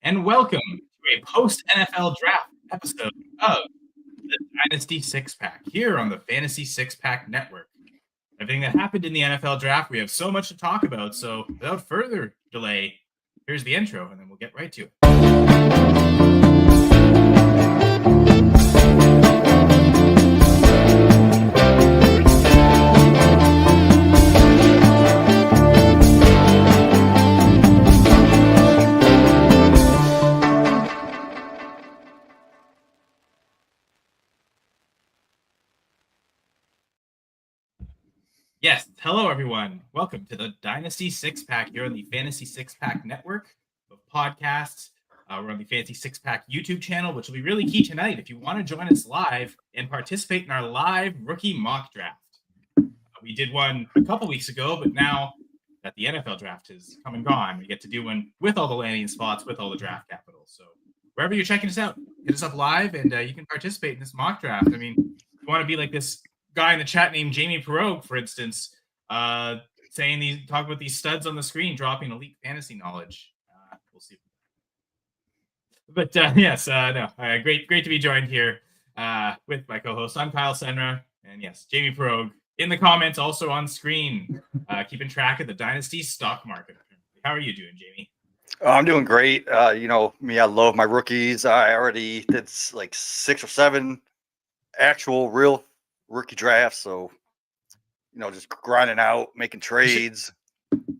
and welcome to a post-NFL draft episode of the Dynasty Six Pack here on the Fantasy Six Pack Network. Everything that happened in the NFL draft, we have so much to talk about, so without further delay, here's the intro, and then we'll get right to it. Yes, hello everyone. Welcome to the Dynasty Six Pack here on the Fantasy Six Pack Network of podcasts. We're on the Fantasy Six Pack YouTube channel, which will be really key tonight if you want to join us live and participate in our live rookie mock draft. We did one a couple weeks ago, but now that the NFL draft has come and gone, we get to do one with all the landing spots, with all the draft capital. So wherever you're checking us out, hit us up live and you can participate in this mock draft. I mean, you want to be like this guy in the chat named Jamie Perog, for instance, talk about these studs on the screen dropping elite fantasy knowledge. We'll see. But yes, great to be joined here with my co-host. I'm Kyle Senra, and yes, Jamie Perog in the comments, also on screen, keeping track of the Dynasty stock market. How are you doing, Jamie? I'm doing great. You know me, I love my rookies. I already did like 6 or 7 actual real rookie drafts, so just grinding out, making trades.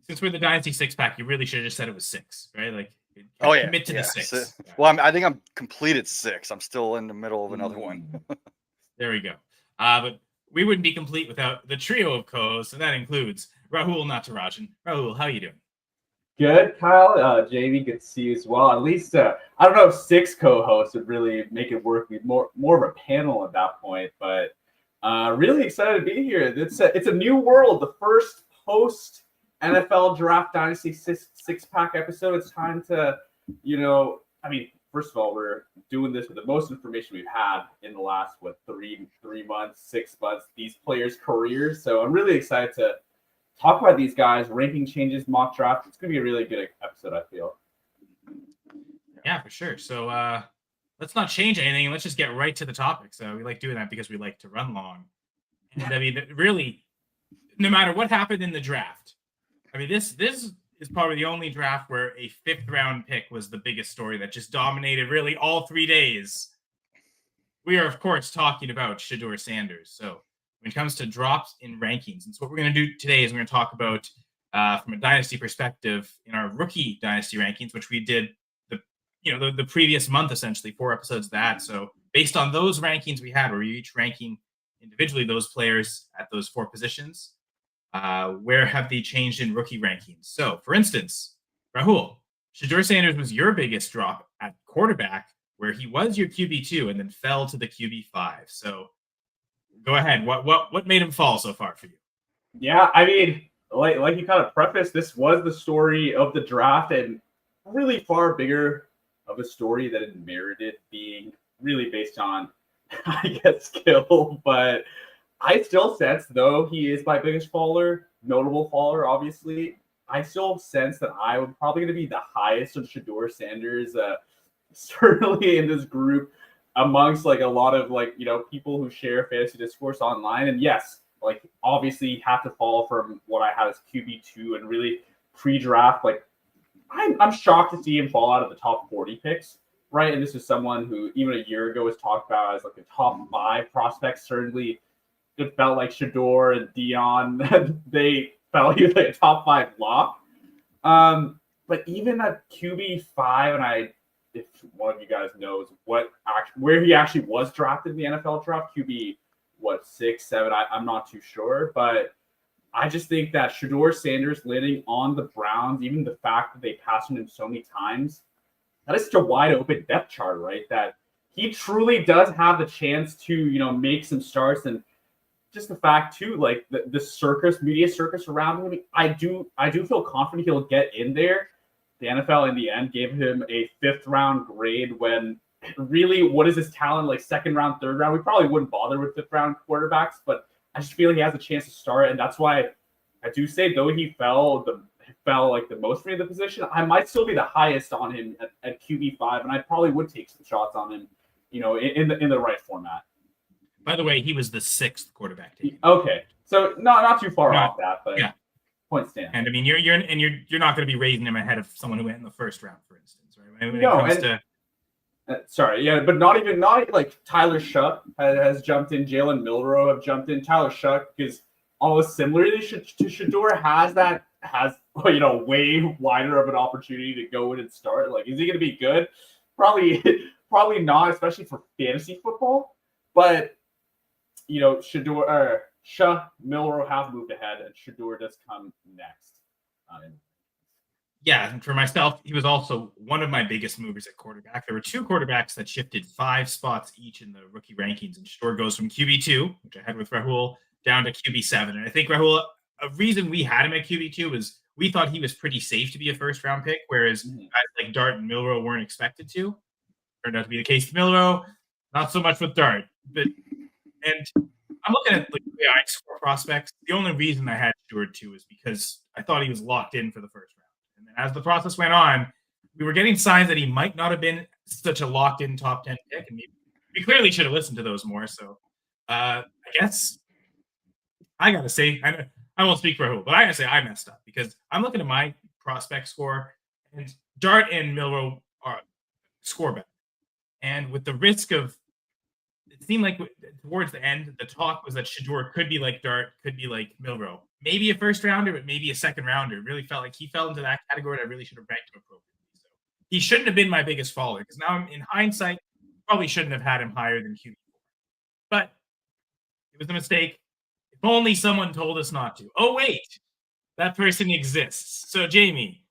Since we're the Dynasty Six Pack, you really should have just said it was 6, right? Like, commit to the 6. Well, I think I'm completed 6. I'm still in the middle of another one. There we go. But we wouldn't be complete without the trio of co-hosts, and that includes Rahul Natarajan. Rahul, how are you doing? Good, Kyle. Jamie, good to see you as well. At least, I don't know if 6 co-hosts would really make it work. More of a panel at that point, but really excited to be here. It's a new world. The first post NFL draft Dynasty six pack episode. It's time to, first of all, we're doing this with the most information we've had in the last 3 months, 6 months, these players' careers. So I'm really excited to talk about these guys, ranking changes, mock draft. It's gonna be a really good episode, I feel. Yeah, for sure. So let's not change anything. Let's just get right to the topic. So we like doing that because we like to run long. And I mean, really, no matter what happened in the draft, I mean, this is probably the only draft where a 5th round pick was the biggest story that just dominated really all 3 days. We are, of course, talking about Shedeur Sanders. So when it comes to drops in rankings, and so what we're going to do today is we're going to talk about from a dynasty perspective in our rookie dynasty rankings, which we did the previous month, essentially 4 episodes of that. So based on those rankings we had, where you're each ranking individually those players at those 4 positions, where have they changed in rookie rankings? So for instance, Rahul, Shedeur Sanders was your biggest drop at quarterback, where he was your QB2 and then fell to the QB5. So go ahead. What made him fall so far for you? Yeah, I mean, like you kind of prefaced, this was the story of the draft, and really far bigger of a story that it merited being, really based on, I guess, skill. But I still sense, though he is my biggest faller, notable faller, obviously, I still sense that I would probably going to be the highest of Shedeur Sanders, certainly in this group, amongst like a lot of people who share fantasy discourse online. And yes, obviously you have to fall from what I had as QB2, and really pre-draft, I'm shocked to see him fall out of the top 40 picks, right? And this is someone who even a year ago was talked about as like a top 5 prospect. Certainly it felt like Shedeur and Dion, they felt like a top 5 lock. But even at QB5, and if one of you guys knows where he actually was drafted in the NFL draft, QB 6, 7, I'm not too sure, but I just think that Shedeur Sanders landing on the Browns, even the fact that they passed on him so many times, that is such a wide open depth chart, right? That he truly does have the chance to, make some starts. And just the fact too, like the media circus around him, I do feel confident he'll get in there. The NFL in the end gave him a 5th round grade, when really, what is his talent? Like 2nd round, 3rd round? We probably wouldn't bother with 5th round quarterbacks, but I just feel he has a chance to start. And that's why I do say, though he fell, the fell like the most for me in the position. I might still be the highest on him at QB5, and I probably would take some shots on him, in the right format. By the way, he was the 6th quarterback taken. Okay, so not too far Not- off that, but yeah. point stand. And I mean, you're not going to be raising him ahead of someone who went in the 1st round, for instance, right? When it comes to but not like Tyler Sough has jumped in, Jalen Milrow have jumped in. Tyler Sough is almost similarly to Shedeur has way wider of an opportunity to go in and start. Like, is he going to be good? Probably not, especially for fantasy football. But Shedeur, Shough, Milrow have moved ahead, and Shedeur does come next. Yeah, and for myself, he was also one of my biggest movers at quarterback. There were 2 quarterbacks that shifted 5 spots each in the rookie rankings, and Shedeur goes from QB2, which I had with Rahul, down to QB7. And I think Rahul, a reason we had him at QB2 was we thought he was pretty safe to be a 1st-round pick, whereas guys like Dart and Milrow weren't expected to. Turned out to be the case with Milrow, not so much with Dart. And I'm looking at the AI score prospects. The only reason I had Shedeur 2 is because I thought he was locked in for the 1st round. And then as the process went on, we were getting signs that he might not have been such a locked-in top 10 pick, and we clearly should have listened to those more. So I guess I got to say, I won't speak for Rahul, but I got to say I messed up because I'm looking at my prospect score, and Dart and Milrow are score better. And with the risk of, it seemed like towards the end, the talk was that Shedeur could be like Dart, could be like Milrow. Maybe a 1st-rounder, but maybe a 2nd-rounder. It really felt like he fell into that category. I really should have ranked him appropriately. So he shouldn't have been my biggest follower because now, in hindsight, probably shouldn't have had him higher than QB4. But it was a mistake. If only someone told us not to. Oh, wait. That person exists. So, Jamie,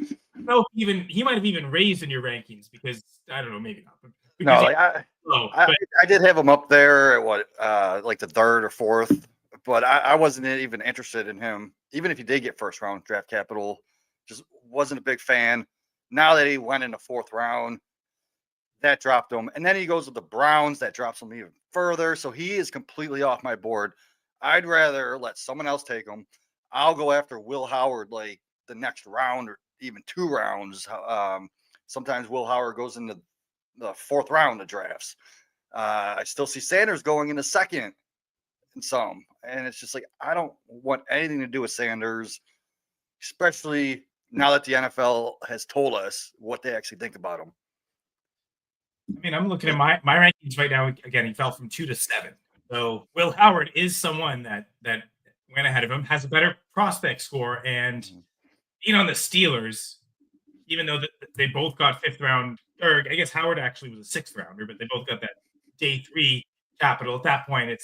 I don't know if he might have even raised in your rankings because, I don't know, maybe not. No, like I did have him up there at like the 3rd or 4th, but I wasn't even interested in him. Even if he did get 1st-round draft capital, just wasn't a big fan. Now that he went in the 4th round, that dropped him. And then he goes with the Browns, that drops him even further. So he is completely off my board. I'd rather let someone else take him. I'll go after Will Howard like the next round or even 2 rounds. Sometimes Will Howard goes into the 4th round of drafts. I still see Sanders going in the 2nd in some. And it's just like, I don't want anything to do with Sanders, especially now that the NFL has told us what they actually think about him. I mean, I'm looking at my rankings right now. Again, he fell from 2 to 7. So Will Howard is someone that went ahead of him, has a better prospect score. And on the Steelers, even though they both got 5th round, or I guess Howard actually was a 6th rounder, but they both got that day 3 capital. At that point,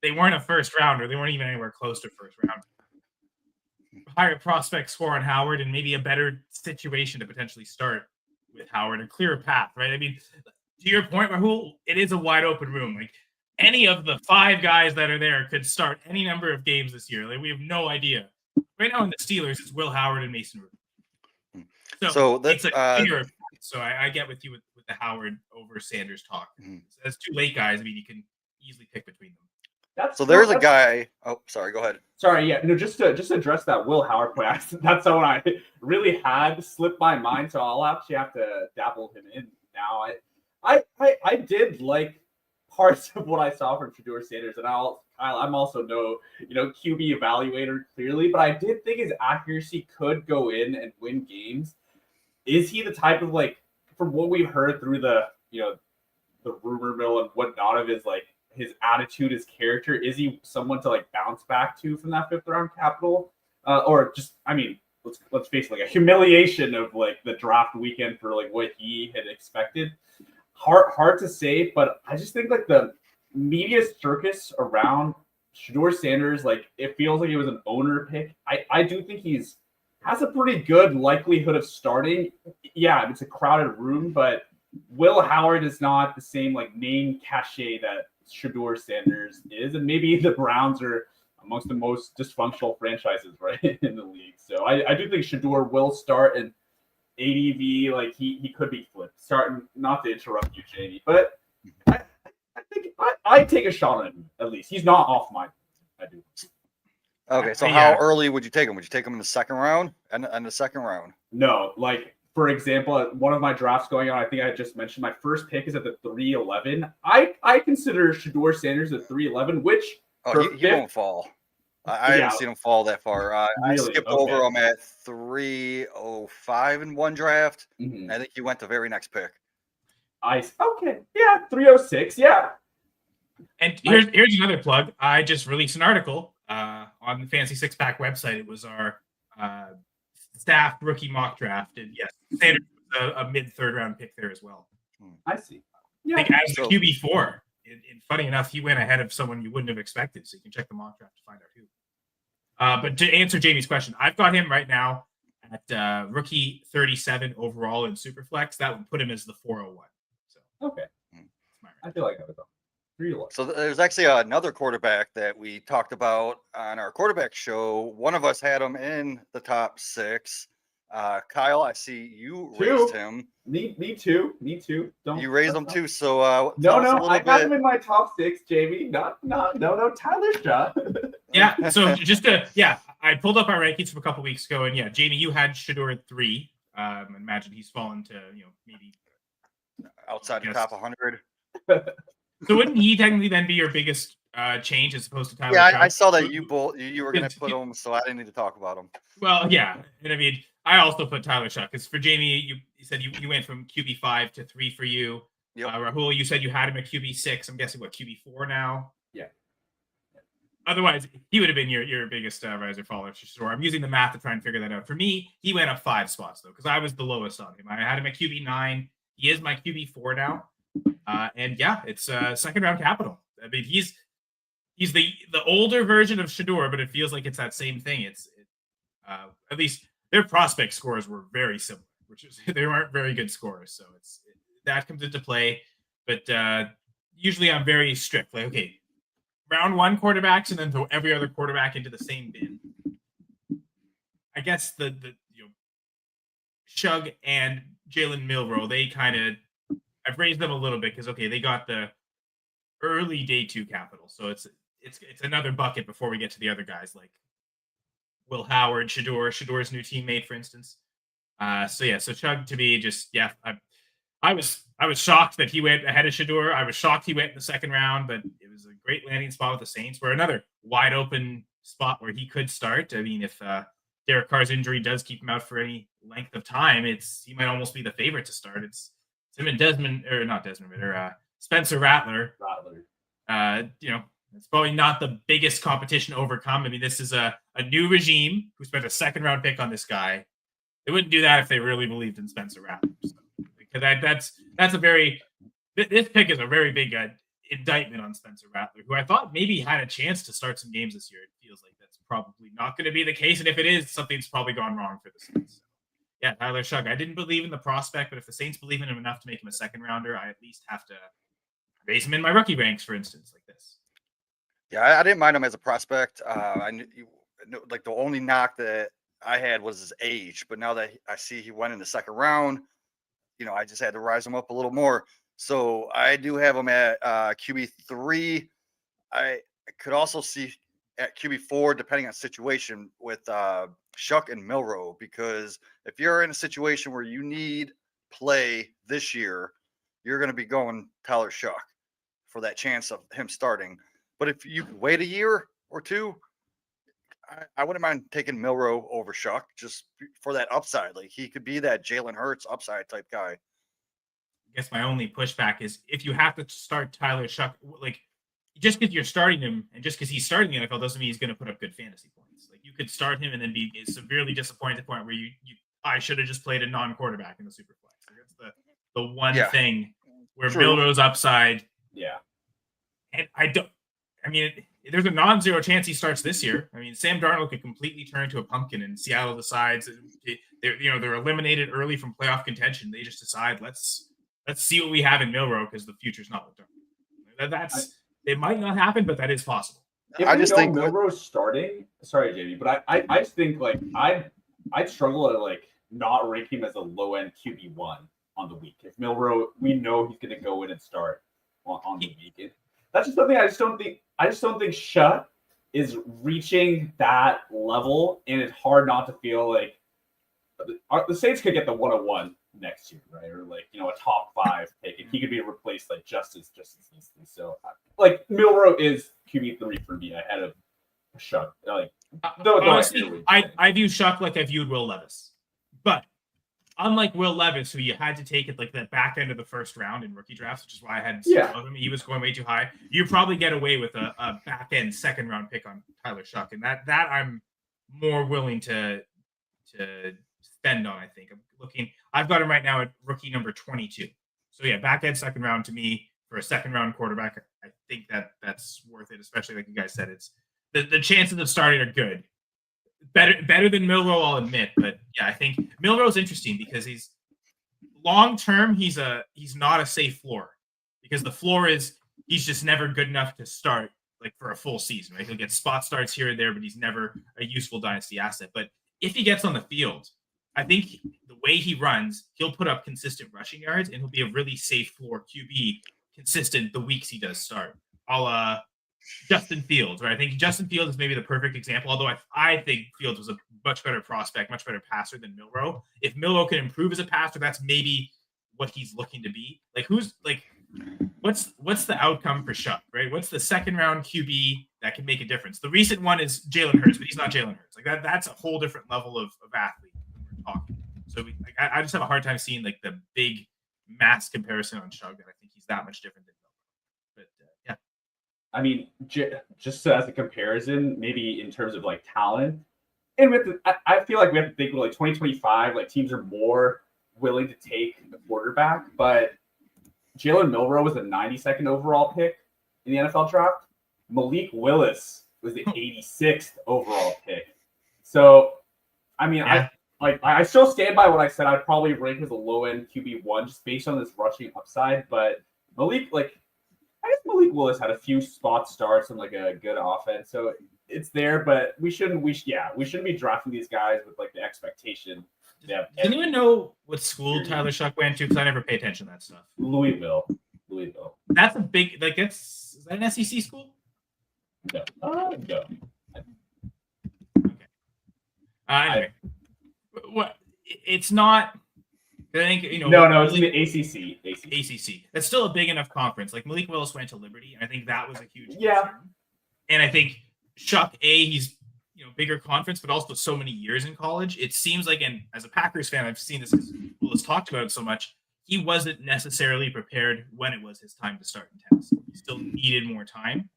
they weren't a 1st rounder. They weren't even anywhere close to 1st round. Higher prospect score on Howard and maybe a better situation to potentially start with Howard, a clearer path, right? I mean, to your point, Rahul, it is a wide open room. Like any of the 5 guys that are there could start any number of games this year. Like we have no idea. Right now in the Steelers, it's Will Howard and Mason Rudolph. So it's a clearer. So I get with you with the Howard over Sanders talk. As 2 late guys, I mean, you can easily pick between them. There's a guy. Oh, sorry. Go ahead. Sorry. Yeah. No. Just to address that Will Howard point. That's someone I really had slipped my mind. So I'll actually have to dabble him in now. I did like parts of what I saw from Shedeur Sanders, and I'm also no QB evaluator clearly, but I did think his accuracy could go in and win games. Is he the type of, like, from what we've heard through the the rumor mill and whatnot of his attitude, his character, is he someone to like bounce back to from that 5th round capital, or just, I mean, let's face it, like a humiliation of like the draft weekend for like what he had expected. Hard to say, but I just think like the media circus around Shedeur Sanders, like it feels like it was an owner pick. I do think has a pretty good likelihood of starting. Yeah, it's a crowded room, but Will Howard is not the same like name cachet that Shedeur Sanders is, and maybe the Browns are amongst the most dysfunctional franchises right in the league. So I do think Shedeur will start, and ADV, like he could be flipped. Starting, not to interrupt you, Jamie, but I think I'd take a shot on him at least. He's not off my. I do. Okay, so Yeah. how early would you take him? Would you take him in the second round? And the second round? No, like for example, one of my drafts going on, I think I just mentioned my first pick is at the 311. I consider Shedeur Sanders at 311, which He won't fall. I haven't seen him fall that far. I Really? skipped Okay. over him at 305 in one draft. Mhm. I think he went the very next pick. Okay. Yeah, 306. Yeah. And here's another plug. I just released an article on the Fantasy Six Pack website. It was our staff rookie mock draft, and yes, Sanders was a mid third round pick there as well. I see. I think as a QB4. And funny enough, he went ahead of someone you wouldn't have expected. So you can check the mock draft to find out who. But to answer Jamie's question, I've got him right now at rookie 37 overall in Superflex. That would put him as the 401. So Okay. I feel like I would go. 311. So there's actually another quarterback that we talked about on our quarterback show. One of us had him in the top 6. Kyle, I see you raised him. Me too. Don't you raised him too. So no, I got him in my top 6, Jamie. No, Tyler Sough. Yeah. So I pulled up our rankings from a couple weeks ago, and yeah, Jamie, you had Shedeur at 3. Imagine he's fallen to maybe outside the top 100. So wouldn't he technically then be your biggest change as opposed to Tyler? Yeah, Sough? I saw that you were going to put him, so I didn't need to talk about him. Well, yeah, and I mean, I also put Tyler Sough because for Jamie, you said you went from QB5 to 3 for you. Yep. Rahul, you said you had him at QB6. I'm guessing QB4 now. Yeah. Otherwise, he would have been your biggest riser faller for sure. I'm using the math to try and figure that out. For me, he went up 5 spots though because I was the lowest on him. I had him at QB9. He is my QB4 now. And yeah, it's second round capital. I mean, he's the older version of Shedeur, but it feels like it's that same thing. At least their prospect scores were very similar, which is they weren't very good scores. So that comes into play. But usually I'm very strict. Like, okay, round 1 quarterbacks and then throw every other quarterback into the same bin. I guess the Shough and Jalen Milroe, they kind of I've raised them a little bit because they got the early day 2 capital, so it's another bucket before we get to the other guys like Will Howard, Shedeur's new teammate, for instance. So Shough to me I was shocked that he went ahead of Shedeur. I was shocked he went in the second round, but it was a great landing spot with the Saints, where another wide open spot where he could start. I mean, if Derek Carr's injury does keep him out for any length of time, he might almost be the favorite to start. It's him and Spencer Rattler. It's probably not the biggest competition to overcome. I mean, this is a new regime who spent a second round pick on this guy. They wouldn't do that if they really believed in Spencer Rattler. So, because this pick is a very big indictment on Spencer Rattler, who I thought maybe had a chance to start some games this year. It feels like that's probably not going to be the case. And if it is, something's probably gone wrong for the Saints. So, yeah, Tyler Sough. I didn't believe in the prospect, but if the Saints believe in him enough to make him a second rounder, I at least have to raise him in my rookie ranks, for instance, like this. Yeah, I didn't mind him as a prospect. Like the only knock that I had was his age, but now that I see he went in the second round, I just had to rise him up a little more. So I do have him at QB3. I could also see at QB4, depending on situation, with Shough and Milroe, because if you're in a situation where you need play this year, you're going to be going Tyler Sough for that chance of him starting. But if you wait a year or two, I wouldn't mind taking Milroe over Shough just for that upside. Like, he could be that Jalen Hurts upside type guy. I guess my only pushback is if you have to start Tyler Shough, like, just because you're starting him and just because he's starting the NFL doesn't mean he's going to put up good fantasy points. Like, you could start him and then be severely disappointed to the point where I should have just played a non-quarterback in the Superflex. Like, that's the one thing where Milroe's upside. Yeah. And there's a non-zero chance he starts this year. I mean, Sam Darnold could completely turn into a pumpkin, and Seattle decides they're eliminated early from playoff contention. They just decide let's see what we have in Milroe because the future's not looked up. It might not happen, but that is possible. I just think Milroe's starting. Sorry, JB, but I just think like I'd struggle to not rank him as a low end QB1 on the week. If Milroe, we know he's going to go in and start on the week. That's just something I just don't think Shough is reaching that level, and it's hard not to feel like the Saints could get the 101 next year, right? Or like, you know, a top 5 pick, and he could be replaced like just as easily. So like Milroe is QB3 for me ahead of Shough. Like, honestly, I view Shough like I viewed Will Levis, but unlike Will Levis, who you had to take at like the back end of the first round in rookie drafts, which is why I had of him. He was going way too high. You probably get away with a back end second round pick on Tyler Shough, and that I'm more willing to spend on. I think I've got him right now at rookie number 22. So yeah, back end second round to me for a second round quarterback. I think that's worth it, especially like you guys said. It's the chances of starting are good. Better than Milroe, I'll admit, but yeah, I think Milroe's interesting because he's long term. He's not a safe floor because the floor is he's just never good enough to start like for a full season, right? He'll get spot starts here and there, but he's never a useful dynasty asset. But if he gets on the field, I think the way he runs, he'll put up consistent rushing yards and he'll be a really safe floor QB consistent the weeks he does start. Justin Fields, right? I think Justin Fields is maybe the perfect example, although I think Fields was a much better prospect, much better passer than Milroe. If Milroe can improve as a passer, that's maybe what he's looking to be. Like, what's the outcome for Shough, right? What's the second round QB that can make a difference? The recent one is Jalen Hurts, but he's not Jalen Hurts. Like that's a whole different level of athlete when we're talking. So I just have a hard time seeing like the big mass comparison on Shough that I think he's that much different than Milroe. But yeah. I mean, just as a comparison, maybe in terms of like talent, and I feel like we have to think like 2025, like teams are more willing to take a quarterback. But Jalen Milroe was the 92nd overall pick in the NFL draft. Malik Willis was the 86th overall pick. So, I mean, yeah. I still stand by what I said. I'd probably rank as a low end QB1 just based on this rushing upside. But Malik Willis had a few spot starts and like a good offense, so it's there. But we shouldn't be drafting these guys with like the expectation. Does anyone know what school Tyler Shough went to? Because I never pay attention to that stuff. Louisville. That's a big is that an SEC school? No. No. Okay. Anyway, what? It's not. I think No, it's in the ACC. That's still a big enough conference. Like Malik Willis went to Liberty, and I think that was a huge concern. And I think Shough, he's bigger conference, but also so many years in college. It seems like, and as a Packers fan, I've seen this because Willis talked about it so much. He wasn't necessarily prepared when it was his time to start in Tennessee. He still needed more time.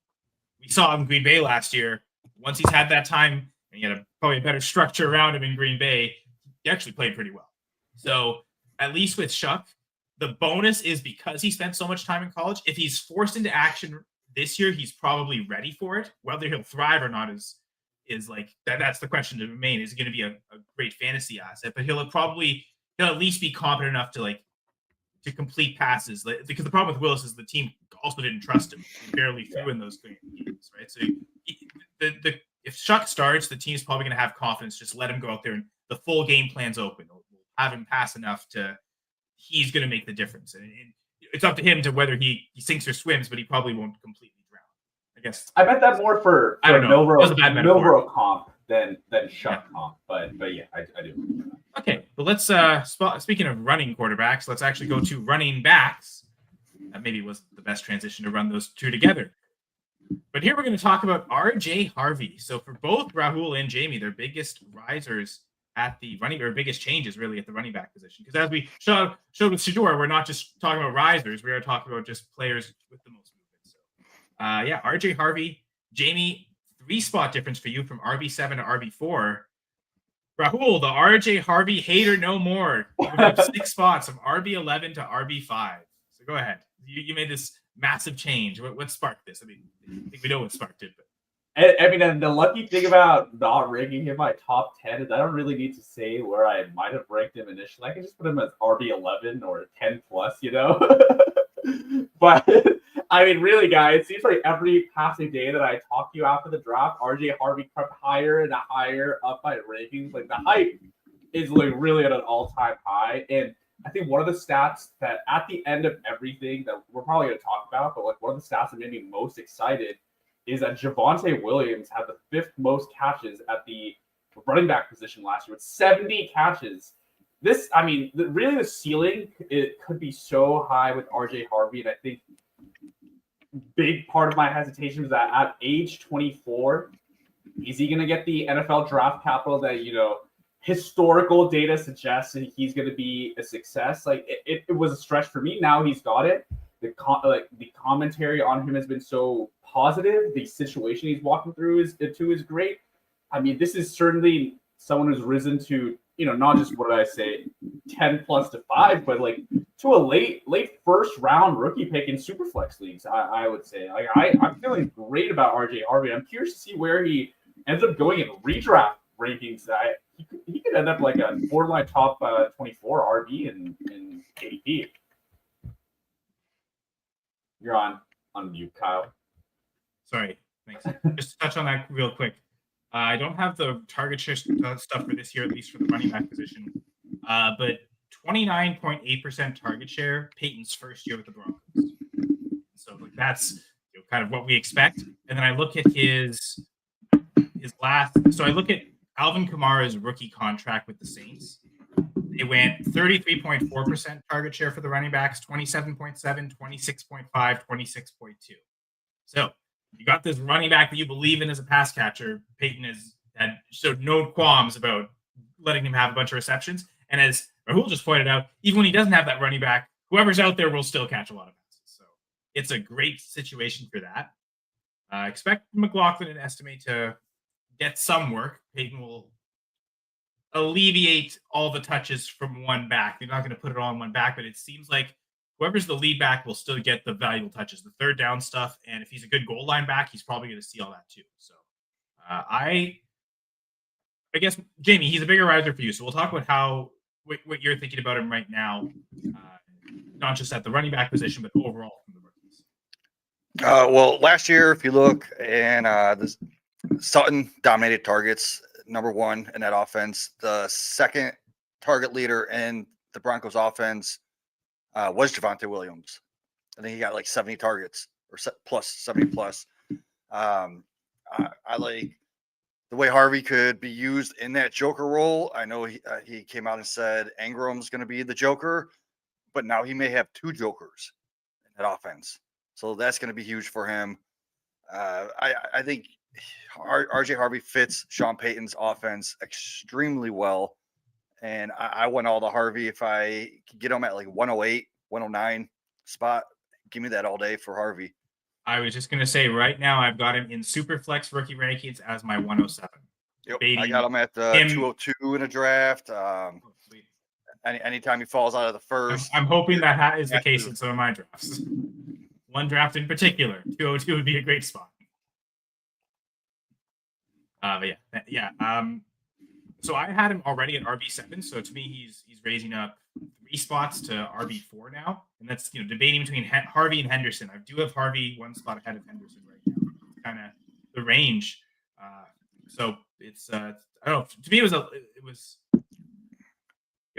We saw him in Green Bay last year. Once he's had that time, and he had probably a better structure around him in Green Bay, he actually played pretty well. So at least with Shough, the bonus is because he spent so much time in college, if he's forced into action this year, he's probably ready for it. Whether he'll thrive or not is like that's the question to remain. Is he going to be a great fantasy asset? But he'll at least be competent enough to complete passes. Because the problem with Willis is the team also didn't trust him. He barely threw in those games, right? So if Shough starts, the team's probably going to have confidence. Just let him go out there and the full game plan's open. We'll have him pass enough he's going to make the difference. And it's up to him to whether he sinks or swims, but he probably won't completely drown. I guess. I bet that more for Milroe comp than Shough comp, but yeah, I do. Okay, but let's speaking of running quarterbacks, let's actually go to running backs. That maybe was the best transition to run those two together. But here we're going to talk about RJ Harvey. So for both Rahul and Jamie, their biggest risers at the running, or biggest changes really at the running back position. Because as we showed with Shedeur, we're not just talking about risers, we are talking about just players with the most movement. So RJ Harvey, Jamie, 3-spot difference for you from RB7 to RB4. Rahul, the RJ Harvey hater no more. 6 spots from RB11 to RB5. So go ahead. You made this massive change. What sparked this? I mean, I think we know what sparked it, but I mean, and the lucky thing about not ranking him my top 10 is I don't really need to say where I might have ranked him initially. I can just put him as RB11 or 10 plus, But I mean, really, guys, it seems like every passing day that I talk to you after the draft, RJ Harvey crept higher and higher up my rankings. Like the hype is like really at an all-time high. And I think one of the stats that at the end of everything that we're probably going to talk about, but like one of the stats that made me most excited is that Javonte Williams had the 5th most catches at the running back position last year with 70 catches. This, I mean, really the ceiling, it could be so high with RJ Harvey. And I think big part of my hesitation is that at age 24, is he going to get the NFL draft capital that, historical data suggests that he's going to be a success? Like it was a stretch for me. Now he's got it. The commentary on him has been so positive. The situation he's walking through is great. I mean, this is certainly someone who's risen to, not just what did I say, 10 plus to 5, but like to a late first round rookie pick in Superflex leagues. I would say, like, I'm feeling great about RJ Harvey. I'm curious to see where he ends up going in redraft rankings. He could end up like a borderline top 24 RB in ADP. You're on mute, Kyle. Sorry, thanks. Just to touch on that real quick. I don't have the target share stuff for this year, at least for the running back position. But 29.8% target share, Peyton's first year with the Broncos. So that's kind of what we expect. And then I look at his last. So I look at Alvin Kamara's rookie contract with the Saints. It went 33.4% target share for the running backs, 27.7, 26.5, 26.2. So you got this running back that you believe in as a pass catcher. Peyton had showed no qualms about letting him have a bunch of receptions. And as Rahul just pointed out, even when he doesn't have that running back, whoever's out there will still catch a lot of passes. So it's a great situation for that. Expect McLaughlin and Estimate to get some work. Peyton will alleviate all the touches from one back. They're not going to put it all in one back, but it seems like whoever's the lead back will still get the valuable touches, the third down stuff. And if he's a good goal line back, he's probably going to see all that too. So I guess, Jamie, he's a bigger riser for you. So we'll talk about what you're thinking about him right now, not just at the running back position, but overall from the rookies. Well, last year, if you look, and Sutton dominated targets, number 1 in that offense. The second target leader in the Broncos offense was Javonte Williams. I think he got like 70 targets or plus 70 plus. I like the way Harvey could be used in that Joker role. I know he came out and said Ingram's going to be the Joker, but now he may have 2 Jokers in that offense. So that's going to be huge for him. I think RJ Harvey fits Sean Payton's offense extremely well. And I want all the Harvey. If I could get him at like 108, 109 spot, give me that all day for Harvey. I was just going to say right now, I've got him in Superflex rookie rankings as my 107. Yep, I got him at the 202 in a draft. Anytime he falls out of the first. I'm hoping that is the case in some of my drafts. One draft in particular, 202 would be a great spot. But yeah. So I had him already at RB7. So to me, he's raising up 3 spots to RB4 now, and that's debating between Harvey and Henderson. I do have Harvey 1 spot ahead of Henderson right now. It's kind of the range. So it's I don't know. To me, it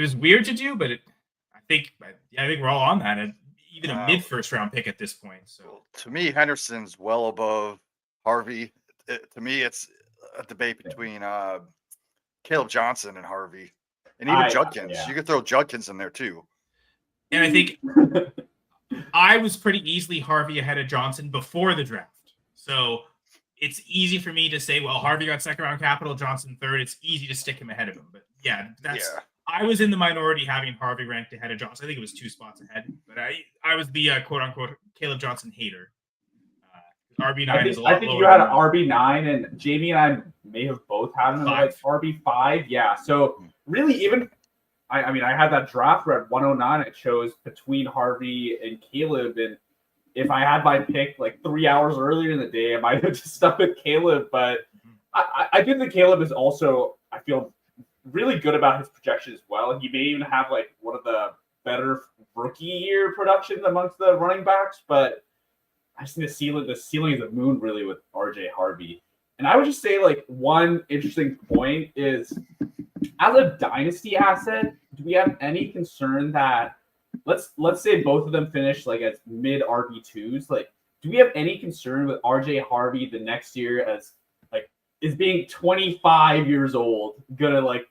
was weird to do, but I think we're all on that. Even a mid first round pick at this point. So to me, Henderson's well above Harvey. To me, it's a debate between Caleb Johnson and Harvey, and even Judkins. Yeah. You could throw Judkins in there too. And I think I was pretty easily Harvey ahead of Johnson before the draft. So it's easy for me to say, well, Harvey got second round capital, Johnson third. It's easy to stick him ahead of him. But I was in the minority having Harvey ranked ahead of Johnson. I think it was 2 spots ahead, but I was the quote unquote Caleb Johnson hater. RB9 is a lot lower. I think you had an RB9, and Jamie and I may have both had him like RB5. Yeah. So really, even I had that draft where at 109, I chose between Harvey and Caleb, and if I had my pick like 3 hours earlier in the day, I might have just stuck with Caleb. But I do think Caleb is also, I feel, really good about his projection as well. He may even have like one of the better rookie year productions amongst the running backs, but I just think the ceiling is the moon really with RJ Harvey. And I would just say like one interesting point is as a dynasty asset, do we have any concern that let's say both of them finish like as mid RB2s? Like do we have any concern with RJ Harvey the next year as like is being 25 years old gonna like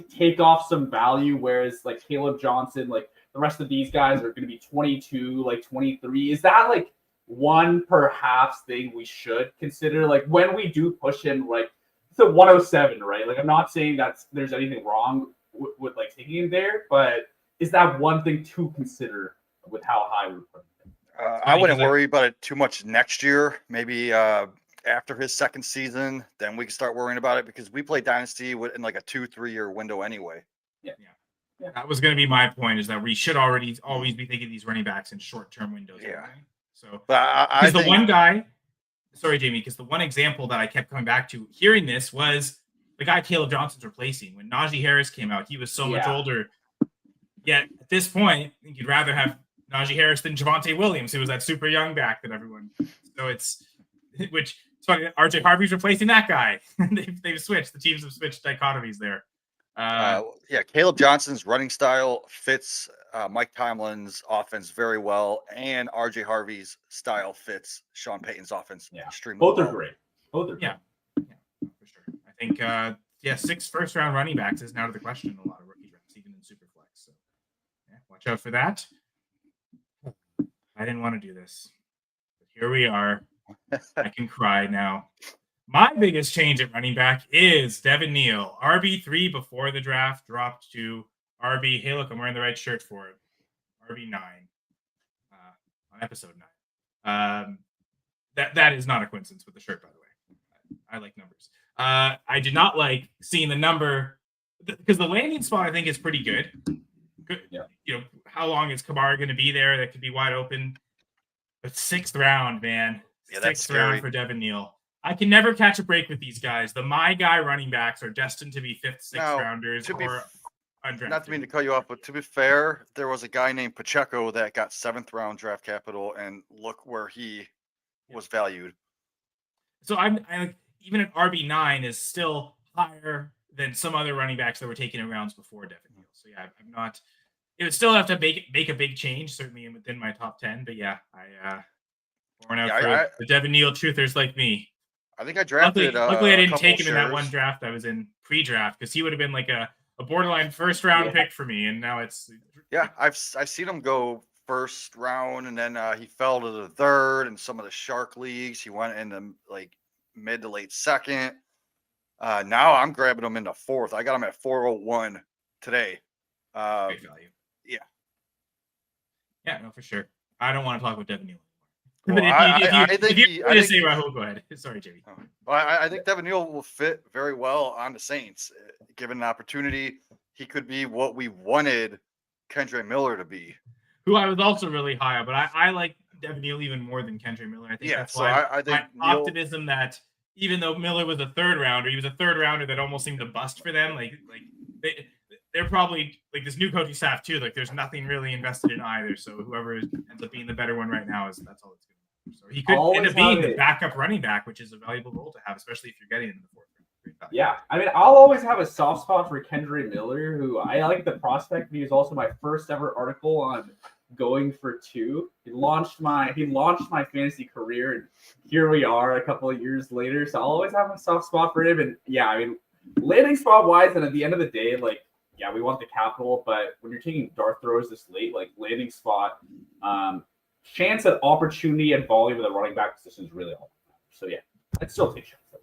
take off some value, whereas like Caleb Johnson, like the rest of these guys are gonna be 22, like 23. Is that like one perhaps thing we should consider? Like when we do push him, like it's a 107, right? Like I'm not saying there's anything wrong with like taking him there, but is that one thing to consider with how high we're putting him? I wouldn't worry about it too much next year. Maybe after his second season, then we can start worrying about it because we play Dynasty in like a 2-3 year window anyway. Yeah. That was going to be my point, is that we should always be thinking these running backs in short-term windows. Yeah. So, but because the one guy, sorry, Jamie, because the one example that I kept coming back to hearing this was the guy Caleb Johnson's replacing. When Najee Harris came out, he was so much older. Yet at this point, I think you'd rather have Najee Harris than Javonte Williams, who was that super young back that everyone. So it's funny. RJ Harvey's replacing that guy. they've switched. The teams have switched dichotomies there. Caleb Johnson's running style fits Mike Tomlin's offense very well, and RJ Harvey's style fits Sean Payton's offense extremely well. Both are great. Yeah, for sure. I think 6 first-round running backs is now to the question in a lot of rookie drafts, even in Superflex. So watch out for that. I didn't want to do this, but here we are. I can cry now. My biggest change at running back is Devin Neal. RB3 before the draft dropped to RB. Hey, look, I'm wearing the right shirt for it. RB9 on episode 9. That is not a coincidence with the shirt, by the way. I like numbers. I did not like seeing the number because the landing spot I think is pretty good. Yeah. You know, how long is Kamara going to be there? That could be wide open. But 6th round, man. Yeah, that's 6th round for Devin Neal. I can never catch a break with these guys. The my guy running backs are destined to be 5th, 6th rounders or undrafted. Not to mean to cut you off, but to be fair, there was a guy named Pacheco that got 7th round draft capital, and look where he was valued. So I even at RB9 is still higher than some other running backs that were taken in rounds before Devin Neal. So I'm not. It would still have to make a big change, certainly within my top 10. But born out for the Devin Neal truthers like me. I think I drafted. Luckily I didn't take him in that one draft I was in pre-draft because he would have been like a borderline first round pick for me, and now it's. Yeah, I've seen him go 1st round, and then he fell to the 3rd in some of the Shark leagues. He went in the like mid to late 2nd. Now I'm grabbing him in the 4th. I got him at 401 today. Great value. Yeah, no, for sure. I don't want to talk about Devin Neal anymore. Well, if you're going to say Rahul, go ahead. Sorry, Jamie. Well, I think Devin Neal will fit very well on the Saints. Given an opportunity, he could be what we wanted Kendre Miller to be. Who I was also really high on, but I like Devin Neal even more than Kendre Miller. I think that's why I think my optimism that even though Miller was a 3rd rounder, he was a 3rd rounder that almost seemed to bust for them. Like they're probably like this new coaching staff too. Like there's nothing really invested in either. So whoever ends up being the better one right now that's all it's going to be. So he could end up being the backup running back, which is a valuable role to have, especially if you're getting into the 4th round. Yeah, I mean, I'll always have a soft spot for Kendre Miller, who I like the prospect. He was also my first ever article on going for 2. He launched my fantasy career, and here we are a couple of years later. So I'll always have a soft spot for him. And yeah, I mean, landing spot wise, and at the end of the day, like. Yeah, we want the capital, but when you're taking dart throws this late, like landing spot, chance at opportunity and volume of the running back position is really all. So yeah, I'd still take shots. All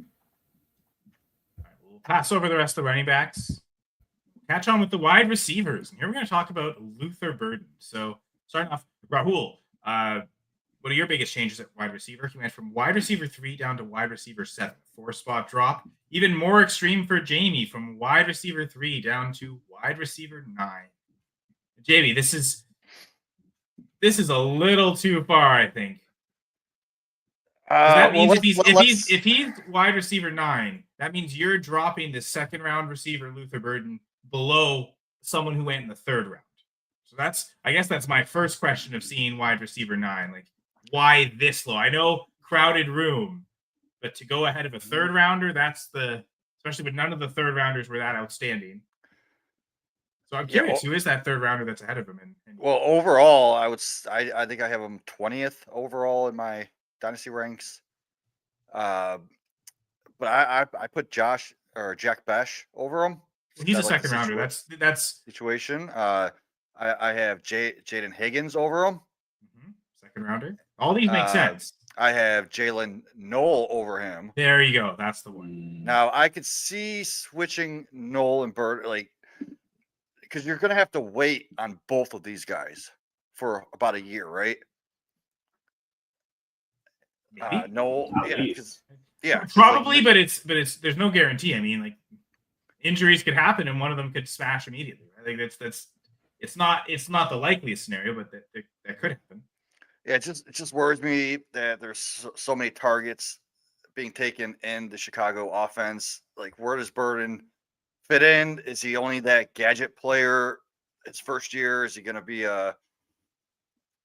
right, we'll pass over the rest of the running backs. Catch on with the wide receivers. And here we're going to talk about Luther Burden. So starting off, Rahul, what are your biggest changes at wide receiver? He went from wide receiver 3 down to wide receiver 7. 4-spot drop. Even more extreme for Jamie, from wide receiver 3 down to wide receiver 9. Jamie, this is a little too far, I think. That means if he's wide receiver 9, that means you're dropping the 2nd round receiver Luther Burden below someone who went in the 3rd round. So I guess that's my first question of seeing wide receiver 9. Like, why this low? I know crowded room, but to go ahead of a 3rd rounder, especially with none of the 3rd rounders were that outstanding. So I'm curious, who is that 3rd rounder that's ahead of him? Well, overall, I think I have him 20th overall in my dynasty ranks. But I put Jack Besh over him. He's I a like the second rounder. That's situation. I have Jayden Higgins over him. second rounder. All these make sense. I have Jaylen Noel over him. There you go. That's the one. Now I could see switching Noel and Bird, like, because you're going to have to wait on both of these guys for about a year, right? Maybe. Noel, yeah, probably, like, but it's there's no guarantee. I mean, like, injuries could happen and one of them could smash immediately. I think that's it's not the likeliest scenario, but that could happen. Yeah, it just worries me that there's so many targets being taken in the Chicago offense. Like, where does Burden fit in? Is he only that gadget player his first year? Is he going to be a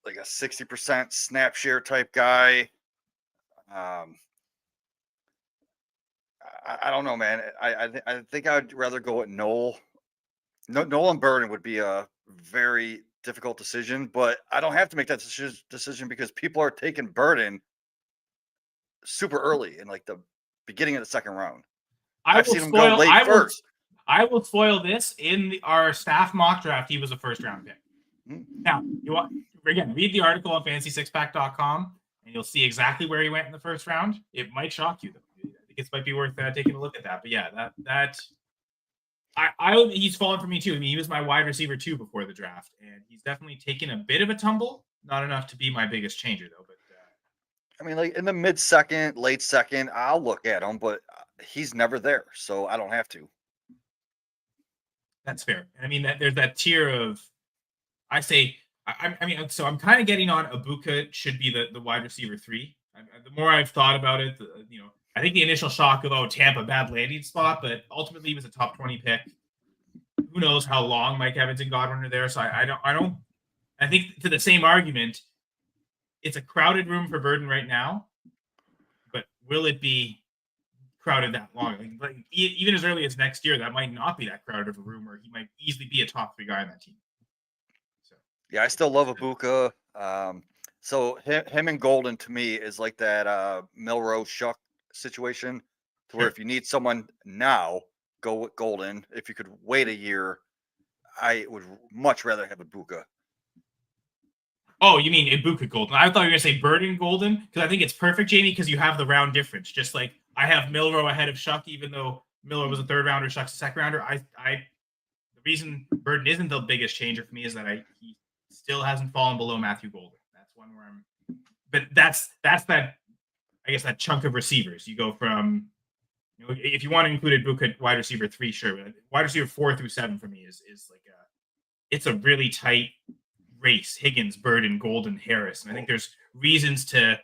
60% snap share type guy? I don't know, man. I think I'd rather go with Noel. Nolan Burden would be a very difficult decision, but I don't have to make that decision because people are taking Burden super early in like the beginning of the second round. I've seen him go late first. I will spoil this in our staff mock draft. He was a first round pick. Now, read the article on fantasy6pack.com and you'll see exactly where he went in the first round. It might shock you, though. I think it might be worth taking a look at that. But yeah, he's fallen for me too. I mean, he was my wide receiver 2 before the draft, and he's definitely taken a bit of a tumble. Not enough to be my biggest changer, though. But I mean, like in the mid-second, late second, I'll look at him, but he's never there, so I don't have to. That's fair. I mean, there's that tier of, I mean, so I'm kind of getting on Ibuka should be the wide receiver 3. The more I've thought about it, I think the initial shock of, Tampa, bad landing spot, but ultimately he was a top 20 pick. Who knows how long Mike Evans and Godwin are there? So I think to the same argument, it's a crowded room for Burden right now, but will it be crowded that long? Like even as early as next year, that might not be that crowded of a room, or he might easily be a top 3 guy on that team. So yeah, I still love Ibuka. So him and Golden to me is like that Milroe Shough situation, to where if you need someone now, go with Golden. If you could wait a year, I would much rather have Ibuka. Oh, you mean Ibuka Golden? I thought you were going to say Burden Golden, because I think it's perfect, Jamie, because you have the round difference. Just like I have Milroe ahead of Shough, even though Milroe was a third rounder, Shough's a second rounder. The reason Burden isn't the biggest changer for me is that he still hasn't fallen below Matthew Golden. That's one where but that's that, I guess, that chunk of receivers. You go from, if you want to include Ibuka wide receiver 3, sure. But wide receiver 4 through 7 for me is like it's a really tight race. Higgins, Burden, Golden, Harris. And I think there's reasons to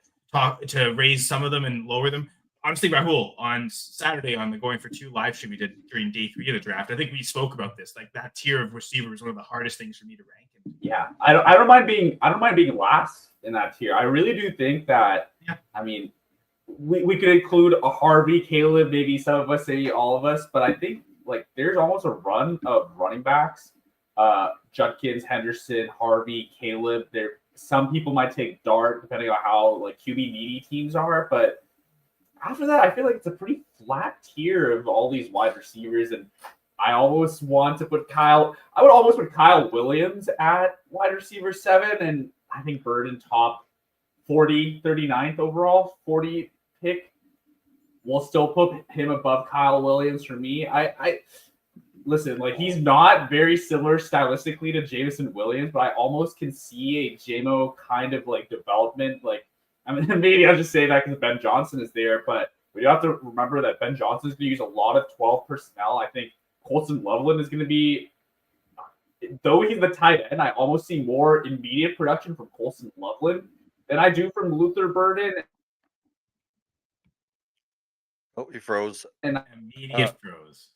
raise some of them and lower them. Honestly, Rahul, on Saturday on the Going for 2 live stream we did during day 3 of the draft, I think we spoke about this. Like, that tier of receiver is one of the hardest things for me to rank. Yeah, I don't mind being last in that tier. I really do think that. Yeah. I mean, we could include a Harvey, Caleb, maybe some of us, maybe all of us, but I think like there's almost a run of running backs. Judkins, Henderson, Harvey, Caleb. Some people might take Dart depending on how like QB needy teams are, but after that, I feel like it's a pretty flat tier of all these wide receivers, and I almost want to put Kyle. I would almost put Kyle Williams at wide receiver 7, and I think Burden top 39th overall, 40 pick. We'll still put him above Kyle Williams for me. I listen, like he's not very similar stylistically to Jameson Williams, but I almost can see a JMO kind of like development. Like, I mean, maybe I'll just say that because Ben Johnson is there, but you have to remember that Ben Johnson is going to use a lot of 12 personnel. I think Colson Loveland is going to be, though he's the tight end, I almost see more immediate production from Colson Loveland than I do from Luther Burden. Oh, he froze. And immediate froze.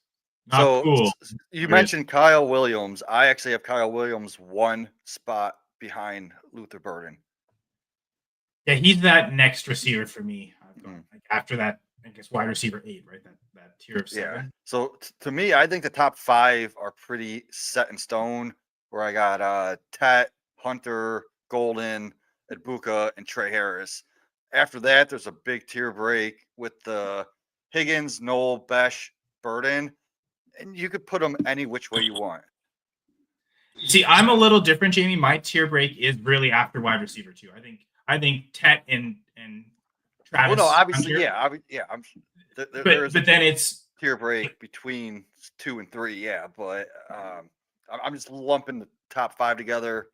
Not cool. You mentioned Kyle Williams. I actually have Kyle Williams 1 spot behind Luther Burden. Yeah, he's that next receiver for me. Like after that, I guess wide receiver 8, right? That tier of 7. Yeah. So to me, I think the top 5 are pretty set in stone. Where I got Tet, Hunter, Golden, Ibuka, and Trey Harris. after that, there's a big tier break with the Higgins, Knoll, Besh, Burden, and you could put them any which way you want. See, I'm a little different, Jamie. My tier break is really after wide receiver 2. I think Tet and Travis. Well, no, obviously, but there's then it's tier break between 2 and 3, yeah. But I'm just lumping the top 5 together.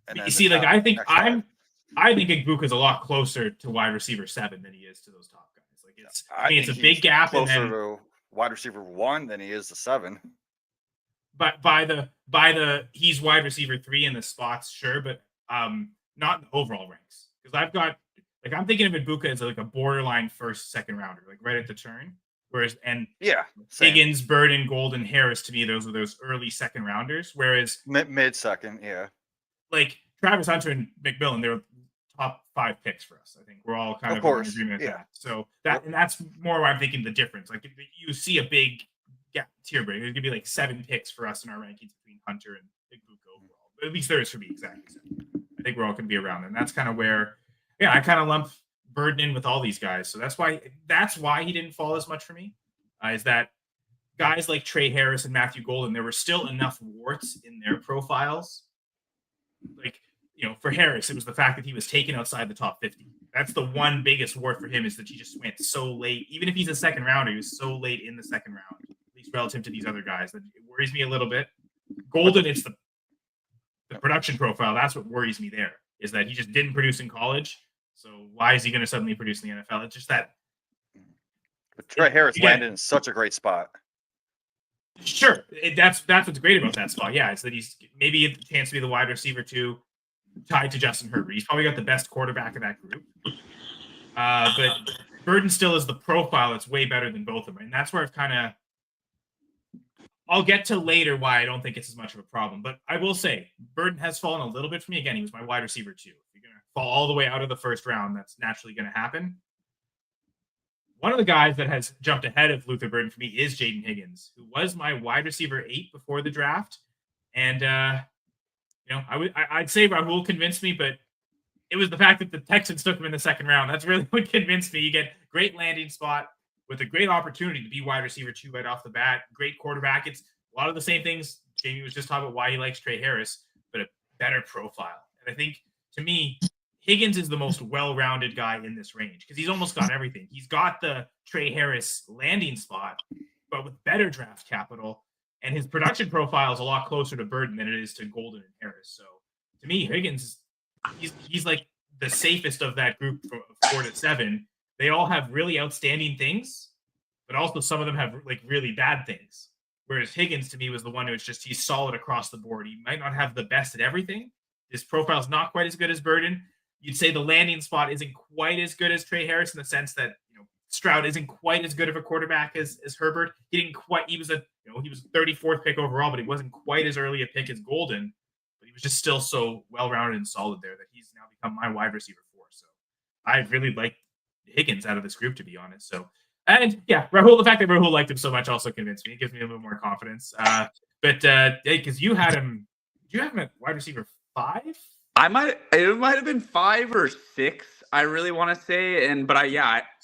And then see, like I think Igbuka's a lot closer to wide receiver 7 than he is to those top guys. Like it's a big gap. Closer to wide receiver 1 than he is to 7. But by the he's wide receiver 3 in the spots, sure, but not in the overall ranks. Because I'm thinking of Igbuka as like a borderline first, second rounder, like right at the turn. Whereas same. Higgins, Burden, Golden, Harris, to me, those are those early second rounders. Whereas mid second, yeah. Like Travis Hunter and McMillan, they're top 5 picks for us. I think we're all kind of in agreement with that. So that's more why I'm thinking the difference. Like if you see a big tier break, there's gonna be like 7 picks for us in our rankings between Hunter and Igbuka overall. But at least there is for me exactly 7. I think we're all gonna be around there. And that's kind of where I kind of lump Burden in with all these guys. So that's why he didn't fall as much for me. Is that guys like Trey Harris and Matthew Golden, there were still enough warts in their profiles. Like, for Harris, it was the fact that he was taken outside the top 50. That's the one biggest wart for him, is that he just went so late. Even if he's a second rounder, he was so late in the second round, at least relative to these other guys, that it worries me a little bit. Golden, it's the production profile. That's what worries me there, is that he just didn't produce in college. So why is he going to suddenly produce in the NFL? It's just that. But Trey Harris landed in such a great spot. Sure. That's what's great about that spot. Yeah, it's that he's maybe a chance to be the wide receiver 2 tied to Justin Herbert. He's probably got the best quarterback of that group. But Burden still is the profile that's way better than both of them. And that's where I'll get to later why I don't think it's as much of a problem. But I will say, Burden has fallen a little bit for me. Again, he was my wide receiver 2. If you're going to fall all the way out of the first round, that's naturally going to happen. One of the guys that has jumped ahead of Luther Burden for me is Jayden Higgins, who was my wide receiver 8 before the draft. And, I'd say Rahul convinced me, but it was the fact that the Texans took him in the second round. That's really what convinced me. You get great landing spot with a great opportunity to be wide receiver 2 right off the bat. Great quarterback. It's a lot of the same things Jamie was just talking about, why he likes Trey Harris, but a better profile. And I think, to me, Higgins is the most well-rounded guy in this range because he's almost got everything. He's got the Trey Harris landing spot, but with better draft capital, and his production profile is a lot closer to Burden than it is to Golden and Harris. So to me, Higgins, he's like the safest of that group from 4 to 7. They all have really outstanding things, but also some of them have like really bad things. Whereas Higgins, to me, was the one who was just, he's solid across the board. He might not have the best at everything. His profile is not quite as good as Burden. You'd say the landing spot isn't quite as good as Trey Harris in the sense that, Stroud isn't quite as good of a quarterback as Herbert. He was 34th pick overall, but he wasn't quite as early a pick as Golden, but he was just still so well-rounded and solid there that he's now become my wide receiver 4. So I really like Higgins out of this group, to be honest. So, and yeah, Rahul, the fact that Rahul liked him so much also convinced me. It gives me a little more confidence. Because you had him, do you have him at wide receiver 5? It might have been 5 or 6. I really want to say,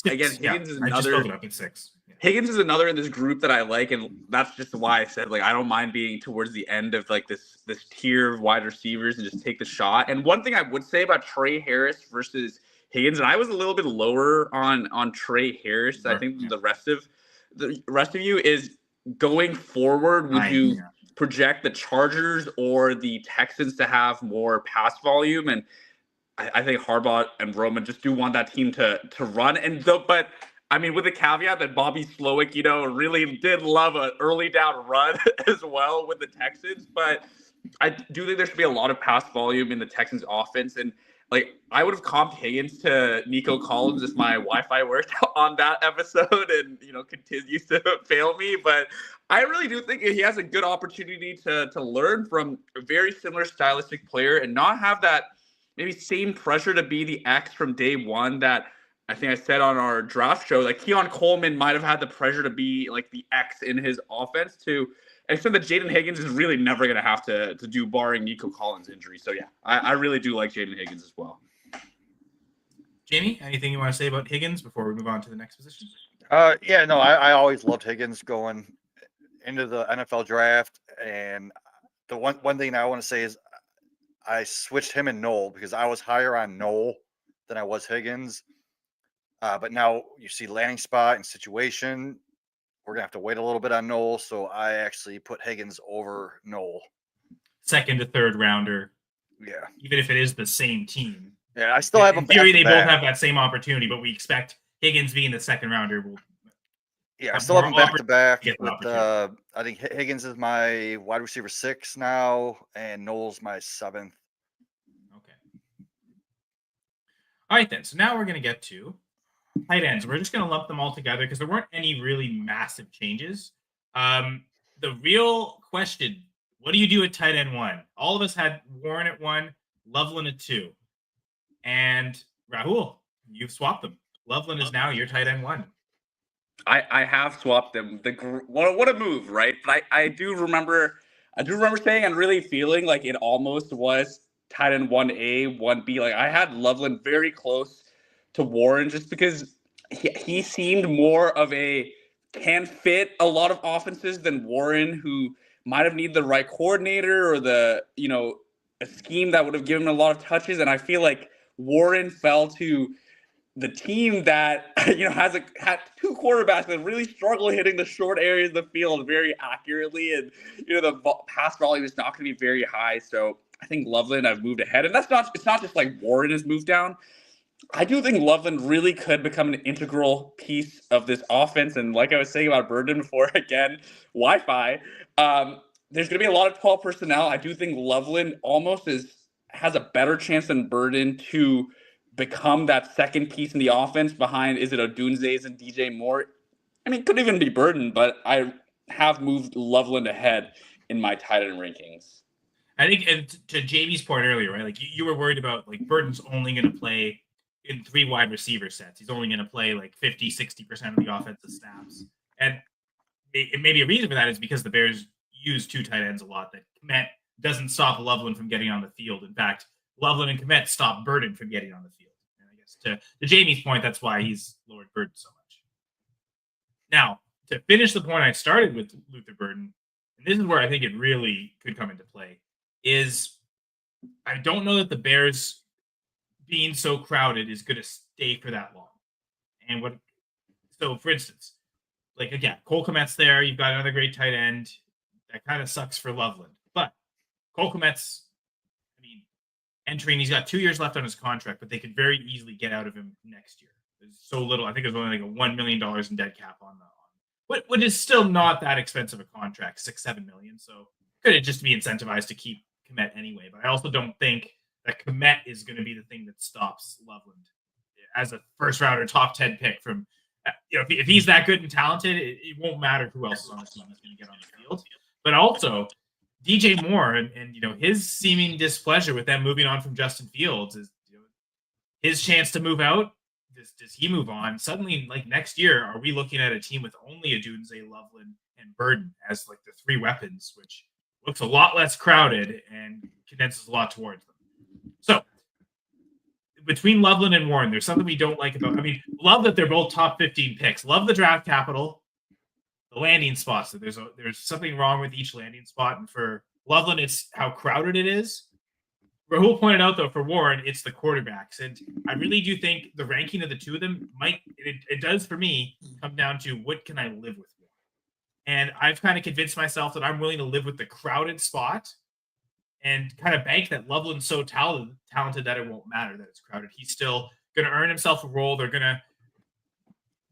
Higgins is another. I just filled it up at 6. Yeah. Higgins is another in this group that I like, and that's just why I said I don't mind being towards the end of this tier of wide receivers and just take the shot. And one thing I would say about Trey Harris versus Higgins, and I was a little bit lower on Trey Harris. I think the rest of you is going forward. Would you project the Chargers or the Texans to have more pass volume? And I think Harbaugh and Roman just do want that team to run. But I mean, with the caveat that Bobby Slowick, really did love an early down run as well with the Texans. But I do think there should be a lot of pass volume in the Texans offense. And I would have comped Higgins to Nico Collins if my Wi-Fi worked on that episode and, continues to fail me. But I really do think he has a good opportunity to learn from a very similar stylistic player and not have that maybe same pressure to be the X from day one that I think I said on our draft show. Keon Coleman might have had the pressure to be the X in his offense to an extent that Jayden Higgins is really never going to have to do, barring Nico Collins' injury. So, yeah, I really do like Jayden Higgins as well. Jamie, anything you want to say about Higgins before we move on to the next position? Yeah, no, I always loved Higgins going into the NFL draft. And the one thing I want to say is I switched him and Noel because I was higher on Noel than I was Higgins. But now you see landing spot and situation. We're going to have to wait a little bit on Noel. So I actually put Higgins over Noel. Second to third rounder. Yeah. Even if it is the same team. Yeah, I still have them. In theory, they both have that same opportunity, but we expect Higgins being the second rounder will. Yeah, I still have them back to back. With, I think Higgins is my wide receiver 6 now, and Noel's my 7th. Okay. All right, then. So now we're going to get to tight ends. We're just going to lump them all together because there weren't any really massive changes. The real question, what do you do at tight end 1? All of us had Warren at 1, Loveland at 2. And Rahul, you've swapped them. Loveland is now your tight end 1. I have swapped them. What a move, right? But I do remember saying and really feeling like it almost was tight end 1A, 1B. Like I had Loveland very close to Warren just because he seemed more of a can fit a lot of offenses than Warren, who might have needed the right coordinator or a scheme that would have given him a lot of touches. And I feel like Warren fell to the team that had 2 quarterbacks that really struggle hitting the short areas of the field very accurately, and the pass volume is not going to be very high. So I think Loveland I've moved ahead, and it's not just like Warren has moved down. I do think Loveland really could become an integral piece of this offense, and like I was saying about Burden before, again, Wi-Fi. There's going to be a lot of 12 personnel. I do think Loveland almost has a better chance than Burden to become that second piece in the offense behind, is it Odunze's and DJ Moore? I mean, it could even be Burden, but I have moved Loveland ahead in my tight end rankings. I think, and to JB's point earlier, right? Like you were worried about like Burden's only going to play in 3 wide receiver sets. He's only going to play like 50, 60% of the offensive snaps. And maybe a reason for that is because the Bears use 2 tight ends a lot. That Kmet doesn't stop Loveland from getting on the field. In fact, Loveland and Kmet stop Burden from getting on the field. And I guess to Jamie's point, that's why he's lowered Burden so much. Now, to finish the point I started with Luther Burden, and this is where I think it really could come into play, is I don't know that the Bears being so crowded is going to stay for that long. And so for instance, like again, Cole Kmet's there. You've got another great tight end. That kind of sucks for Loveland. But Cole Kmet's, entering, he's got 2 years left on his contract, but they could very easily get out of him next year. There's so little. I think there's only like a $1 million in dead cap on which is still not that expensive a contract, $6-7 million. So could it just be incentivized to keep Kmet anyway? But I also don't think that Kmet is going to be the thing that stops Loveland as a first rounder, top 10 pick from. If he's that good and talented, it won't matter who else is on the team that's going to get on the field. But also, DJ Moore and his seeming displeasure with them moving on from Justin Fields is his chance to move out. Does he move on? Suddenly, like next year, are we looking at a team with only Odunze, Loveland, and Burden as like the 3 weapons, which looks a lot less crowded and condenses a lot towards them. So between Loveland and Warren, there's something we don't like about. Love that they're both top 15 picks. Love the draft capital. The landing spots. So there's something wrong with each landing spot, and for Loveland, it's how crowded it is. Rahul pointed out, though, for Warren, it's the quarterbacks, and I really do think the ranking of the 2 of them it does for me come down to what can I live with more. And I've kind of convinced myself that I'm willing to live with the crowded spot, and kind of bank that Loveland's so talented that it won't matter that it's crowded. He's still going to earn himself a role. They're going to.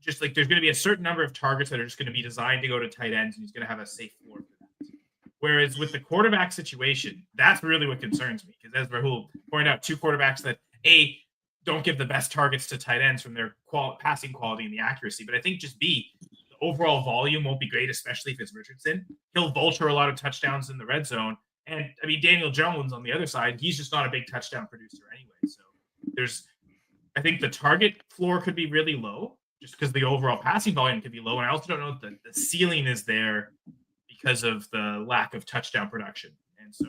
Just like there's going to be a certain number of targets that are just going to be designed to go to tight ends, and he's going to have a safe floor for that. Whereas with the quarterback situation, that's really what concerns me. Because as Rahul pointed out, 2 quarterbacks that don't give the best targets to tight ends from their passing quality and the accuracy. But I think just B, the overall volume won't be great, especially if it's Richardson. He'll vulture a lot of touchdowns in the red zone. And Daniel Jones on the other side, he's just not a big touchdown producer anyway. So I think the target floor could be really low, just because the overall passing volume could be low. And I also don't know if the ceiling is there because of the lack of touchdown production. And so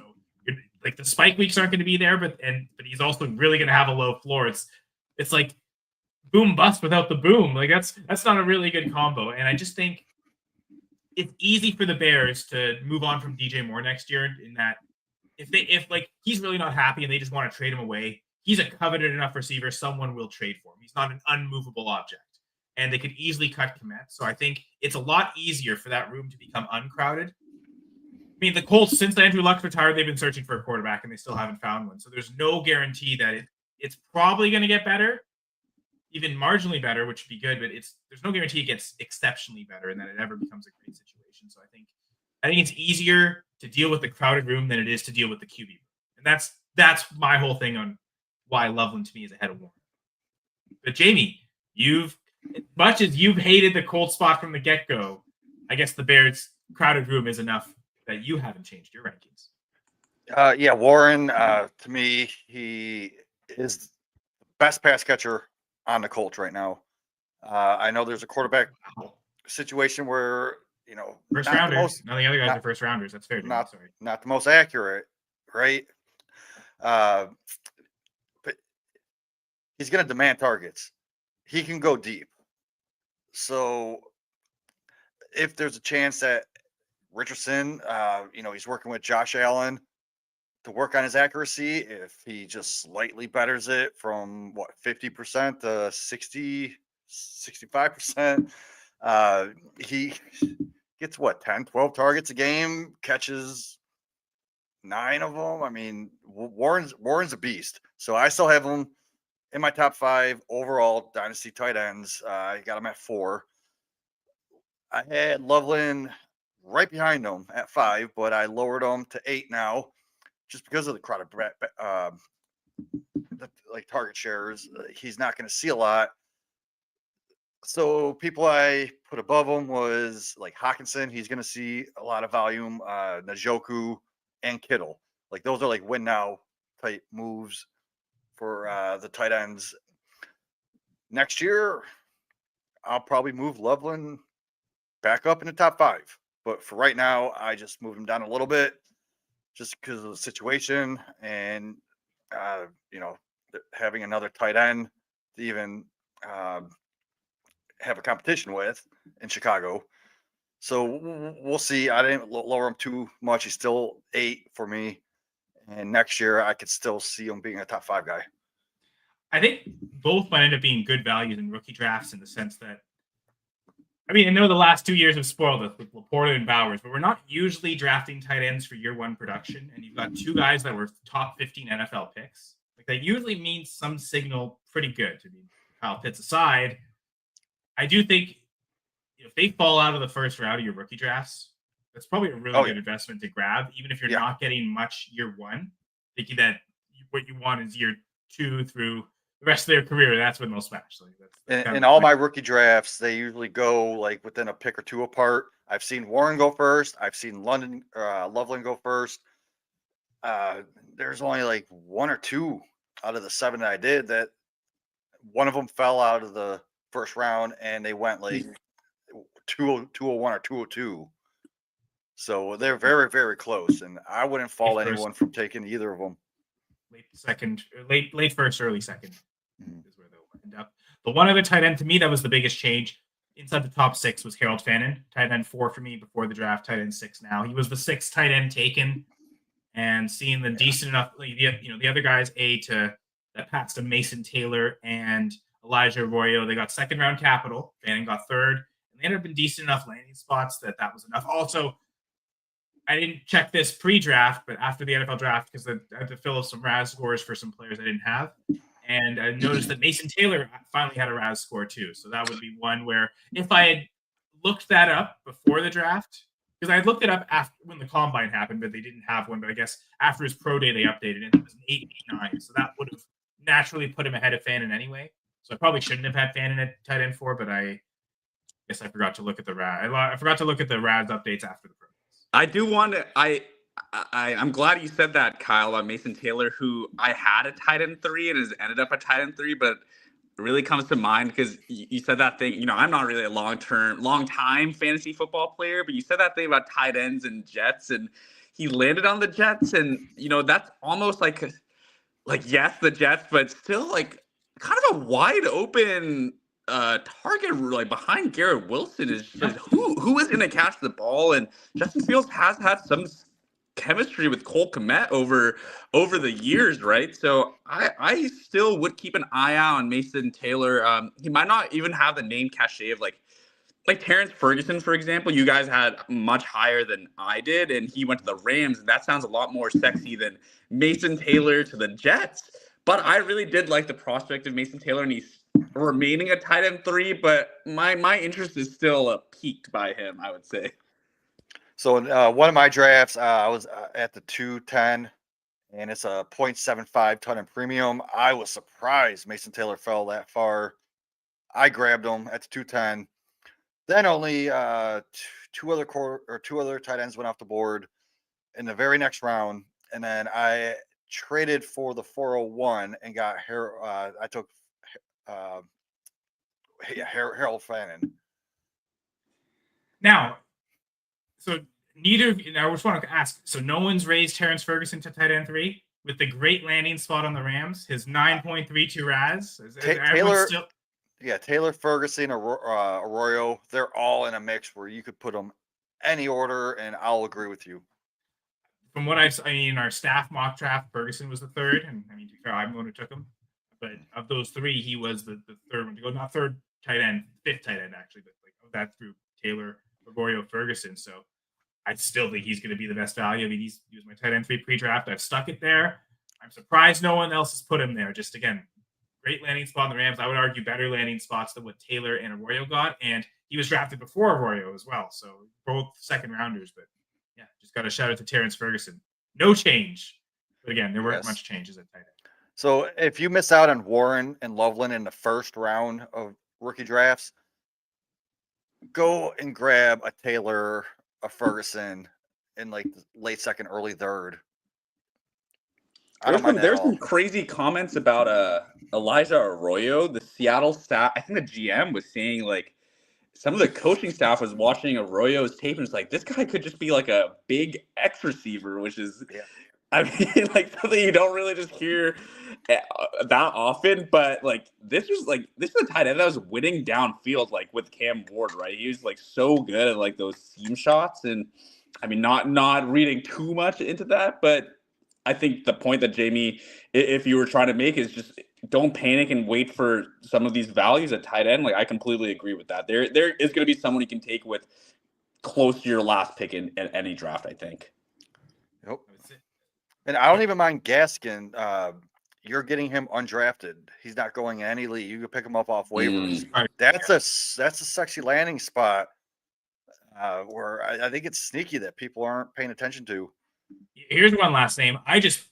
like the spike weeks aren't going to be there, but he's also really going to have a low floor. It's like boom bust without the boom. Like that's not a really good combo. And I just think it's easy for the Bears to move on from DJ Moore next year in that if like he's really not happy and they just want to trade him away, he's a coveted enough receiver, someone will trade for him. He's not an unmovable object. And they could easily cut Kmet. So I think it's a lot easier for that room to become uncrowded. I mean, the Colts, since Andrew Luck's retired, they've been searching for a quarterback and they still haven't found one. So there's no guarantee that it's probably going to get better, even marginally better, which would be good, but there's no guarantee it gets exceptionally better and that it ever becomes a great situation. So I think it's easier to deal with the crowded room than it is to deal with the QB room. And that's my whole thing on why Loveland to me is ahead of Warren. But Jamie, as much as you've hated the Colts spot from the get-go, I guess the Bears crowded room is enough that you haven't changed your rankings. Yeah, Warren, to me, he is the best pass catcher on the Colts right now. I know there's a quarterback situation where, first rounders. None of the other guys are first rounders. That's fair. Not the most accurate, right? But he's going to demand targets. He can go deep. So if there's a chance that Richardson, he's working with Josh Allen to work on his accuracy, if he just slightly betters it from 50% to 65%, he gets 10, 12 targets a game, catches 9 of them. I mean, Warren's a beast. So I still have him in my top 5 overall dynasty tight ends. I got him at 4. I had Loveland right behind him at 5, but I lowered him to 8 now, just because of the crowded target shares. He's not going to see a lot. So people I put above him was like Hawkinson. He's going to see a lot of volume. Njoku and Kittle. Like those are like win now type moves for the tight ends. Next year, I'll probably move Loveland back up in the top 5. But for right now, I just moved him down a little bit just because of the situation and, having another tight end to even have a competition with in Chicago. So we'll see. I didn't lower him too much. He's still 8 for me. And next year, I could still see him being a top 5 guy. I think both might end up being good values in rookie drafts in the sense that, I know the last 2 years have spoiled us with Laporta and Bowers, but we're not usually drafting tight ends for year 1 production. And you've got 2 guys that were top 15 NFL picks. Like that usually means some signal pretty good. To me, Kyle Pitts aside, I do think if they fall out of the first round of your rookie drafts, that's probably a really good investment to grab, even if you're not getting much year 1, thinking that what you want is year 2 through the rest of their career. That's when they'll smash. Like that's in all my rookie drafts, they usually go like within a pick or 2 apart. I've seen Warren go first. I've seen Loveland go first. There's only like 1 or 2 out of the 7 that I did that one of them fell out of the first round and they went like 201 or 202. So they're very, very close. And I wouldn't fault anyone from taking either of them. Late first, early second is where they'll end up. The one other tight end to me that was the biggest change inside the top 6 was Harold Fannin, tight end 4 for me before the draft, tight end 6 now. He was the 6th tight end taken, and seeing the decent enough, the other guys that passed to Mason Taylor and Elijah Arroyo. They got 2nd round capital. Fannin got 3rd, and they ended up in decent enough landing spots that was enough. Also, I didn't check this pre-draft, but after the NFL draft, because I had to fill up some RAS scores for some players I didn't have. And I noticed that Mason Taylor finally had a RAS score too. So that would be one where if I had looked that up before the draft, because I had looked it up after when the combine happened, but they didn't have one. But I guess after his pro day, they updated it. It was an 8.9. So that would have naturally put him ahead of Fannin anyway. So I probably shouldn't have had Fannin at tight end 4, but I guess I forgot to look at the RAS. I forgot to look at the RAS updates after the pro. I do want to. I'm glad you said that, Kyle, on Mason Taylor, who I had a tight end 3 and has ended up a tight end 3, but it really comes to mind because you said that thing. I'm not really a long time fantasy football player, but you said that thing about tight ends and Jets, and he landed on the Jets, and that's almost like yes, the Jets, but still like kind of a wide open target like behind Garrett Wilson is just who is going to catch the ball, and Justin Fields has had some chemistry with Cole Kmet over the years, right? So I still would keep an eye out on Mason Taylor. He might not even have the name cachet of like Terrence Ferguson, for example. You guys had much higher than I did, and he went to the Rams, and that sounds a lot more sexy than Mason Taylor to the Jets. But I really did like the prospect of Mason Taylor, and he's remaining a tight end 3, but my interest is still piqued by him, I would say. So in one of my drafts, I was at the 210, and it's a 0.75 ton in premium. I was surprised Mason Taylor fell that far. I grabbed him at the 210. Then only two other tight ends went off the board in the very next round, and then I traded for the 401 and got I took Harold Fannin. Now, so neither of you, I just want to ask, so no one's raised Terrence Ferguson to tight end 3 with the great landing spot on the Rams, his 9.32 RAS? Taylor, Taylor, Ferguson, Arroyo, they're all in a mix where you could put them any order, and I'll agree with you. From what I mean, in our staff mock draft, Ferguson was the 3rd, and I mean, to be fair, I'm the one who took him. But of those 3, he was the 3rd one to go. Not 3rd tight end, 5th tight end, actually. But like of that through Taylor, Arroyo, Ferguson. So I still think he's going to be the best value. I mean, he was my tight end 3 pre-draft. I've stuck it there. I'm surprised no one else has put him there. Just, again, great landing spot in the Rams. I would argue better landing spots than what Taylor and Arroyo got. And he was drafted before Arroyo as well. So both second rounders. But yeah, just got to shout out to Terrence Ferguson. No change. But again, there weren't much changes at tight end. So if you miss out on Warren and Loveland in the first round of rookie drafts, go and grab a Taylor, a Ferguson in like the late second, early third. There's some crazy comments about Elijah Arroyo. The Seattle staff, I think the GM was saying like some of the coaching staff was watching Arroyo's tape and it's like, this guy could just be like a big X receiver, which is, I mean, like something you don't really just hear that often. But like this is a tight end that was winning downfield like with Cam Ward, right? He was like so good at like those seam shots, and I mean, not reading too much into that, but I think the point that Jamie, if you were trying to make, is just don't panic and wait for some of these values at tight end. Like I completely agree with that. There is going to be someone you can take with close to your last pick in any draft, I think. Yep. And I don't even mind Gaskin. You're getting him undrafted. He's not going in any league. You can pick him up off waivers. That's a sexy landing spot where I think it's sneaky that people aren't paying attention to. Here's one last name. I just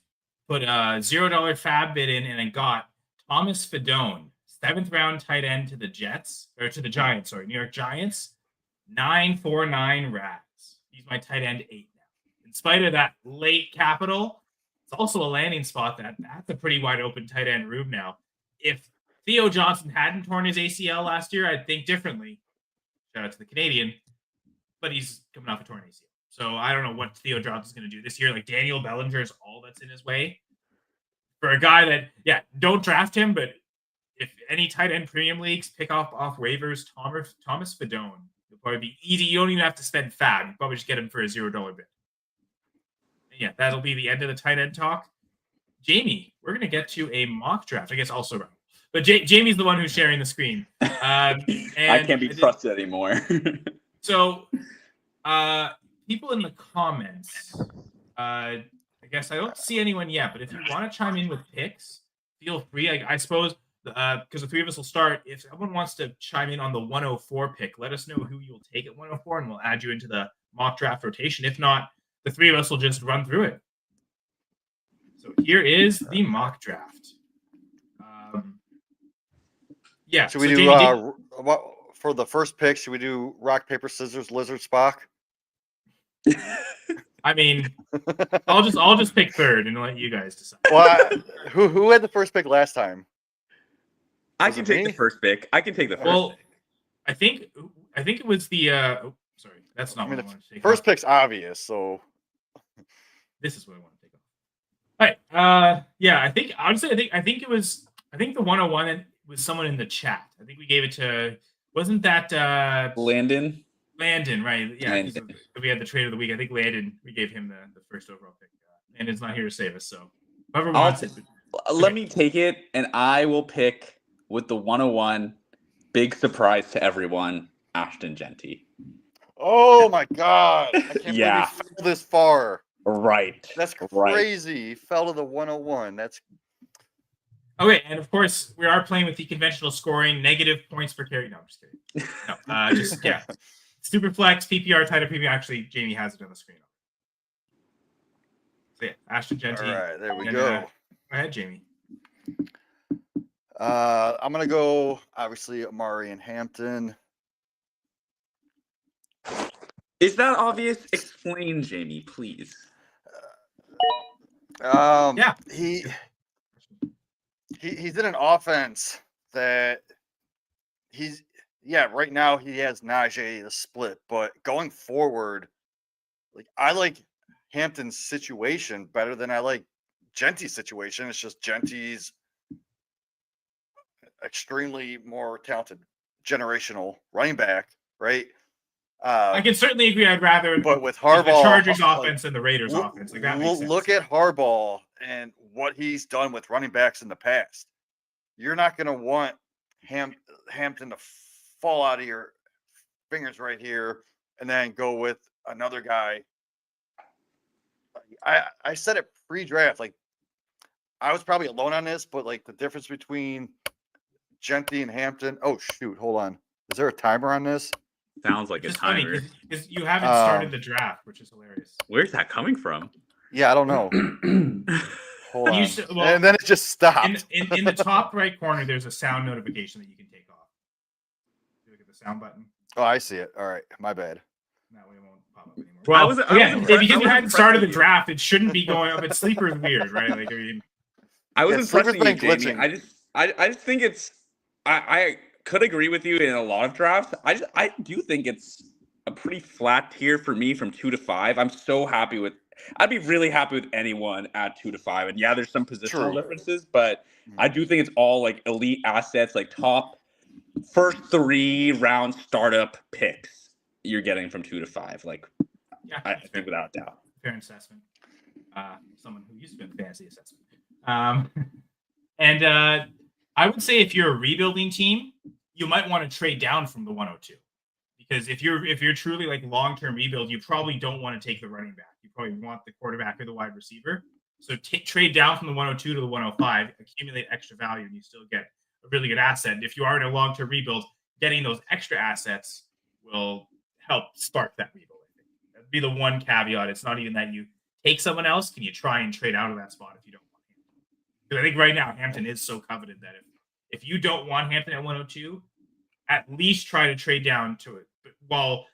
put a $0 fab bid in and I got Thomas Fedone, 7th round tight end to the Giants, New York Giants, 949 RAS. He's my tight end 8 now. In spite of that late capital, it's also a landing spot that's a pretty wide open tight end room now. If Theo Johnson hadn't torn his ACL last year, I'd think differently. Shout out to the Canadian, but he's coming off a torn ACL. So I don't know what Theo Johnson's going to do this year. Like Daniel Bellinger is all that's in his way. For a guy that, don't draft him, but if any tight end premium leagues pick off waivers, Thomas Fedone, it'll probably be easy. You don't even have to spend fab. You probably just get him for a $0 bid. And yeah, that'll be the end of the tight end talk. Jamie, we're going to get to a mock draft. I guess also Rahul. But Jamie's the one who's sharing the screen. And I can't be trusted anymore. So, people in the comments, I guess I don't see anyone yet, but if you want to chime in with picks, feel free. I suppose because the 3 of us will start. If someone wants to chime in on the 104 pick, let us know who you'll take at 104, and we'll add you into the mock draft rotation. If not, the 3 of us will just run through it. So here is the mock draft. Should we do for the first pick? Should we do rock, paper, scissors, lizard, Spock? I mean, I'll just pick 3rd and let you guys decide. Well, who had the first pick last time? I can take the first pick. I can take the first. Well, pick. I think it was the. Sorry, that's not what I want to take. First pick's obvious, so this is what I want to take off. All right. I think honestly, I think it was I think the 101 was someone in the chat. I think we gave it to, wasn't that Landon, right? Yeah, Landon. we had the trade of the week. I think Landon, we gave him the first overall pick. Landon's not here to save us, so whoever wants it. Let me take it, and I will pick with the 101. Big surprise to everyone, Ashton Genty. Oh my God! I can't believe he fell this far. Right. That's crazy. He fell to the 101. That's okay. And of course, we are playing with the conventional scoring, negative points per carry. No, I'm just kidding. No, just super flex, PPR, tighter PPR. Actually, Jamie has it on the screen. So yeah, Ashton Genty. all right. There we go. Go ahead, Jamie. I'm gonna go obviously Amari and Hampton. Is that obvious? Explain, Jamie, please. He's in an offense that right now he has Najee the split, but going forward, like I like Hampton's situation better than I like Genty's situation. It's just Genty's extremely more talented generational running back, right? I can certainly agree. I'd rather, but with Harbaugh, the Chargers offense and the Raiders offense, like that makes sense. Look at Harbaugh and what he's done with running backs in the past. You're not going to want Hampton to fall out of your fingers right here and then go with another guy. I said it pre-draft, like I was probably alone on this, but like the difference between Genty and Hampton. Oh shoot, hold on. Is there a timer on this? Sounds like a timer. Because you haven't started the draft, which is hilarious. Where's that coming from? Yeah, I don't know. Hold on. And then it just stopped. In the top right corner, there's a sound notification that you can take off. Look at the sound button. Oh, I see it. All right, my bad. That way it won't pop up anymore. Well, because you hadn't started the draft, it shouldn't be going up. But Sleeper is weird, right? Like I was impressed with you, Jamie. I just think it's. I could agree with you in a lot of drafts. I do think it's a pretty flat tier for me from 2 to 5. I'm so happy with. I'd be really happy with anyone at 2 to 5. And yeah, there's some positional differences, but I do think it's all like elite assets, like top first 3 round startup picks you're getting from 2 to 5. Like, yeah, I think without a doubt. Fair assessment. Someone who used to be in the fantasy assessment. And I would say if you're a rebuilding team, you might want to trade down from the 102. Because if you're truly like long-term rebuild, you probably don't want to take the running back. You probably want the quarterback or the wide receiver. So trade down from the 102 to the 105, accumulate extra value, and you still get a really good asset. And if you are in a long-term rebuild, getting those extra assets will help spark that rebuild. I think that'd be the one caveat. It's not even that you take someone else. Can you try and trade out of that spot if you don't want Hampton? Because I think right now Hampton is so coveted that if you don't want Hampton at 102, at least try to trade down to it while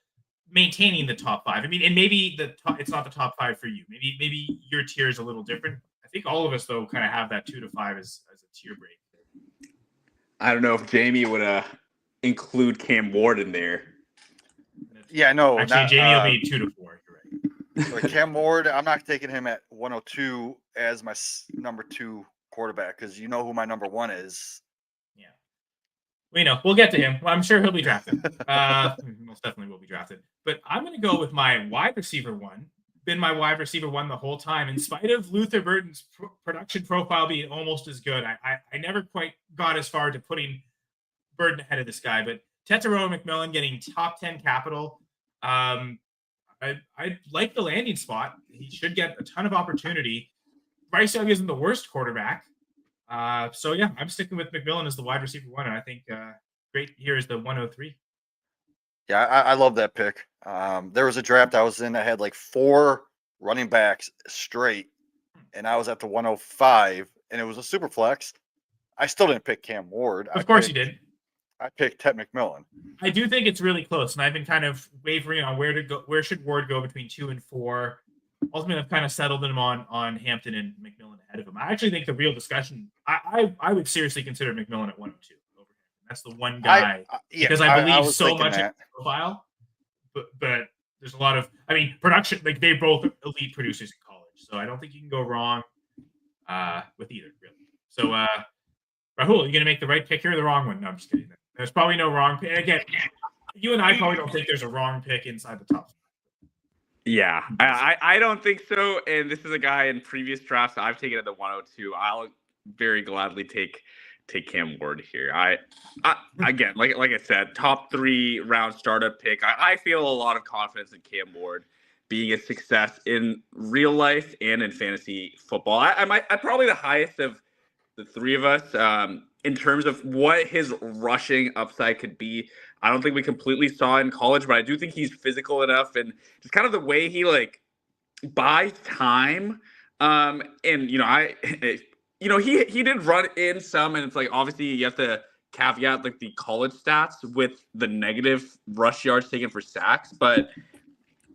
maintaining the top 5. I mean, and maybe it's not the top 5 for you. Maybe your tier is a little different. I think all of us though kind of have that 2 to 5 as a tier break. I don't know if Jamie would include Cam Ward in there. Yeah, no. Actually, Jamie will be 2 to 4. You're right. Cam Ward, I'm not taking him at 102 as my number 2 quarterback because you know who my number 1 is. Yeah. We know. We'll get to him. I'm sure he'll be drafted. Most definitely will be drafted. But I'm going to go with my wide receiver 1. Been my wide receiver 1 the whole time. In spite of Luther Burton's production profile being almost as good, I never quite got as far to putting Burton ahead of this guy. But Tetairoa McMillan getting top 10 capital. I like the landing spot. He should get a ton of opportunity. Bryce Young isn't the worst quarterback. So yeah, I'm sticking with McMillan as the wide receiver 1, and I think great here is the 103. Yeah, I love that pick. There was a draft I was in that had like 4 running backs straight, and I was at the 105, and it was a super flex. I still didn't pick Cam Ward. Of course you did. I picked Ted McMillan. I do think it's really close, and I've been kind of wavering on where to go. Where should Ward go between 2 and 4? Ultimately, I've kind of settled him on Hampton and McMillan ahead of him. I actually think the real discussion, I would seriously consider McMillan at 102 over Hampton. That's the one guy because I believe so much in his profile. But there's a lot of, production. Like they're both elite producers in college, so I don't think you can go wrong with either, really. So Rahul, are you going to make the right pick here or the wrong one? No, I'm just kidding. There's probably no wrong pick. Again, you and I probably don't think there's a wrong pick inside the top. Yeah, I don't think so. And this is a guy in previous drafts I've taken at the 102. I'll very gladly take Cam Ward here. I again, like I said, top 3 round startup pick. I feel a lot of confidence in Cam Ward being a success in real life and in fantasy football. I'm probably the highest of the 3 of us in terms of what his rushing upside could be. I don't think we completely saw it in college, but I do think he's physical enough, and just kind of the way he like buys time. And he did run in some, and it's like obviously you have to caveat like the college stats with the negative rush yards taken for sacks, but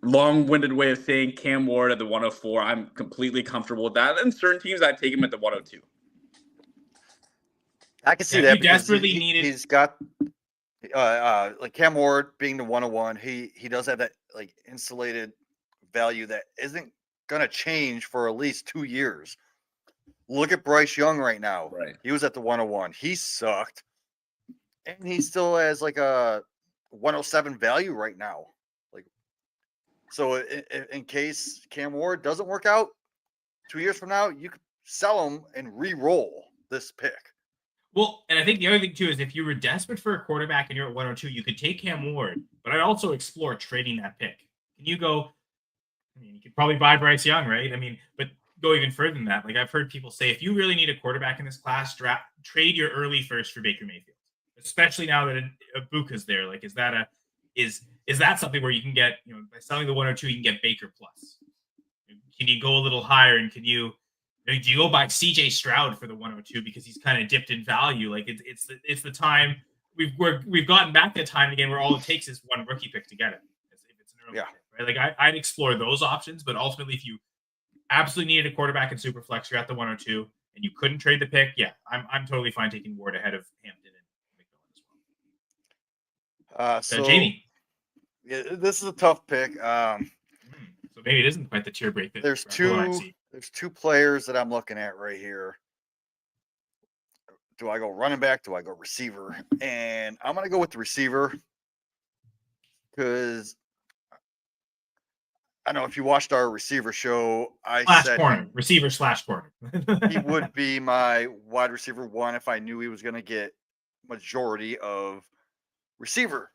long-winded way of saying Cam Ward at the 104, I'm completely comfortable with that. And certain teams I'd take him at the 102. I can see that. You desperately needed. He's got like Cam Ward being the 101. He does have that like insulated value that isn't gonna change for at least 2 years. Look at Bryce Young right now. Right. He was at the 101. He sucked. And he still has like a 107 value right now. Like, so in case Cam Ward doesn't work out 2 years from now, you could sell him and re-roll this pick. Well, and I think the other thing too is if you were desperate for a quarterback and you're at 102, you could take Cam Ward, but I'd also explore trading that pick. Can you go? I mean, you could probably buy Bryce Young, right? I mean, but go even further than that. Like I've heard people say, if you really need a quarterback in this class, trade your early first for Baker Mayfield, especially now that Ibuka's there. Like, is that something where you can get, by selling the 102, you can get Baker plus? Can you go a little higher, and do you go buy CJ Stroud for the 102 because he's kind of dipped in value? Like it's the time we've gotten back to the time again where all it takes is one rookie pick to get it. If it's an early pick, right? Like I'd explore those options, but ultimately, if you absolutely needed a quarterback in Superflex, you're at the 102, and you couldn't trade the pick, I'm totally fine taking Ward ahead of Hampton and McMillan as well. So Jamie, this is a tough pick. So maybe it isn't quite the tier break. There's two players that I'm looking at right here. Do I go running back? Do I go receiver? And I'm going to go with the receiver because I know if you watched our receiver show, I said receiver / corner. He would be my wide receiver 1 if I knew he was going to get majority of receiver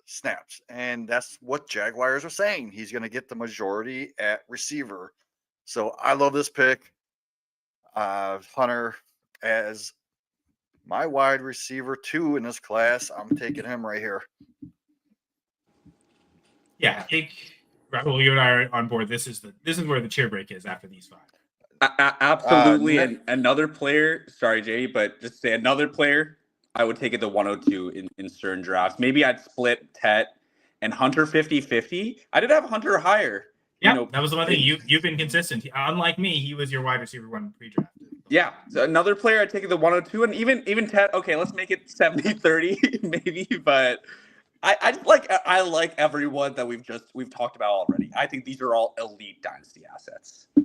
snaps. And that's what Jaguars are saying. He's going to get the majority at receiver. So I love this pick. Hunter as my wide receiver 2 in this class. I'm taking him right here. Yeah, I think Rahul, you and I are on board. This is where the cheer break is after these 5. Absolutely. And another player, sorry, Jay, but just say another player I would take it to 102 in certain drafts. Maybe I'd split Tet and Hunter 50-50. I did have Hunter higher. Yeah, that was the one thing. You've been consistent. Unlike me, he was your wide receiver 1 pre-draft. Yeah, so another player I'd take it to 102, and even Tet. Okay, let's make it 70-30 maybe, but I like everyone that we've talked about already. I think these are all elite dynasty assets. All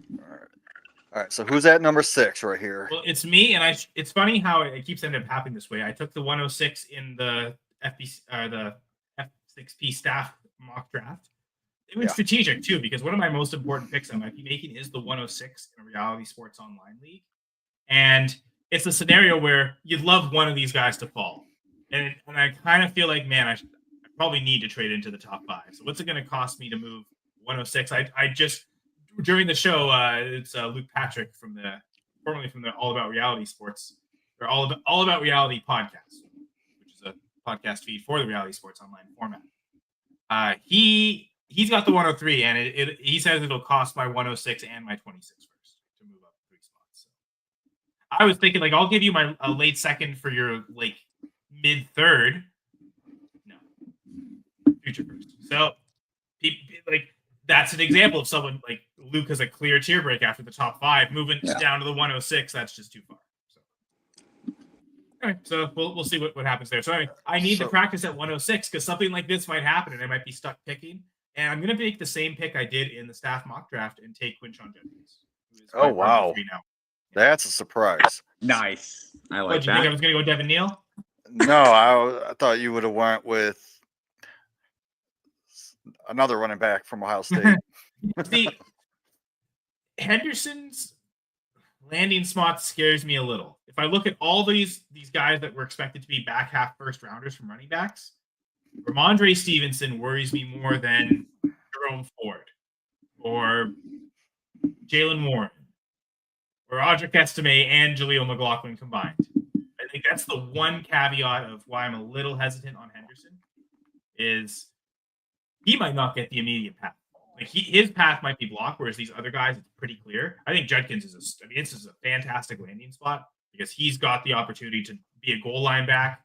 right. So who's at number 6 right here? Well, it's me, and it's funny how it keeps ending up happening this way. I took the 106 in the the F6P staff mock draft. It was strategic too, because one of my most important picks I might be making is the 106 in a Reality Sports Online league, and it's a scenario where you'd love one of these guys to fall, and I kind of feel like, man, I probably need to trade into the top 5. So what's it going to cost me to move 106? I just during the show, it's Luke Patrick formerly from the All About Reality Sports or All About Reality podcast, which is a podcast feed for the Reality Sports Online format. He's got the 103, and he says it'll cost my 106 and my 26 first to move up 3 spots. So I was thinking, like, I'll give you a late second for your like mid third. No, future first. So, like, that's an example of someone like Luke has a clear tier break after the top 5, moving down to the 106. That's just too far. So, anyway, so we'll see what happens there. So I need to practice at 106 because something like this might happen, and I might be stuck picking. And I'm going to make the same pick I did in the staff mock draft and take Quinshon Jennings. Oh, wow. Now. That's a surprise. Nice. I like What, do you that. think I was going to go Devin Neal? No, I thought you would have went with another running back from Ohio State. See, Henderson's landing spot scares me a little. If I look at all these guys that were expected to be back half first rounders from running backs, Ramondre Stevenson worries me more than Jerome Ford or Jalen Warren or Audric Estime and Jaleel McLaughlin combined. I think that's the one caveat of why I'm a little hesitant on Henderson is he might not get the immediate path. Like his path might be blocked, whereas these other guys, it's pretty clear. I think Judkins this is a fantastic landing spot because he's got the opportunity to be a goal line back.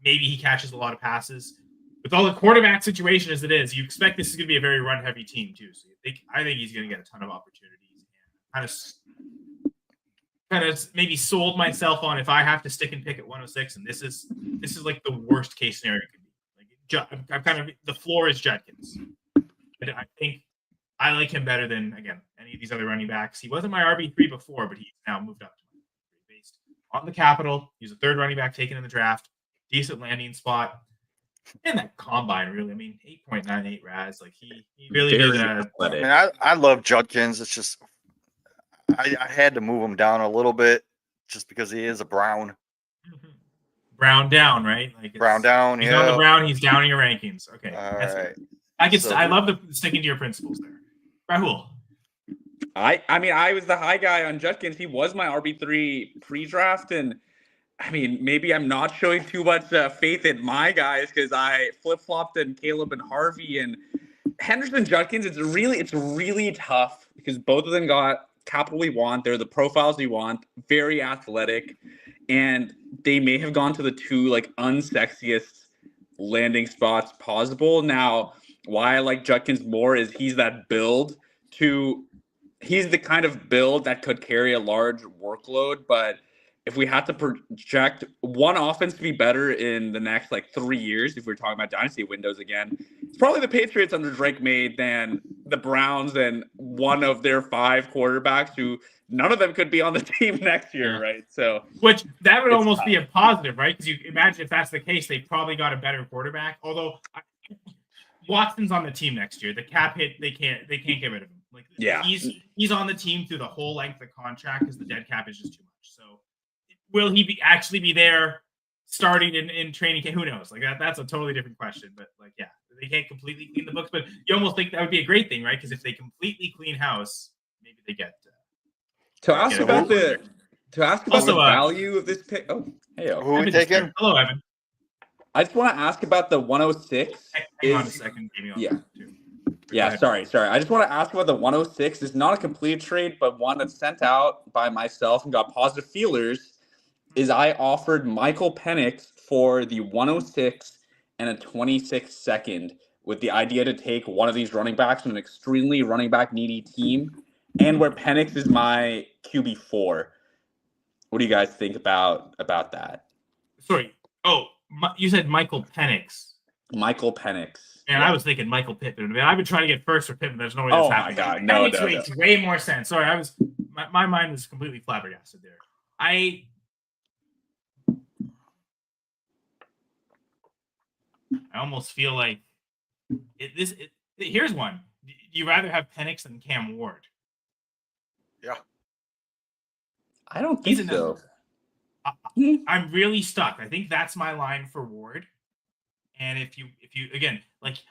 Maybe he catches a lot of passes. With all the quarterback situation as it is, you expect this is going to be a very run-heavy team too. So I think he's going to get a ton of opportunities. Kind of maybe sold myself on if I have to stick and pick at 106, and this is like the worst case scenario it could be. Like I'm kind of the floor is Judkins. I think I like him better than again any of these other running backs. He wasn't my RB3 before, but he's now moved up to my RB3 based on the capital. He's a third running back taken in the draft. Decent landing spot. And that combine, really. I mean, 8.98 RAS. Like he really did. I love Judkins. It's just I had to move him down a little bit just because he is a Brown. Brown down, right? Like Brown down. He's on the Brown. He's down in your rankings. Okay, all that's right. Good. I love the sticking to your principles there, Rahul. I mean, I was the high guy on Judkins. He was my RB3 pre-draft, and I mean, maybe I'm not showing too much faith in my guys because I flip-flopped in Caleb and Harvey and Henderson Judkins. It's really tough because both of them got capital we want. They're the profiles we want. Very athletic, and they may have gone to the two like unsexiest landing spots possible. Now, why I like Judkins more is he's the kind of build that could carry a large workload, but if we had to project one offense to be better in the next 3 years, if we're talking about dynasty windows again, it's probably the Patriots under Drake made than the Browns and one of their 5 quarterbacks who none of them could be on the team next year, right? So, which that would almost be a positive, right? Because you imagine if that's the case, they probably got a better quarterback. Although Watson's on the team next year, the cap hit they can't get rid of him. He's on the team through the whole length of the contract because the dead cap is just too much. So. Will he actually be there starting in training camp? Who knows? That's a totally different question. But they can't completely clean the books. But you almost think that would be a great thing, right? Because if they completely clean house, maybe they get. To ask about the value of this pick. Oh, hey, who are we taking? Hello, Evan. I just want to ask about the 106. Hang on a second. Yeah, sorry. I just want to ask about the 106. It's not a complete trade, but one that's sent out by myself and got positive feelers. Is I offered Michael Penix for the 106 and a 26 second with the idea to take one of these running backs from an extremely running back needy team and where Penix is my QB4. What do you guys think about that? Sorry. Oh, you said Michael Penix. Michael Penix. And I was thinking Michael Pittman. I mean, I've been trying to get first for Pittman. There's no way that's happening. Oh, my God. No. Makes way more sense. Sorry, my mind was completely flabbergasted there. I almost feel like here's one. Do you rather have Penix than Cam Ward? Yeah. I don't think so. I'm really stuck. I think that's my line for Ward. And if you again,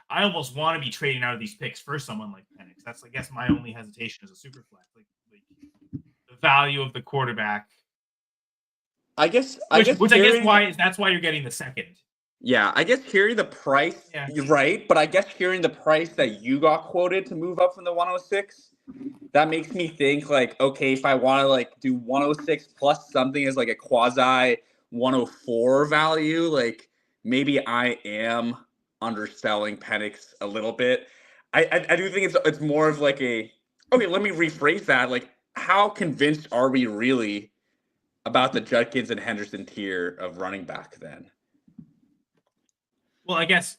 I almost want to be trading out of these picks for someone like Penix. That's I guess my only hesitation as a super flex. The value of the quarterback. I guess that's why you're getting the second. Yeah, I guess hearing the price, you're right, but I guess hearing the price that you got quoted to move up from the 106, that makes me think okay, if I want to do 106 plus something as a quasi 104 value, maybe I am underselling Penix a little bit. I do think it's more of okay, let me rephrase that. How convinced are we really about the Judkins and Henderson tier of running back then? Well, I guess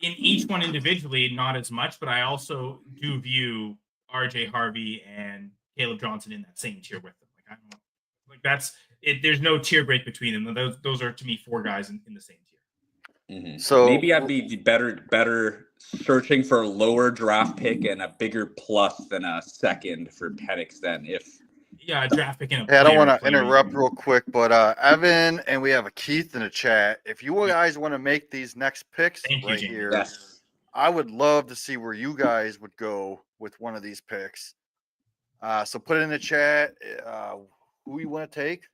in each one individually, not as much, but I also do view RJ Harvey and Caleb Johnson in that same tier with them. Like I don't like that's it. There's no tier break between them. Those are to me 4 guys in the same tier. Mm-hmm. So maybe I'd be better searching for a lower draft pick and a bigger plus than a second for Penix then if. Yeah, a draft pick and a I don't want to player interrupt real quick, but Evan and we have a Keith in the chat. If you guys want to make these next picks right here, yes. I would love to see where you guys would go with one of these picks. So put it in the chat who you want to take.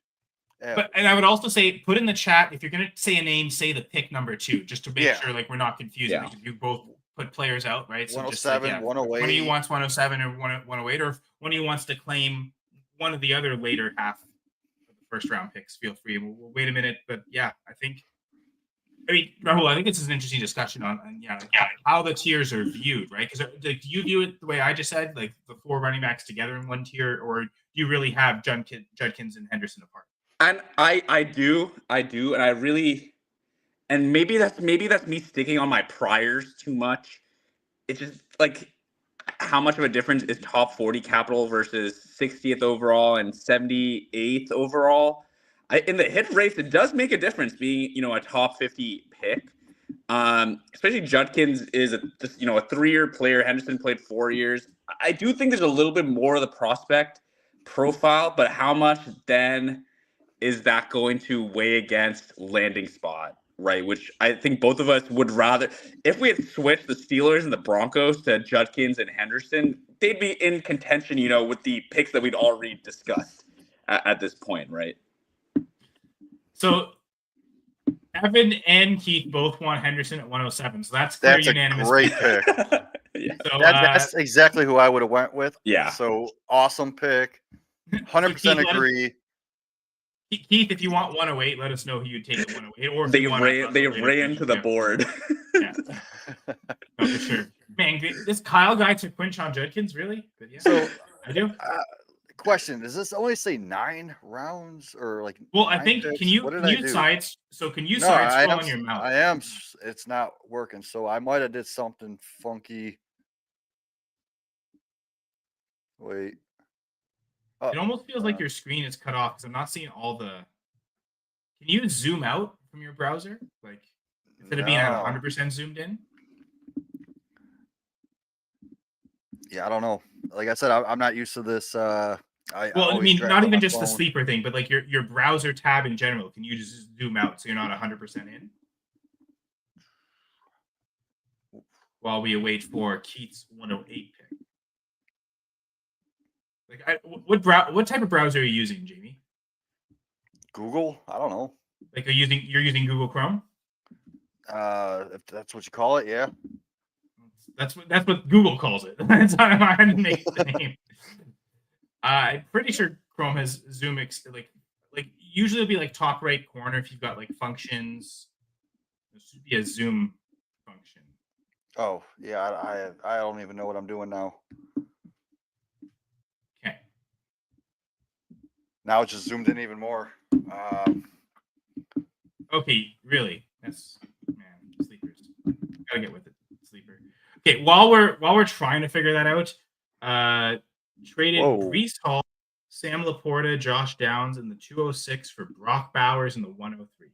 But and I would also say put in the chat if you're gonna say a name, say the pick number 2, just to make sure like we're not confused. Yeah. Because you both put players out, right? So 107, just like, 108. One of you wants 107 or 108, or if one of you wants to claim one of the other later half of the first round picks, feel free. We'll wait a minute, but yeah, I mean, Rahul, I think it's an interesting discussion on how the tiers are viewed, right? Because like, do you view it the way I just said, like the 4 running backs together in one tier, or do you really have Judkins and Henderson apart? And I do, and I really, and maybe that's me sticking on my priors too much. It's just like how much of a difference is top 40 capital versus 60th overall and 78th overall. In the hit race, it does make a difference being, a top 50 pick. Especially Judkins is a 3-year player. Henderson played 4 years. I do think there's a little bit more of the prospect profile, but how much then is that going to weigh against landing spot, right? Which I think both of us would rather. If we had switched the Steelers and the Broncos to Judkins and Henderson, they'd be in contention, with the picks that we'd already discussed at this point, right? So Evan and Keith both want Henderson at 107, so that's clear unanimous. A great pick. Yeah. So, that's exactly who I would have went with. Yeah. So awesome pick. 100% agree. Keith, if you want 108, let us know who you'd take at 108. Or if they ran to the board. Yeah, no, for sure. Man, this Kyle guy took Quinshon Judkins, really? But yeah, So I do. Question: does this only say 9 rounds or like? Well, I think picks? can you side scroll on your mouse? I am. It's not working, so I might have did something funky. Wait. It almost feels like your screen is cut off because I'm not seeing all the. Can you zoom out from your browser, like instead of being at 100% zoomed in? Yeah, I don't know. Like I said, I'm not used to this. I mean, not even just the sleeper thing, but like your browser tab in general. Can you just zoom out so you're not 100% in? While we await for Keith's 108 pick. Like, what type of browser are you using, Jamie? Google? I don't know. Like, you're using Google Chrome? If that's what you call it, yeah. That's what Google calls it. That's how I didn't make the name. I'm pretty sure Chrome has Zoom. Like usually it'll be like top right corner if you've got like functions. There should be a Zoom function. Oh yeah, I don't even know what I'm doing now. Okay. Now it's just zoomed in even more. Okay, really? That's sleepers. Gotta get with it, sleeper. Okay, while we're trying to figure that out, traded Breece Hall, Sam Laporta, Josh Downs, and the 206 for Brock Bowers and the 103.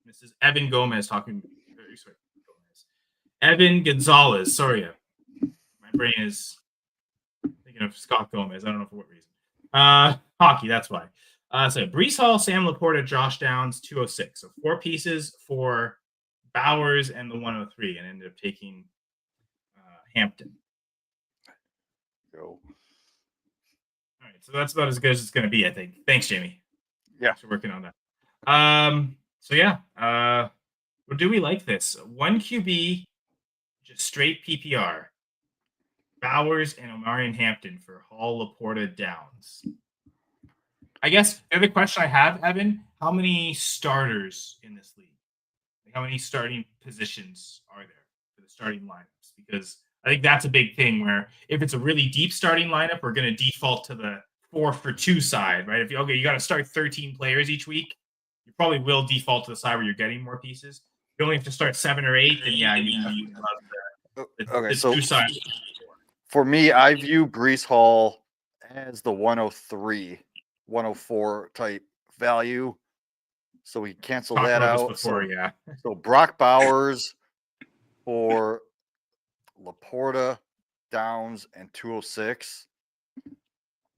This is Evan Gomez talking. Sorry, Evan Gonzalez. Sorry, my brain is thinking of Scott Gomez. I don't know for what reason. Hockey, that's why. So Breece Hall, Sam Laporta, Josh Downs, 206. So 4 pieces for Bowers and the 103, and ended up taking Hampton. Go. All right, so that's about as good as it's going to be, I think. Thanks, Jamie. Yeah, thanks for working on that. So yeah, well, do we like this? 1 QB, just straight PPR. Bowers and Omarion Hampton for Hall, Laporta, Downs. I guess the other question I have, Evan, how many starters in this league? Like, how many starting positions are there for the starting lineups? Because I think that's a big thing where if it's a really deep starting lineup, we're going to default to the 4-for-2 side, right? If you got to start 13 players each week, you probably will default to the side where you're getting more pieces. If you only have to start 7 or 8, then you love the 2 sides. For me, I view Breece Hall has the 103, 104 type value. So we cancel Talked that about this out. before, So, yeah. so Brock Bowers for Laporta, Downs, and 206.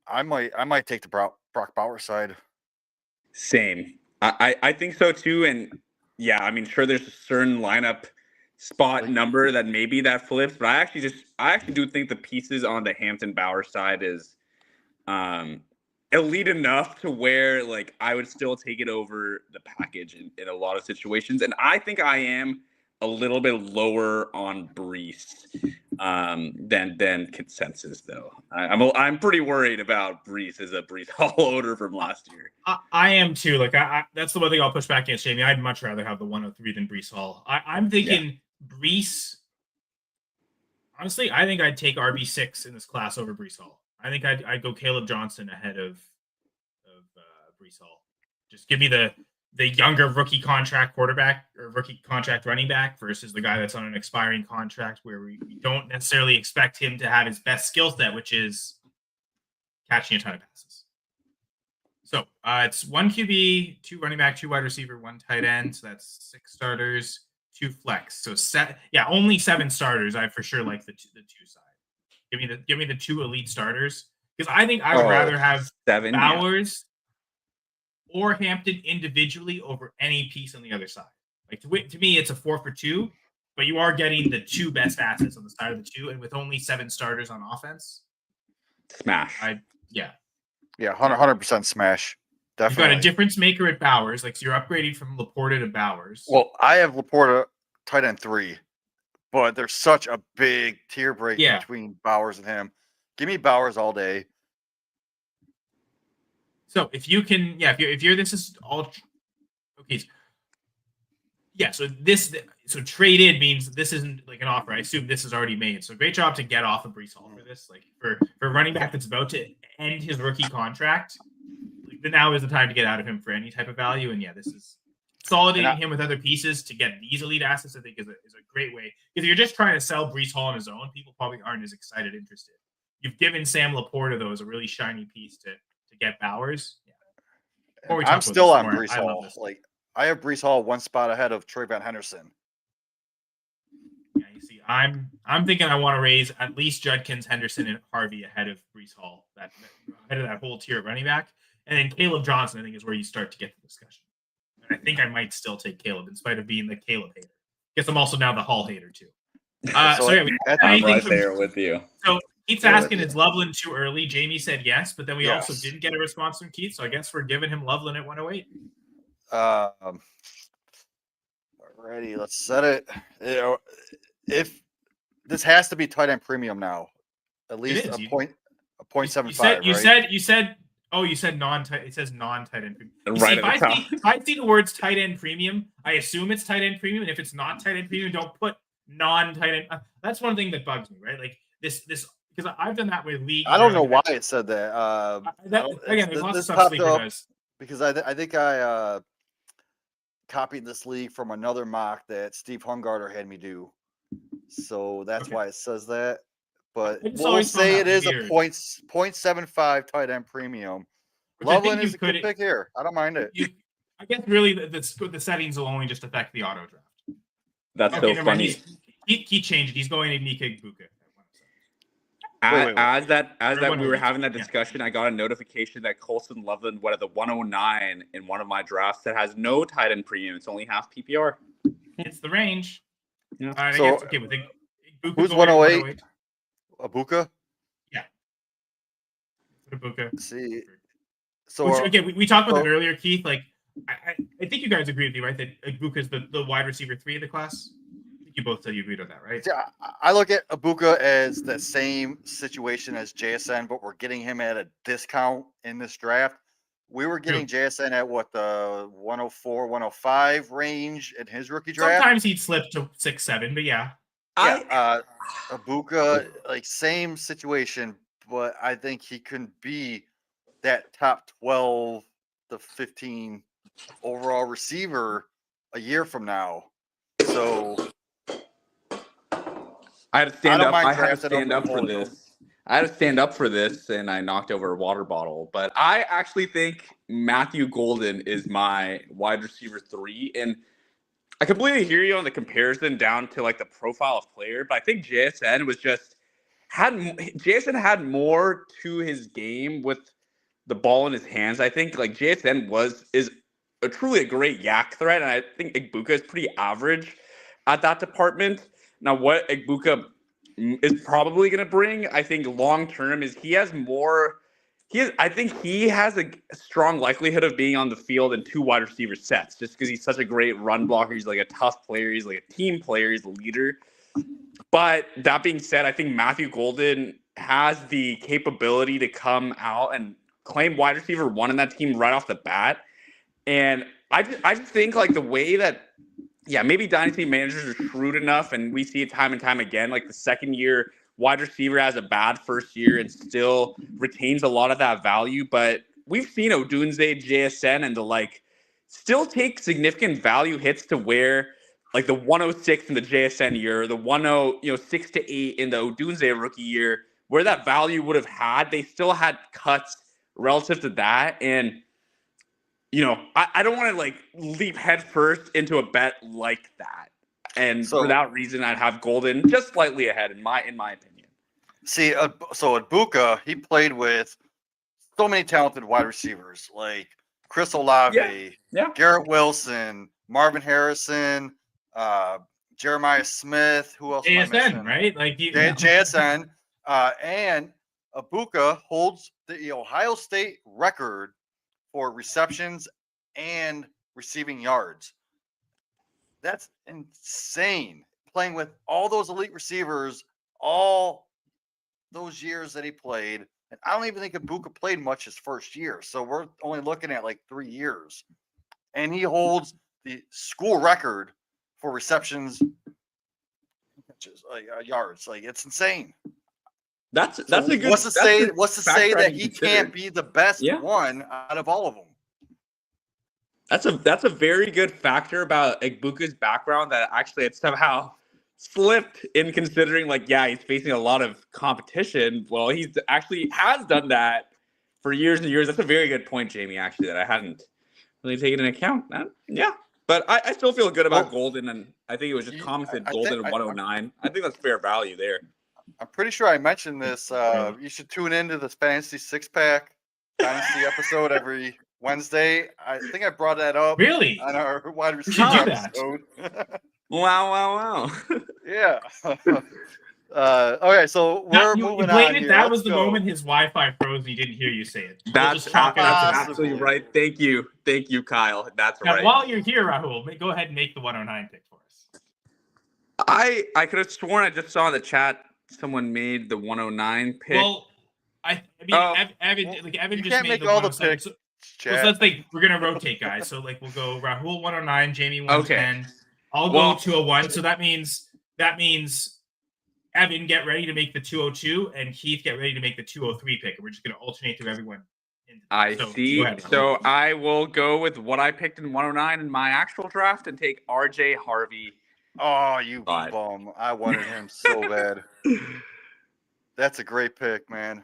I might take the Brock Bowers side. Same. I think so too. And yeah, I mean, sure, there's a certain lineup spot number that maybe that flips, but I actually do think the pieces on the Hampton Bauer side is elite enough to where like I would still take it over the package in a lot of situations. And I think I am a little bit lower on Brees than consensus though. I'm pretty worried about Brees as a Brees Hall owner from last year. I am too. Like I that's the one thing I'll push back against Jamie. I'd much rather have the 103 than Brees Hall. I'm thinking Brees. Honestly, I think I'd take RB6 in this class over Brees Hall. I think I'd go Caleb Johnson ahead of Brees Hall. Just give me the younger rookie contract quarterback or rookie contract running back versus the guy that's on an expiring contract where we don't necessarily expect him to have his best skill set, which is catching a ton of passes. So it's 1 QB, 2 running back, 2 wide receiver, 1 tight end. So that's 6 starters, 2 flex. So only 7 starters. I for sure like the two side. Give me the 2 elite starters because I think I would rather have 7 Bowers or Hampton individually over any piece on the other side. Like to me, it's a 4 for 2, but you are getting the 2 best assets on the side of the 2, and with only 7 starters on offense, smash. Yeah, 100% smash. Definitely. You've got a difference maker at Bowers. Like so you're upgrading from Laporta to Bowers. Well, I have Laporta tight end 3, but there's such a big tier break between Bowers and him. Give me Bowers all day. So if you can, if you're this is all okay. So traded means this isn't like an offer. I assume this is already made. So great job to get off of Brees Hall for this. Like for a running back that's about to end his rookie contract, like now is the time to get out of him for any type of value. And this is consolidating him with other pieces to get these elite assets. I think is a great way. If you're just trying to sell Brees Hall on his own, people probably aren't as interested. You've given Sam Laporta though as a really shiny piece to get Bowers. Yeah. I'm still on Brees Hall. Like I have Brees Hall 1 spot ahead of Troy Van Henderson. Yeah, you see, I'm thinking I want to raise at least Judkins, Henderson, and Harvey ahead of Brees Hall, ahead of that whole tier of running back, and then Caleb Johnson. I think is where you start to get the discussion. And I think I might still take Caleb in spite of being the Caleb hater. Guess I'm also now the Hall hater too. I'm right there with you. So Keith's asking, is Loveland too early? Jamie said yes, but then we also didn't get a response from Keith, so I guess we're giving him Loveland at 108. Alrighty, let's set it. If this has to be tight end premium now, at least a 0.75. You said non-tight. It says non-tight end premium. Right at the top. If I see the words tight end premium, I assume it's tight end premium, and if it's not tight end premium, don't put non-tight end. That's one thing that bugs me, right? Like this because I've done that with league. I don't know why it said that. Again, there's lots of stuff Sleeper does. Because I think I copied this league from another mock that Steve Hungarter had me do. So that's why it says that. But we'll say it is a 0.75 tight end premium. Loveland is a good pick here. I don't mind it. I guess really the settings will only just affect the auto draft. That's so funny. He changed it. He's going to Nika Igbukwe. As that we were having that discussion, I got a notification that Colson Loveland went at the 109 in one of my drafts that has no tight end premium. It's only half PPR. It's the range. Yeah. So who's 108? Igbukwe? Yeah. Igbukwe. See. So again, we talked about that earlier, Keith. Like I think you guys agree with me, right? That Igbukwe is the wide receiver 3 of the class. You both said you agreed with that, right? Yeah, I look at Igbukwe as the same situation as JSN, but we're getting him at a discount in this draft. We were getting JSN at the 104, 105 range in his rookie draft. Sometimes he'd slip to 6-7, but yeah. Igbukwe, like same situation, but I think he can be that top 12 to 15 overall receiver a year from now. So I had to stand up. I had to stand up for this. I had to stand up for this, and I knocked over a water bottle. But I actually think Matthew Golden is my wide receiver 3, and I completely hear you on the comparison down to like the profile of player. But I think JSN had more to his game with the ball in his hands. I think like JSN is truly a great yak threat, and I think Egbuka is pretty average at that department. Now, what Egbuka is probably going to bring, I think, long term is I think he has a strong likelihood of being on the field in 2 wide receiver sets, just because he's such a great run blocker. He's like a tough player. He's like a team player. He's a leader. But that being said, I think Matthew Golden has the capability to come out and claim wide receiver 1 in that team right off the bat. And I just think like the way that, maybe dynasty managers are shrewd enough, and we see it time and time again, like the second year wide receiver has a bad first year and still retains a lot of that value. But we've seen Odunze, JSN, and the like still take significant value hits to where like the 106 in the JSN year, the 6 to 8 in the Odunze rookie year, where that value would have had, they still had cuts relative to that. And I don't want to like leap headfirst into a bet like that. And for that reason, I'd have Golden just slightly ahead in my opinion. See, so at Buka, he played with so many talented wide receivers like Chris Olave, Garrett Wilson, Marvin Harrison, Jeremiah Smith. Who else? JSN, right? Like JSN, and Abuka holds the Ohio State record for receptions and receiving yards. That's insane. Playing with all those elite receivers, all those years that he played. And I don't even think Abuka played much his first year. So we're only looking at like 3 years. And he holds the school record for receptions, yards. Like, it's insane. That's a good. What's to say that he can't be the best one out of all of them? That's a very good factor about Egbuka's background that actually it somehow slipped in considering he's facing a lot of competition. Well, he's actually has done that for years and years. That's a very good point, Jamie, actually, that I hadn't really taken into account. But I still feel good about Golden, and I think it was just commented Golden at 109. I think that's fair value there. I'm pretty sure I mentioned this. You should tune into this Dynasty Six Pack Dynasty episode every Wednesday. I think I brought that up. Really? On our wide receiver episode. Wow. Yeah. Okay, so we're moving on here. That was the moment his Wi-Fi froze and he didn't hear you say it. That's absolutely right. Thank you, Kyle. That's right. While you're here, Rahul, go ahead and make the 109 pick for us. I could have sworn I just saw in the chat someone made the 109 pick. Well, Evan just made the all the picks. So let's we're gonna rotate, guys. So we'll go Rahul 109, Jamie 110. I'll go 201. So that means Evan, get ready to make the 202, and Keith, get ready to make the 203 pick. And we're just gonna alternate through everyone. I see. So I will go with what I picked in 109 in my actual draft and take RJ Harvey. Oh, you bum. I wanted him so bad. That's a great pick, man.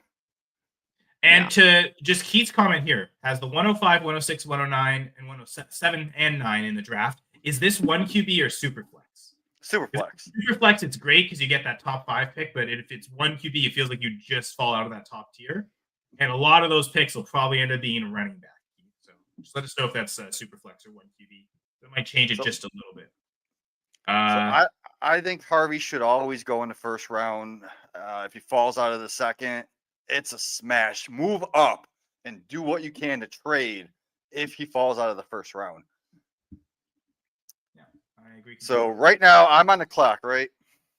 And to just Keith's comment here, has the 105, 106, 109, and 107 and 9 in the draft. Is this 1 QB or Superflex? Superflex, it's great because you get that top 5 pick, but if it's 1 QB, it feels like you just fall out of that top tier. And a lot of those picks will probably end up being a running back. So just let us know if that's Superflex or 1 QB. That might change it just a little bit. I think Harvey should always go in the first round. If he falls out of the second, it's a smash. Move up and do what you can to trade if he falls out of the first round. Yeah, I agree. So right now I'm on the clock, right?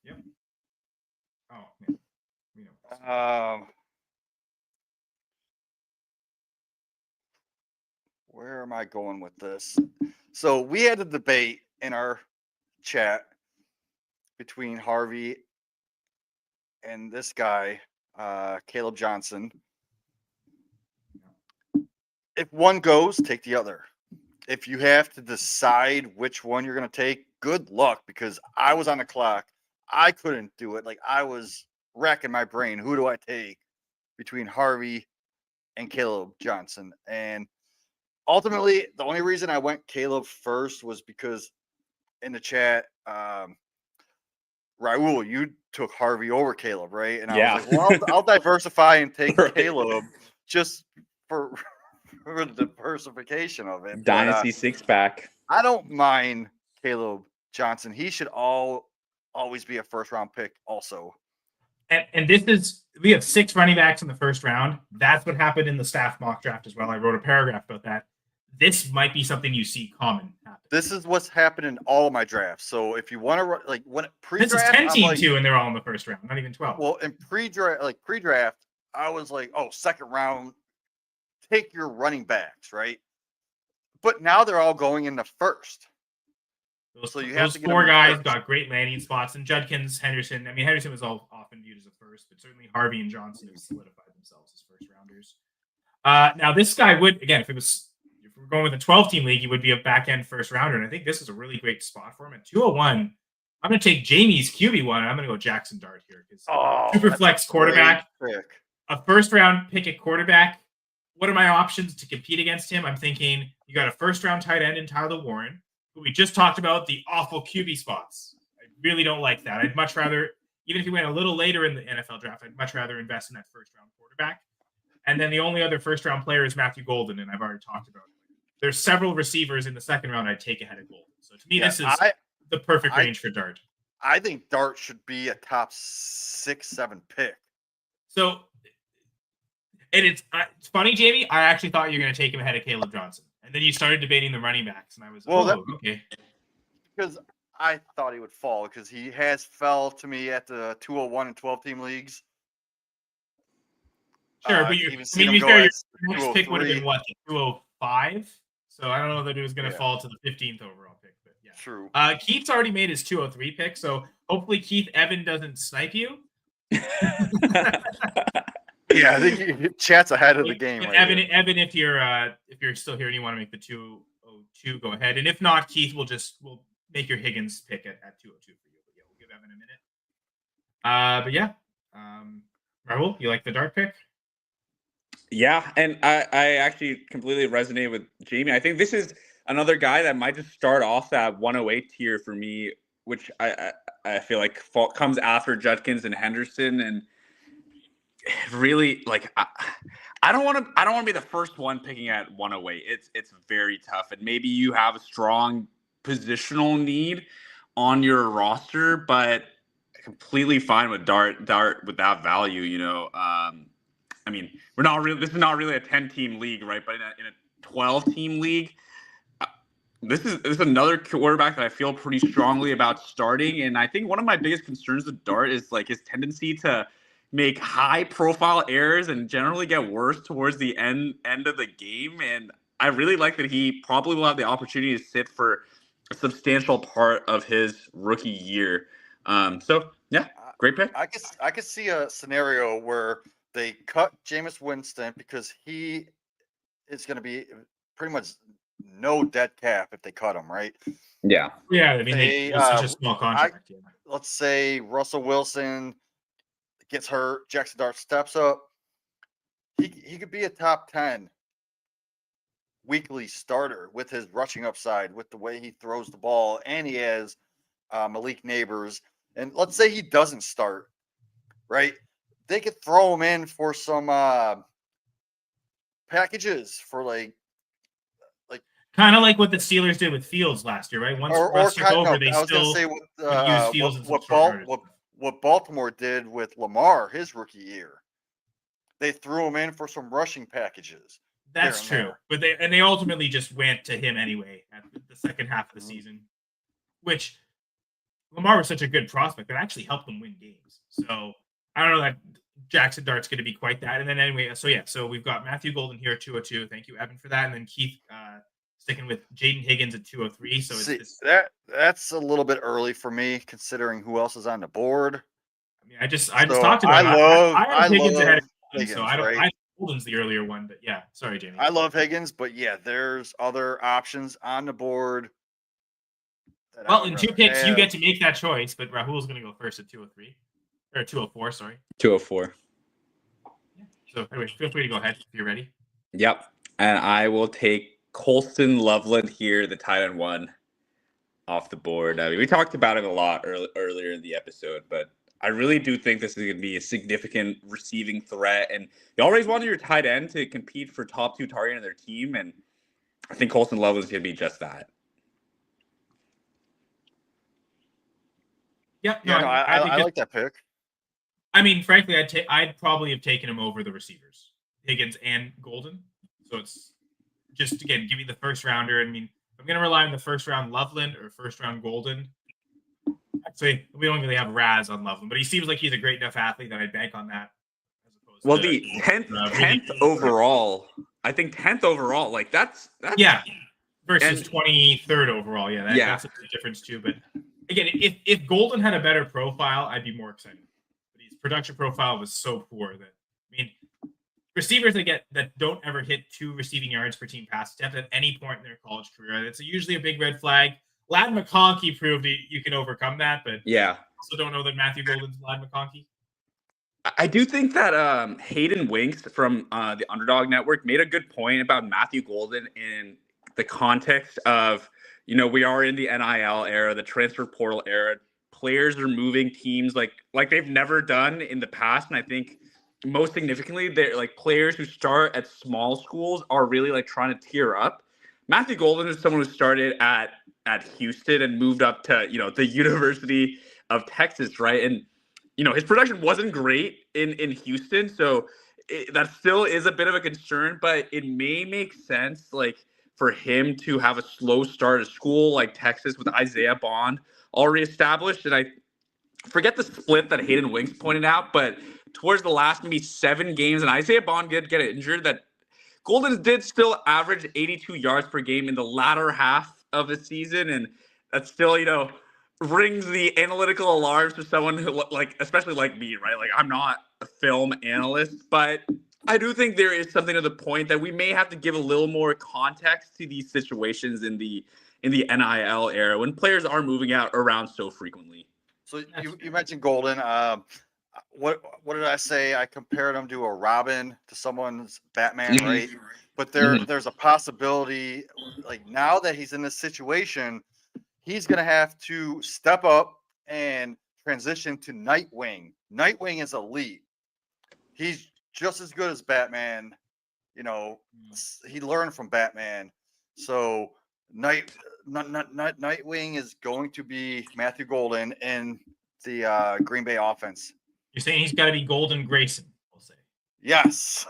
Yep. Oh, man. We know. Where am I going with this? So we had a debate in our chat between Harvey and this guy, Caleb Johnson. If one goes, take the other. If you have to decide which one you're going to take, good luck, because I was on the clock. I couldn't do it. I was racking my brain. Who do I take between Harvey and Caleb Johnson? And ultimately, the only reason I went Caleb first was because in the chat, Rahul, you took Harvey over Caleb, right? And I was like, well, I'll diversify and take Caleb just for the diversification of it. Dynasty Six Pack. I don't mind Caleb Johnson. He should always be a first round pick also. And this is, we have 6 running backs in the first round. That's what happened in the staff mock draft as well. I wrote a paragraph about that. This might be something you see common happen. This is what's happened in all of my drafts. So if you want to, like, when pre-draft, this is 10 team like, too, and they're all in the first round, not even 12. Well, in pre-draft, I was like, oh, second round, take your running backs, right? But now they're all going in the first. Those 4 guys got great landing spots, and Judkins, Henderson. I mean, Henderson was often viewed as a first, but certainly Harvey and Johnson have solidified themselves as first rounders. Now this guy would, again, if we're going with a 12-team league, he would be a back-end first rounder, and I think this is a really great spot for him at 201. I'm going to take Jamie's QB1, and I'm going to go Jackson Dart here because super flex quarterback, a first-round pick at quarterback. What are my options to compete against him? I'm thinking you got a first-round tight end in Tyler Warren, who we just talked about the awful QB spots. I really don't like that. I'd much rather, even if he went a little later in the NFL draft, I'd much rather invest in that first-round quarterback. And then the only other first-round player is Matthew Golden, and I've already talked about it. There's several receivers in the second round I'd take ahead of Golden. So to me, this is the perfect range for Dart. I think Dart should be a top 6-7 pick. So, and it's funny, Jamie. I actually thought you were going to take him ahead of Caleb Johnson, and then you started debating the running backs, and I was okay. Because I thought he would fall because he has fell to me at the 201 and 12-team leagues. Sure, but your next pick would have been what, 205? So I don't know that it was going to fall to the 15th overall pick, but yeah. True. Keith's already made his 203 pick, so hopefully Keith Evan doesn't snipe you. Yeah, I think chat's ahead of the game. Right Evan, if you're still here and you want to make the 202, go ahead. And if not, Keith, we'll make your Higgins pick at 202 for you. But yeah, we'll give Evan a minute. But yeah, Rahul, you like the Dart pick? Yeah, and I actually completely resonate with Jamie. I think this is another guy that might just start off that 108 tier for me, which I feel like comes after Judkins and Henderson, and really like I don't want to be the first one picking at 108. It's very tough, and maybe you have a strong positional need on your roster, but completely fine with Dart with that value. You know, I mean, this is not really a 10-team league, right? But in a 12-team league, this is another quarterback that I feel pretty strongly about starting. And I think one of my biggest concerns with Dart is like his tendency to make high-profile errors and generally get worse towards the end of the game. And I really like that he probably will have the opportunity to sit for a substantial part of his rookie year. So yeah, great pick. I could see a scenario where they cut Jameis Winston because he is going to be pretty much no dead cap if they cut him, right? Yeah. Yeah, I mean, it's such a small contract. Let's say Russell Wilson gets hurt, Jackson Dart steps up. He could be a top 10 weekly starter with his rushing upside, with the way he throws the ball, and he has Malik Neighbors. And let's say he doesn't start, right? They could throw him in for some packages for like kind of like what the Steelers did with Fields last year, right? Once Russ took over, they still use Fields as what Baltimore did with Lamar his rookie year. They threw him in for some rushing packages. That's true, but they ultimately just went to him anyway at the second half of the season, which Lamar was such a good prospect that actually helped them win games. So I don't know that Jackson Dart's going to be quite that. And then anyway, so we've got Matthew Golden here at 202. Thank you, Evan, for that. And then Keith sticking with Jayden Higgins at 203. So that's a little bit early for me, considering who else is on the board. I mean, I just talked about. I have Higgins ahead of Higgins, so I don't. Right? I Golden's the earlier one, but yeah. Sorry, Jamie. I love Higgins, but yeah, there's other options on the board. Well, in 2 picks, you get to make that choice, but Rahul's going to go first at 203. Or 204, sorry. 204. Yeah. So anyway, feel free to go ahead if you're ready. Yep. And I will take Colston Loveland here, the tight end 1, off the board. I mean, we talked about it a lot earlier in the episode, but I really do think this is going to be a significant receiving threat. And you always wanted your tight end to compete for top 2 target in their team, and I think Colston Loveland is going to be just that. Yep. No, I like that pick. I mean, frankly, I'd probably have taken him over the receivers, Higgins and Golden. So it's just, again, give me the first rounder. I mean, I'm going to rely on the first round Loveland or first round Golden. Actually, we don't really have Raz on Loveland, but he seems like he's a great enough athlete that I'd bank on that. Well, the 10th overall, I think 10th overall, like that's yeah, versus 23rd overall. Yeah, that's a big difference too. But again, if Golden had a better profile, I'd be more excited. But his production profile was so poor that, I mean, receivers that don't ever hit 2 receiving yards per team pass attempt at any point in their college career, that's usually a big red flag. Ladd McConkey proved you can overcome that, but yeah, also don't know that Matthew Golden's Ladd McConkey. I do think that Hayden Winks from the Underdog Network made a good point about Matthew Golden in the context of, we are in the NIL era, the transfer portal era. Players are moving teams like they've never done in the past, and I think most significantly, they're like players who start at small schools are really like trying to tier up. Matthew Golden is someone who started at Houston and moved up to the University of Texas, right? And his production wasn't great in Houston, so that still is a bit of a concern. But it may make sense, like, for him to have a slow start at school like Texas with Isaiah Bond already established. And I forget the split that Hayden Winks pointed out, but towards the last maybe 7 games, and Isaiah Bond did get injured, that Golden did still average 82 yards per game in the latter half of the season, and that still, rings the analytical alarms for someone who, like, especially like me, right? Like, I'm not a film analyst, but I do think there is something to the point that we may have to give a little more context to these situations in the NIL era when players are moving out around so frequently. So you mentioned Golden. What did I say? I compared him to a Robin, to someone's Batman, right? But there's a possibility, like, now that he's in this situation, he's going to have to step up and transition to Nightwing. Nightwing is elite. He's just as good as Batman. He learned from Batman. So Nightwing is going to be Matthew Golden in the Green Bay offense. You're saying he's got to be Golden Grayson, we'll say. Yes.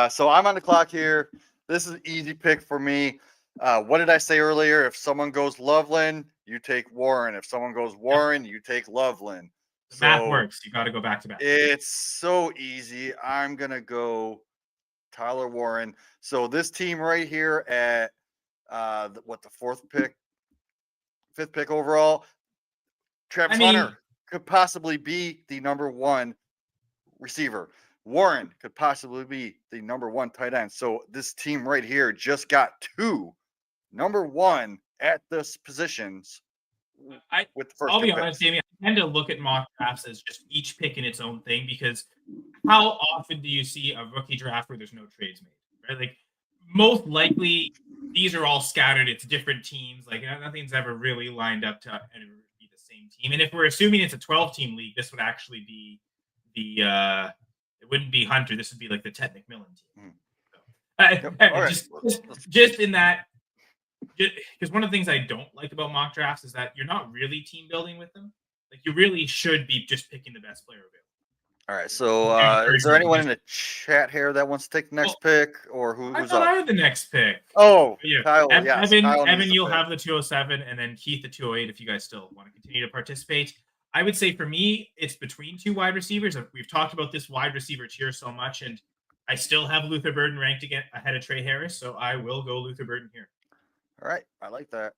So I'm on the clock here. This is an easy pick for me. What did I say earlier? If someone goes Loveland, you take Warren. If someone goes Warren, you take Loveland. The math works. You got to go back to back. It's so easy. I'm going to go Tyler Warren. So this team right here at the 5th pick overall, Travis Hunter could possibly be the number 1 receiver. Warren could possibly be the number 1 tight end. So this team right here just got 2 number 1 at this positions. With the first I'll be honest, Damien, I tend to look at mock drafts as just each pick in its own thing, because how often do you see a rookie draft where there's no trades made? Right? Like, most likely these are all scattered. It's different teams. Like, nothing's ever really lined up to be the same team. And if we're assuming it's a 12-team league, this would actually be it wouldn't be Hunter. This would be like the Ted McMillan team. So, just in that, because one of the things I don't like about mock drafts is that you're not really team building with them. Like, you really should be just picking the best player available. All right. So is there anyone in the chat here that wants to take the next pick, or who's up? I had the next pick. Oh, yeah. Kyle. Evan, you'll have the 207, and then Keith the 208 if you guys still want to continue to participate. I would say for me, it's between 2 wide receivers. We've talked about this wide receiver tier so much, and I still have Luther Burden ranked ahead of Trey Harris, so I will go Luther Burden here. All right. I like that.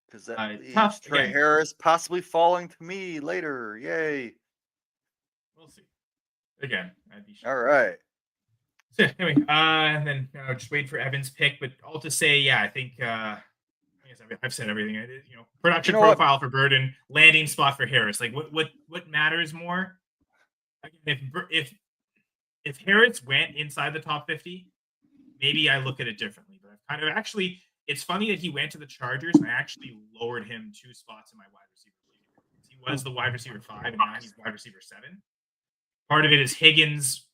Because that tough Trey again. Harris possibly falling to me later. Yay. We'll see. Again, I'd be sure. All right. So anyway, and then just wait for Evan's pick. But all to say, yeah, I think guess I've said everything. Production You know what? profile for Burden, landing spot for Harris. Like what matters more? If Harris went inside the top 50, maybe I look at it differently. But I've kind of actually, it's funny that he went to the Chargers. I actually lowered him 2 spots in my wide receiver league. He was the wide receiver 5, and now he's wide receiver 7. Part of it is Higgins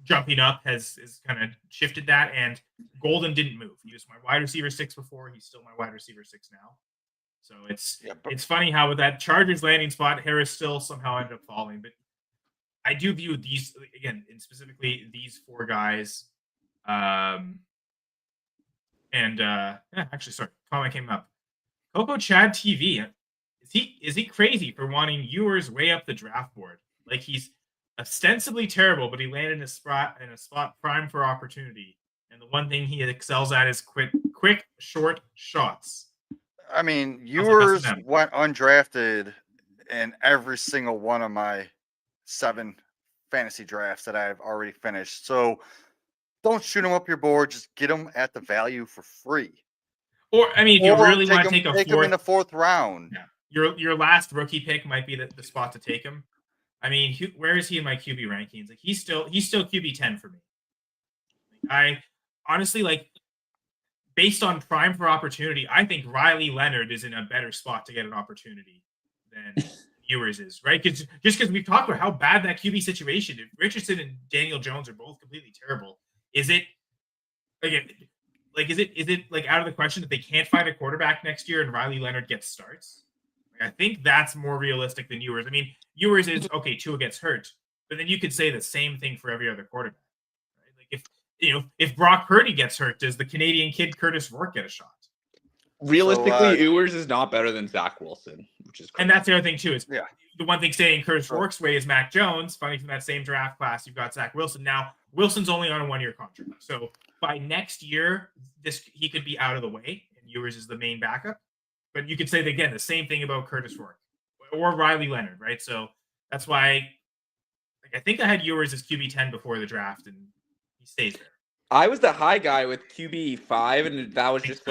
jumping up has kind of shifted that, and Golden didn't move. He was my wide receiver 6 before. He's still my wide receiver 6 now. So it's funny how with that Chargers landing spot, Harris still somehow ended up falling. But I do view these again, and specifically these 4 guys. Actually, sorry, comment came up. Coco Chad TV. Is he crazy for wanting Ewers way up the draft board? Like he's ostensibly terrible, but he landed in a spot prime for opportunity. And the one thing he excels at is quick, short shots. I mean, Ewers went undrafted in every single one of my 7 fantasy drafts that I've already finished. So don't shoot him up your board. Just get him at the value for free. Or I mean, if you really want to take him in the 4th round. Yeah. Your last rookie pick might be the spot to take him. I mean, where is he in my QB rankings? Like he's still QB 10 for me. I honestly based on prime for opportunity, I think Riley Leonard is in a better spot to get an opportunity than Ewers is, right? Just because we've talked about how bad that QB situation is. Richardson and Daniel Jones are both completely terrible. Is it is it out of the question that they can't find a quarterback next year and Riley Leonard gets starts? I think that's more realistic than Ewers. I mean, Ewers is okay. Tua gets hurt, but then you could say the same thing for every other quarterback, right? Like if Brock Purdy gets hurt, does the Canadian kid Curtis Rourke get a shot? Realistically, Ewers is not better than Zach Wilson, which is crazy. And that's the other thing too. Is the one thing saying Curtis Rourke's way is Mac Jones. Funny from that same draft class, you've got Zach Wilson. Now Wilson's only on a 1-year contract, so by next year, he could be out of the way, and Ewers is the main backup. But you could say again the same thing about Curtis Rourke or Riley Leonard, right? So that's why, I think I had Ewers as QB 10 before the draft, and he stays there. I was the high guy with QB 5, and that was just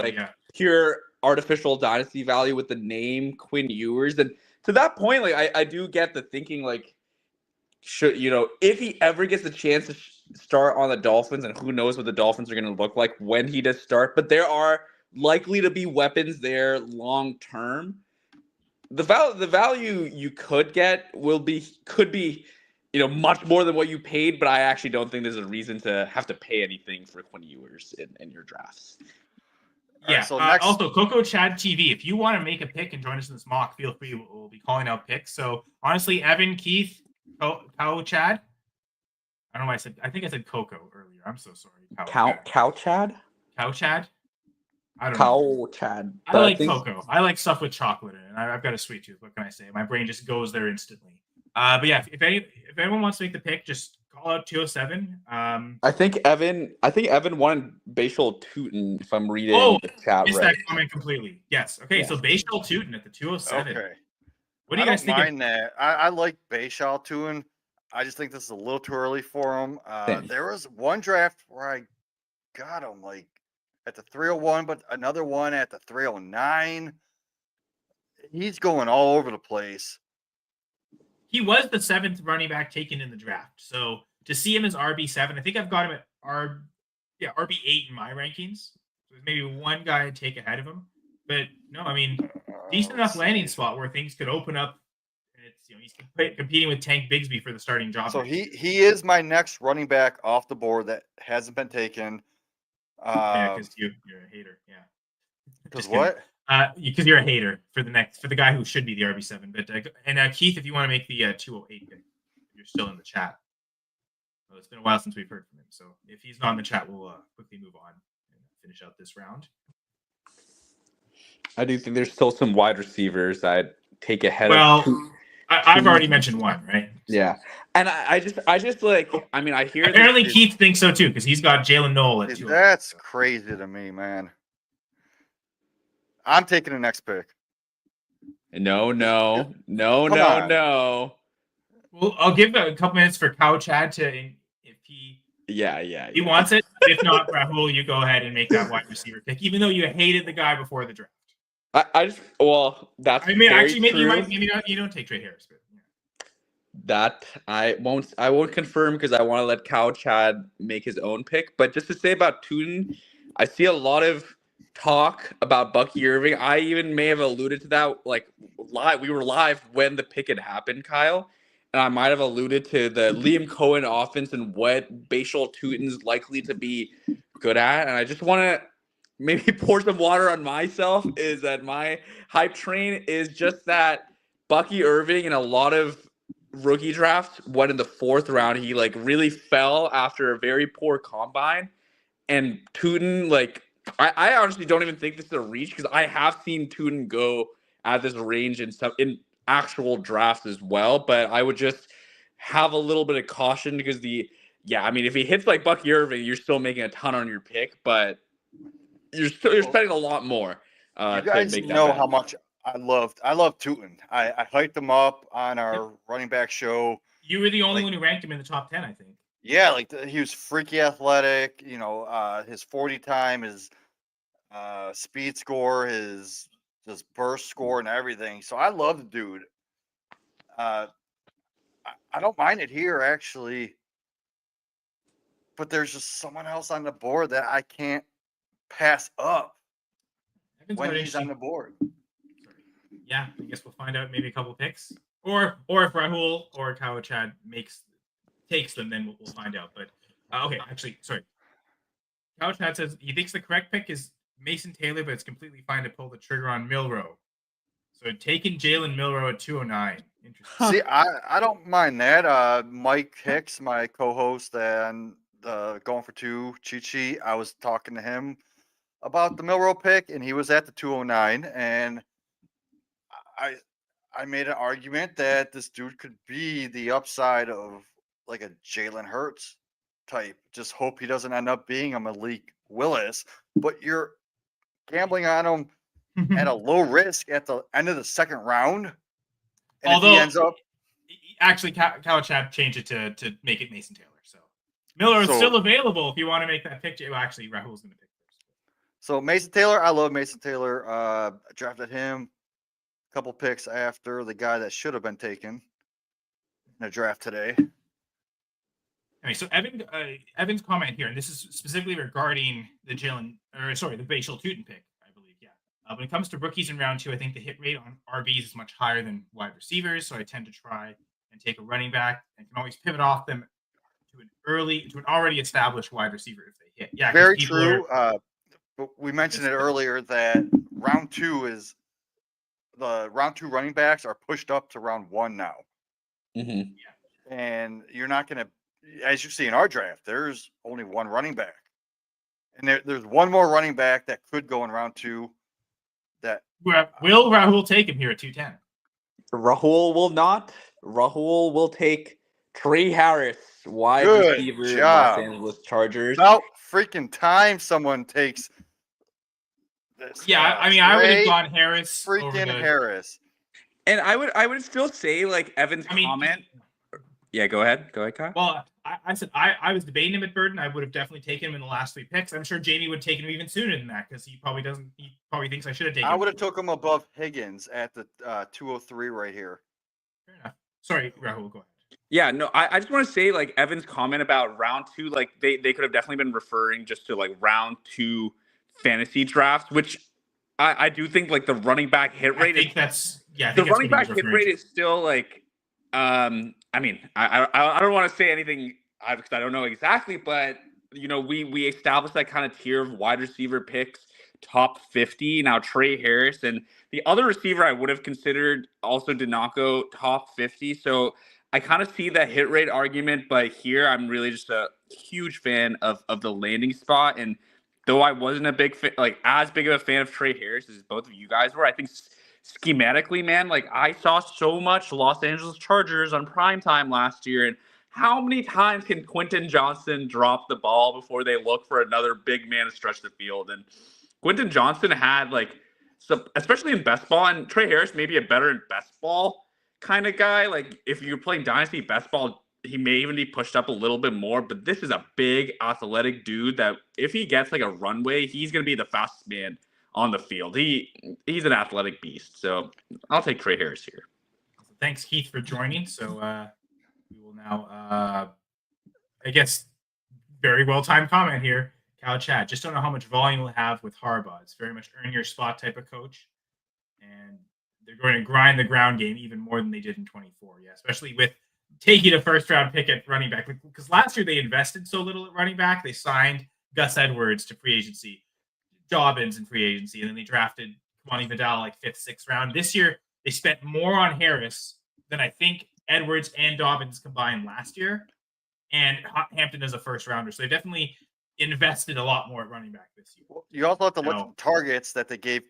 pure artificial dynasty value with the name Quinn Ewers. And to that point, I do get the thinking, should if he ever gets the chance to start on the Dolphins, and who knows what the Dolphins are going to look like when he does start, but there are likely to be weapons there long term. The value you could get could be much more than what you paid, but I actually don't think there's a reason to have to pay anything for Quinn Ewers in your drafts. Yeah. Right, so also, Coco Chad TV, if you want to make a pick and join us in this mock, feel free. We'll be calling out picks. So honestly, Evan, Keith, Cow Chad. I don't know why I think I said Coco earlier. I'm so sorry. Cow Chad? Cow Chad? I don't know. Chad. I like cocoa. I like stuff with chocolate in it. I've got a sweet tooth. What can I say? My brain just goes there instantly. But yeah, if anyone wants to make the pick, just call out 207. I think Evan wanted Bashal Tootin, if I'm reading the chat right. That comment completely. Yes. Okay, yeah. So Bashal Tootin at the 207. Okay. What do you guys think? I don't mind that. I like Bashal Tootin. I just think this is a little too early for him. There was one draft where I got him at the 301, but another one at the 309. He's going all over the place. He was the 7th running back taken in the draft. So to see him as RB7, I think I've got him at RB8 in my rankings. So there's maybe one guy I'd take ahead of him. But no, I mean, decent enough landing spot where things could open up. And it's he's competing with Tank Bigsby for the starting job. So he is my next running back off the board that hasn't been taken. Because you're a hater. Yeah. Because what? Because you're a hater for the guy who should be the RB7. But Keith, if you want to make the 208 pick, if you're still in the chat. Well, it's been a while since we've heard from him, so if he's not in the chat, we'll quickly move on and finish out this round. I do think there's still some wide receivers I'd take ahead. I've already mentioned one, right? Yeah, and I just I hear apparently Keith thinks so too because he's got Jalen Noel at 2. That's crazy to me, man. I'm taking the next pick. No. Well, I'll give a couple minutes for Cow Chad to if he he wants it. If not, Rahul, you go ahead and make that wide receiver pick, even though you hated the guy before the draft. I just that's I mean, very actually, maybe true. you don't take Trey Harris. But, yeah. That I won't confirm because I want to let Kyle Chad make his own pick. But just to say about Tootin, I see a lot of talk about Bucky Irving. I even may have alluded to that like live. We were live when the pick had happened, Kyle, and I might have alluded to the Liam Cohen offense and what Bashal Tootin's likely to be good at. And I just want to maybe pour some water on myself. Is that my hype train is just that Bucky Irving in a lot of rookie drafts went in the 4th round. He like really fell after a very poor combine. And Tootin, like, I honestly don't even think this is a reach because I have seen Tootin go at this range in actual drafts as well. But I would just have a little bit of caution because I mean, if he hits like Bucky Irving, you're still making a ton on your pick, but you're spending a lot more. You guys know how much I love Tootin. I hyped him up on our running back show. You were the only one who ranked him in the top 10, I think. Yeah, like he was freaky athletic. You know, his 40 time, his speed score, his burst score, and everything. So I love the dude. I don't mind it here actually, but there's just someone else on the board that I can't pass up when he's on the board. Yeah, I guess we'll find out maybe a couple picks, or if Rahul or Kyle Chad takes them, then we'll find out. But okay, actually, sorry. Kyle Chad says he thinks the correct pick is Mason Taylor, but it's completely fine to pull the trigger on Milroe. So taking Jalen Milroe at 209. Interesting. See, I don't mind that. Mike Hicks, my co-host and Going for Two cheat sheet, I was talking to him about the Milroe pick, and he was at the 209, and I made an argument that this dude could be the upside of like a Jalen Hurts type. Just hope he doesn't end up being a Malik Willis, but you're gambling on him at a low risk at the end of the 2nd round. And although if he ends up, actually, Kyle Chad changed it to make it Mason Taylor. So Miller is still available if you want to make that pick. Well, actually, Rahul's going to pick first. So Mason Taylor, I love Mason Taylor. I drafted him a couple picks after the guy that should have been taken in a draft today. Anyway, so Evan's comment here, and this is specifically regarding the Bashal Tootin pick, I believe. Yeah. When it comes to rookies in round 2, I think the hit rate on RBs is much higher than wide receivers, so I tend to try and take a running back and can always pivot off them to an already established wide receiver if they hit. Yeah, very true. But we mentioned it earlier that round 2 is the round 2 running backs are pushed up to round 1 now. Mm-hmm. Yeah. And you're not going to, as you see in our draft, there's only one running back. And there's one more running back that could go in round 2. That will Rahul take him here at 210? Rahul will not. Rahul will take Trey Harris, wide receiver, Los Angeles Chargers. About freaking time someone takes this. Yeah, I mean, I would have gone Harris. Harris. And I would still say like Evan's comment. Yeah, go ahead, Kyle. Well, I said I was debating him at Burden. I would have definitely taken him in the last 3 picks. I'm sure Jamie would have taken him even sooner than that because he probably doesn't. He probably thinks I should have taken him. I would have took him above Higgins at the 203 right here. Fair enough. Sorry, Rahul, go ahead. Yeah, no, I just want to say like Evan's comment about round 2, like they could have definitely been referring just to like round 2 fantasy drafts, which I do think like the running back hit rate. The running back hit rate is still like, I mean, I don't want to say anything because I don't know exactly, but you know, we established that kind of tier of wide receiver picks, top 50. Now Trey Harris and the other receiver I would have considered also did not go top 50. So I kind of see that hit rate argument, but here I'm really just a huge fan of the landing spot. And though I wasn't a big fan, like as big of a fan of Trey Harris as both of you guys were, I think schematically, man, like I saw so much Los Angeles Chargers on primetime last year. And how many times can Quentin Johnson drop the ball before they look for another big man to stretch the field? And Quentin Johnson had like, especially in best ball, and Trey Harris may be a better in best ball kind of guy. Like if you're playing Dynasty best ball, he may even be pushed up a little bit more, but this is a big athletic dude that if he gets like a runway, he's going to be the fastest man on the field. He's an athletic beast. So I'll take Trey Harris here. Thanks, Keith, for joining. So we will now, I guess, very well-timed comment here. Cal Chad, just don't know how much volume we'll have with Harbaugh. It's very much earn your spot type of coach. And they're going to grind the ground game even more than they did in 24. Yeah, especially with taking a first-round pick at running back. Because last year they invested so little at running back. They signed Gus Edwards to free agency, Dobbins in free agency, and then they drafted Kamani Vidal like 5th, 6th round. This year, they spent more on Harris than I think Edwards and Dobbins combined last year. And Hampton is a first-rounder. So they definitely invested a lot more at running back this year. Well, you also have to look at the targets that they gave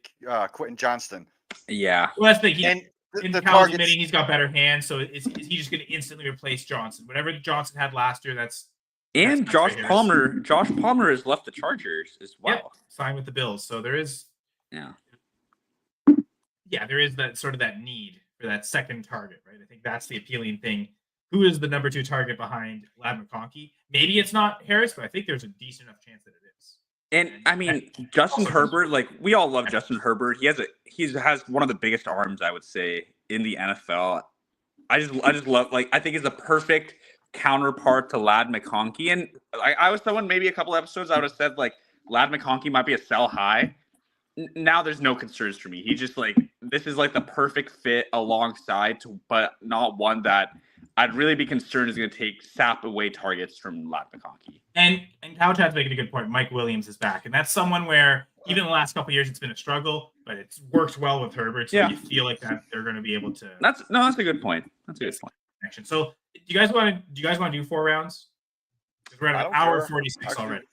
Quentin Johnston. Yeah. Well, that's the thing. The Kyle's targets, admitting he's got better hands, so is he just going to instantly replace Johnson? Whatever Johnson had last year, that's Josh Palmer. Josh Palmer has left the Chargers as well. Yep, signed with the Bills. So there is, there is that sort of that need for that second target, right? I think that's the appealing thing. Who is the number 2 target behind Ladd McConkey? Maybe it's not Harris, but I think there's a decent enough chance that it is. And I mean, Justin Herbert, like we all love Justin Herbert. He has one of the biggest arms, I would say, in the NFL. I just love, like, I think he's a perfect counterpart to Ladd McConkey. And I was someone maybe a couple episodes I would have said like Ladd McConkey might be a sell high. Now there's no concerns for me. He just like, this is like the perfect fit alongside, but not one that I'd really be concerned is going to sap away targets from Ladd McConkey. And Kyle Chad's making a good point. Mike Williams is back, and that's someone where even in the last couple of years it's been a struggle, but it's worked well with Herbert. So you feel like that they're going to be able to. That's a good point. That's a good point. So do you guys want to do 4 rounds? We're at an hour 46 already.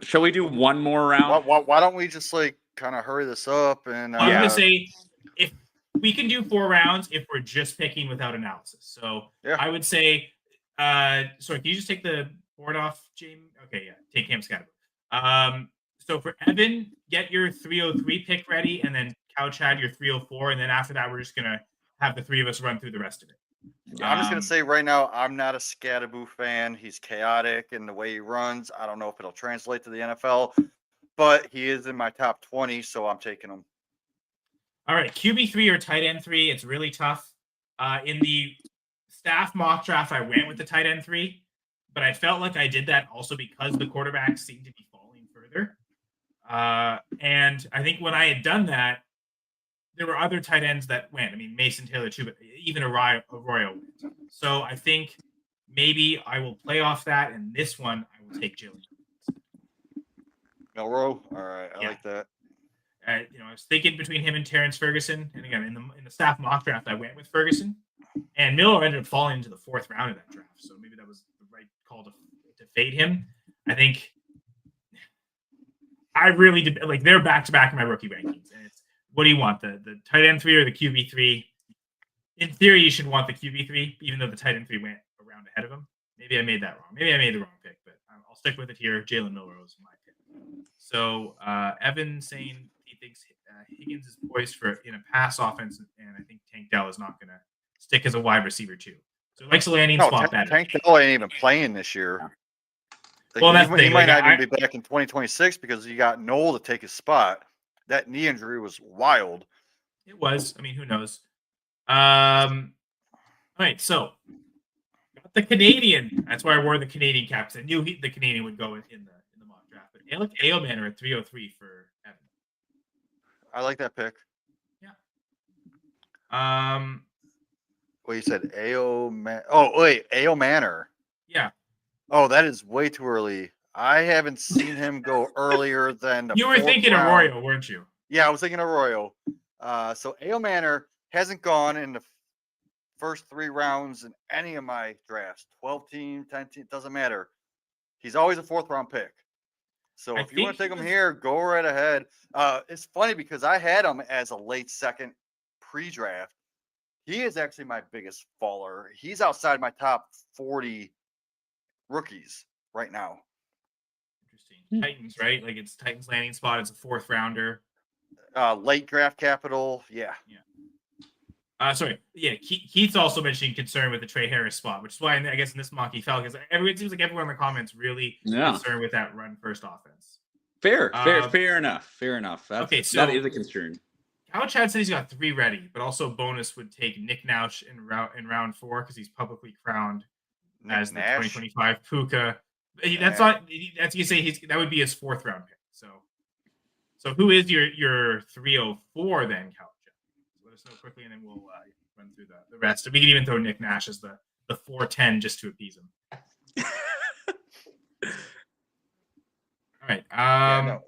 Shall we do one more round? Why don't we just like kind of hurry this up? And I'm going to say if we can do 4 rounds if we're just picking without analysis. So I would say, sorry, can you just take the board off, Jamie? Okay, yeah, take Cam Scatterbo. So for Evan, get your 303 pick ready, and then Cal Chad your 304, and then after that, we're just going to have the 3 of us run through the rest of it. I'm just going to say right now, I'm not a Scatterbo fan. He's chaotic in the way he runs. I don't know if it'll translate to the NFL, but he is in my top 20, so I'm taking him. All right, QB3 or tight end 3, it's really tough. In the staff mock draft, I went with the tight end 3, but I felt like I did that also because the quarterbacks seemed to be falling further. And I think when I had done that, there were other tight ends that went. I mean, Mason Taylor too, but even Arroyo went. So I think maybe I will play off that, and this one I will take Jalen. Milroe, all right, I like that. I was thinking between him and Terrence Ferguson, and again in the staff mock draft, I went with Ferguson, and Miller ended up falling into the 4th round of that draft. So maybe that was the right call to fade him. I think I really did. Like, they're back to back in my rookie rankings, and it's what do you want, the tight end 3 or the QB 3? In theory, you should want the QB 3, even though the tight end 3 went a round ahead of him. Maybe I made that wrong. Maybe I made the wrong pick, but I'll stick with it here. Jalen Milroe is my pick. So Evan saying he thinks Higgins is poised in a pass offense, and I think Tank Dell is not going to stick as a wide receiver too. So he likes a landing spot better. Tank Dell ain't even playing this year. Like, well, that's he might not even be back in 2026 because you got Noel to take his spot. That knee injury was wild. It was. I mean, who knows? All right, so got the Canadian. That's why I wore the Canadian caps. I knew the Canadian would go in the mock draft. But Alec Aoman at 303 for Evan. I like that pick. Yeah. Well, you said Aoman. Oh, wait, Ao Manor. Yeah. Oh, that is way too early. I haven't seen him go earlier than the You were thinking round. Arroyo, weren't you? Yeah, I was thinking Arroyo. So Ao Manor hasn't gone in the first 3 rounds in any of my drafts. 12 team, 10 team, doesn't matter. He's always a 4th round pick. So if you want to take him here, go right ahead. It's funny because I had him as a late 2nd pre-draft. He is actually my biggest faller. He's outside my top 40 rookies right now. Interesting. Titans, right? Like, it's Titans landing spot. It's a 4th rounder. Late draft capital. Yeah. Keith's also mentioning concern with the Trey Harris spot, which is why I guess in this mock he fell, because it seems like everyone in the comments really concerned with that run first offense. Fair enough. Okay, so that is a concern. Kyle Chad said he's got 3 ready, but also bonus would take Nick Naush in round 4 because he's publicly crowned as the 2025 Puka. That's not. That's you say that would be his 4th round pick. So who is your 304 then, Kyle Chad? Let us know quickly, and then we'll run through the rest. We can even throw Nick Nash as the 410 just to appease him. All right.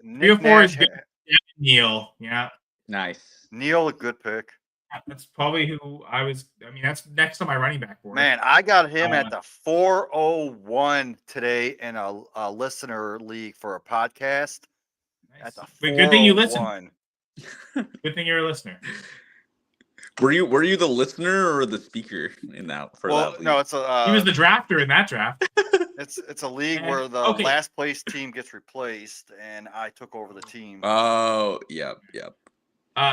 304 is good. Devin Neal. Yeah. Nice. Neal, a good pick. That's probably who I was. I mean, that's next on my running back board. Man, I got him at the 401 today in a listener league for a podcast. Nice. At the Good thing you listened. Good thing you're a listener. Were you the listener or the speaker in that? No, it's a. He was the drafter in that draft. It's a league where the last place team gets replaced, and I took over the team. Oh, yep.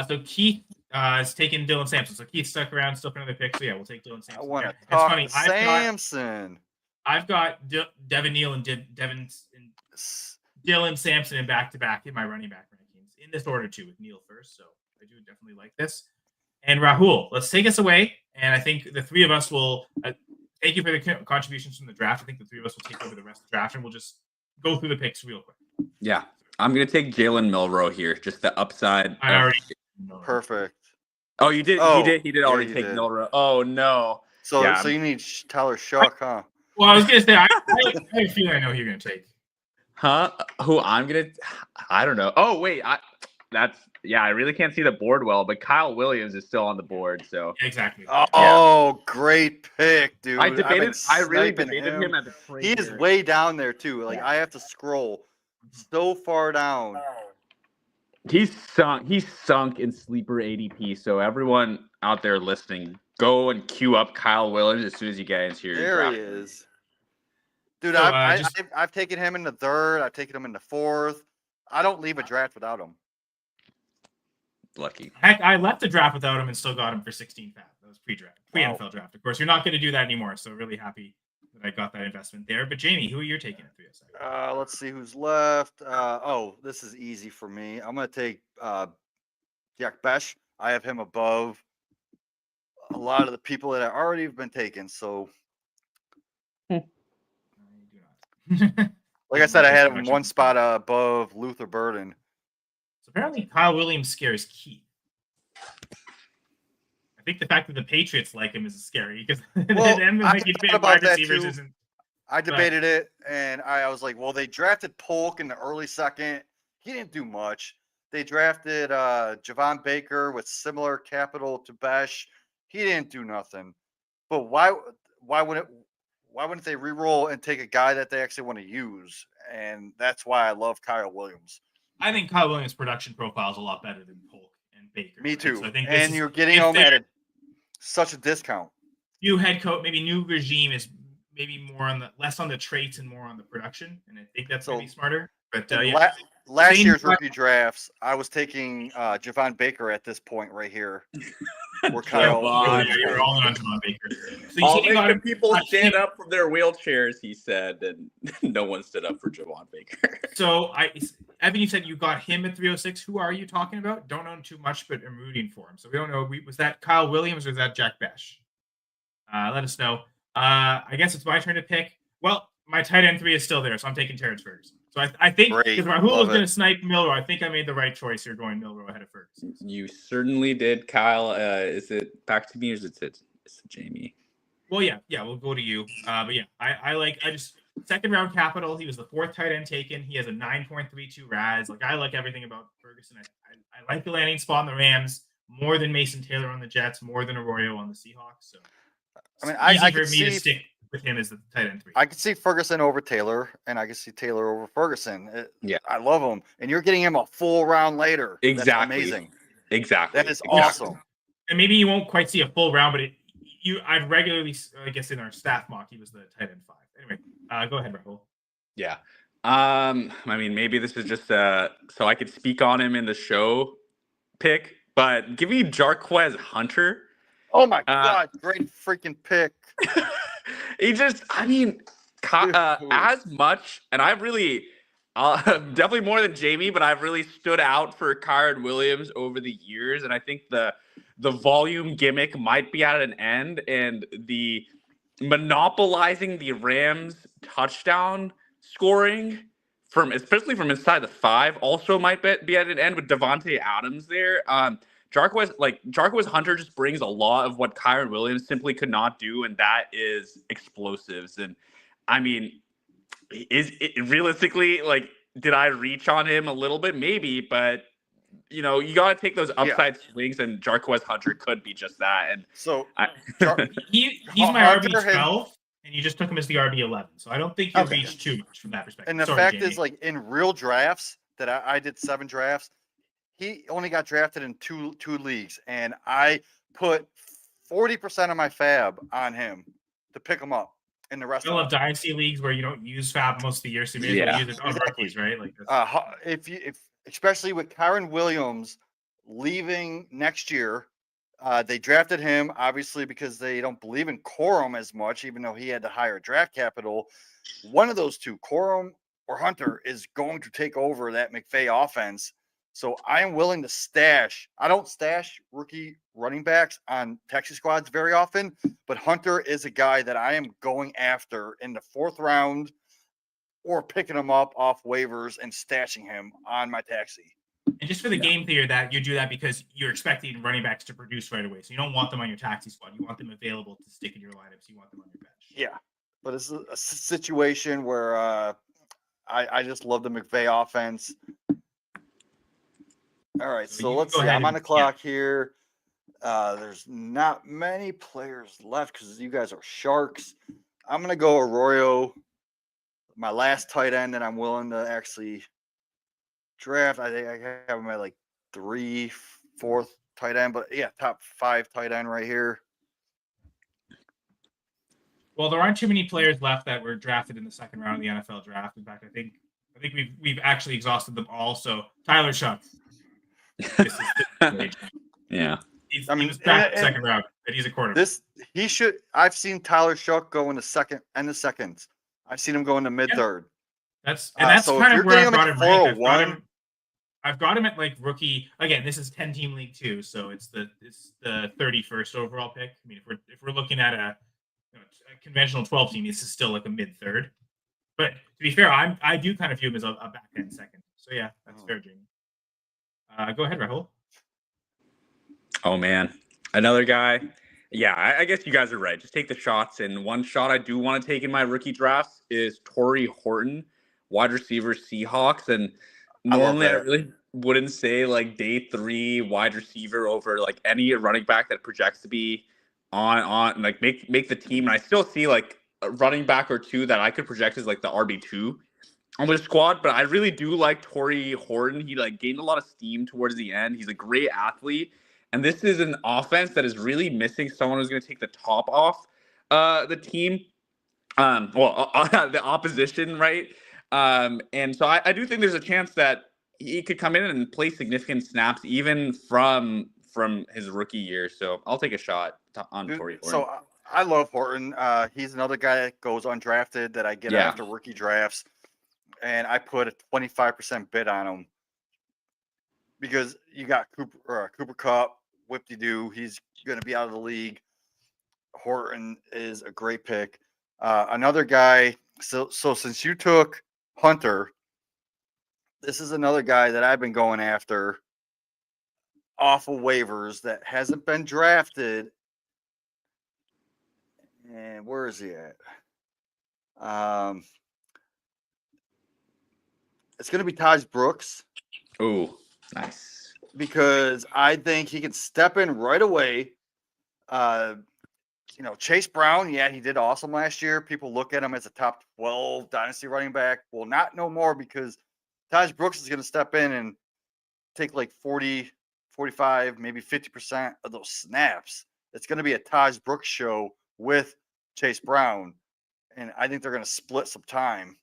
So Keith is taking Dylan Sampson. So Keith stuck around, still for another pick. So yeah, we'll take Dylan Sampson. I want to talk to Samson. I've got Devin Neal and Dylan Sampson in back-to-back in my running back rankings. In this order, too, with Neal first. So I do definitely like this. And Rahul, let's take us away. And I think the 3 of us will thank you for the contributions from the draft. I think the 3 of us will take over the rest of the draft, and we'll just go through the picks real quick. Yeah. I'm going to take Jalen Milroe here, just the upside. I already Perfect. Oh, you did? He did already take Milroe. Oh, no. So you need Tyler Sough, huh? Well, I was going to say, I have a feeling I know who you're going to take. Huh? Who I'm going to – I don't know. Oh, wait. I really can't see the board well, but Kyle Williams is still on the board, so. Exactly. Great pick, dude. I really debated him at the trade. He is way down there, too. Like, I have to scroll so far down. He's sunk in sleeper ADP, so everyone out there listening, go and queue up Kyle Williams as soon as you get into your There draft. he is. Dude, So, I've taken him in the 3rd. I've taken him in the 4th. I don't leave a draft without him. Lucky. Heck, I left the draft without him and still got him for 16 fat. That was pre-NFL draft. Of course, you're not going to do that anymore, so really happy that I got that investment there. But Jamie, who are you taking at 307? Let's see who's left. This is easy for me. I'm going to take Jack Besh. I have him above a lot of the people that I already have been taken. So, I do not. like I said, I had him 1 spot above Luther Burden. So apparently Kyle Williams scares Keith. I think the fact that the Patriots like him is scary because wide receivers isn't. I debated it, and I was like, well, they drafted Polk in the early 2nd. He didn't do much. They drafted Javon Baker with similar capital to Besh. He didn't do nothing. But why wouldn't they re-roll and take a guy that they actually want to use? And that's why I love Kyle Williams. I think Kyle Williams' production profile is a lot better than Polk and Baker. Me too. So I think you're getting him at such a discount. New head coach, maybe new regime is maybe more less on the traits and more on the production, and I think that's maybe smarter. But last year's rookie drafts, I was taking Javon Baker at this point right here. Where Kyle you're all in on Javon Baker. So all the people stand up from their wheelchairs, he said, and no one stood up for Javon Baker. So Evan, you said you got him at 306. Who are you talking about? Don't know too much, but I'm rooting for him. So we don't know. Was that Kyle Williams or was that Jack Besh? Let us know. I guess it's my turn to pick. Well, my tight end 3 is still there, so I'm taking Terrence Ferguson. So I think because Rahul was going to snipe Milroe, I think I made the right choice here going Milroe ahead of Ferguson. You certainly did, Kyle. Is it back to me or is it Jamie? Well, yeah, we'll go to you. But yeah, I just 2nd round capital. He was the 4th tight end taken. He has a 9.32 RAS. Like I like everything about Ferguson. I like the landing spot on the Rams more than Mason Taylor on the Jets, more than Arroyo on the Seahawks. So I mean, I for me to stick with him as the tight end 3. I could see Ferguson over Taylor, and I could see Taylor over Ferguson. I love him, and you're getting him a full round later. Exactly, that's amazing. Exactly, that is awesome. And maybe you won't quite see a full round, but I've regularly, I guess, in our staff mock, he was the tight end 5. Anyway, go ahead, Rahul. Yeah. I mean, maybe this is just so I could speak on him in the show pick, but give me Jarquez Hunter. Oh my God, great freaking pick. He just, I mean, as much, and I really, Definitely more than Jamie, but I've really stood out for Kyren Williams over the years, and I think the volume gimmick might be at an end, and the monopolizing the Rams touchdown scoring especially from inside the 5 also might be at an end with Devontae Adams there. Jarquez Hunter just brings a lot of what Kyren Williams simply could not do, and that is explosives. And I mean, is it realistically, like, did I reach on him a little bit? Maybe, but you got to take those upside swings, and Jarquez Hunter could be just that. And so he's my RB12, and you just took him as the RB11. So I don't think you reached too much from that perspective. And the fact is, like, in real drafts that I did 7 drafts, he only got drafted in two leagues, and I put 40% of my fab on him to pick him up. In the rest I love dynasty leagues where you don't use fab most of the year, so you use it on rookies, right? Like, if especially with Kyren Williams leaving next year, they drafted him obviously because they don't believe in Corum as much, even though he had the higher draft capital. One of those two, Corum or Hunter, is going to take over that McVay offense. So I am willing to stash. I don't stash rookie running backs on taxi squads very often, but Hunter is a guy that I am going after in the 4th round or picking him up off waivers and stashing him on my taxi. And just for the game theory, that you do that because you're expecting running backs to produce right away. So you don't want them on your taxi squad. You want them available to stick in your lineups. You want them on your bench. Yeah, but it's a situation where I just love the McVay offense. All right, so let's see. I'm on the clock here. There's not many players left because you guys are sharks. I'm going to go Arroyo, my last tight end that I'm willing to actually draft. I think I have him at like 3, 4th tight end, but yeah, top 5 tight end right here. Well, there aren't too many players left that were drafted in the 2nd round of the NFL draft. In fact, I think we've actually exhausted them all. So Tyler Sough. Yeah. He was drafted 2nd round, and he's a quarterback. I've seen Tyler Shough go in the 2nd and the 2nd. I've seen him go in the mid-3rd. That's so kind of where I've got him ranked. I've got him at like rookie. Again, this is 10-team league too, so it's the 31st overall pick. I mean, if we're looking at a conventional 12-team, this is still like a mid-3rd. But to be fair, I do kind of view him as a back end 2nd. So yeah, that's fair, Jamie. Go ahead, Rahul. Oh man, another guy. Yeah, I guess you guys are right. Just take the shots. And one shot I do want to take in my rookie drafts is Torrey Horton, wide receiver, Seahawks. And normally I really wouldn't say like day 3 wide receiver over like any running back that projects to be on like make the team. And I still see like a running back or 2 that I could project as like the RB2 on the squad. But I really do like Torrey Horton. He like gained a lot of steam towards the end. He's a great athlete. And this is an offense that is really missing someone who's going to take the top off the team. The opposition, right? And so I do think there's a chance that he could come in and play significant snaps even from his rookie year. So I'll take a shot on Torrey Horton. So I love Horton. He's another guy that goes undrafted that I get after rookie drafts. And I put a 25% bid on him because you got Cooper Kupp, whip-de-doo. He's going to be out of the league. Horton is a great pick. Another guy. So since you took Hunter, this is another guy that I've been going after off of waivers that hasn't been drafted. And where is he at? It's going to be Taj Brooks. Oh, nice. Because I think he can step in right away. Chase Brown, yeah, he did awesome last year. People look at him as a top 12 dynasty running back. Well, not no more because Taj Brooks is going to step in and take like 40, 45, maybe 50% of those snaps. It's going to be a Taj Brooks show with Chase Brown. And I think they're going to split some time.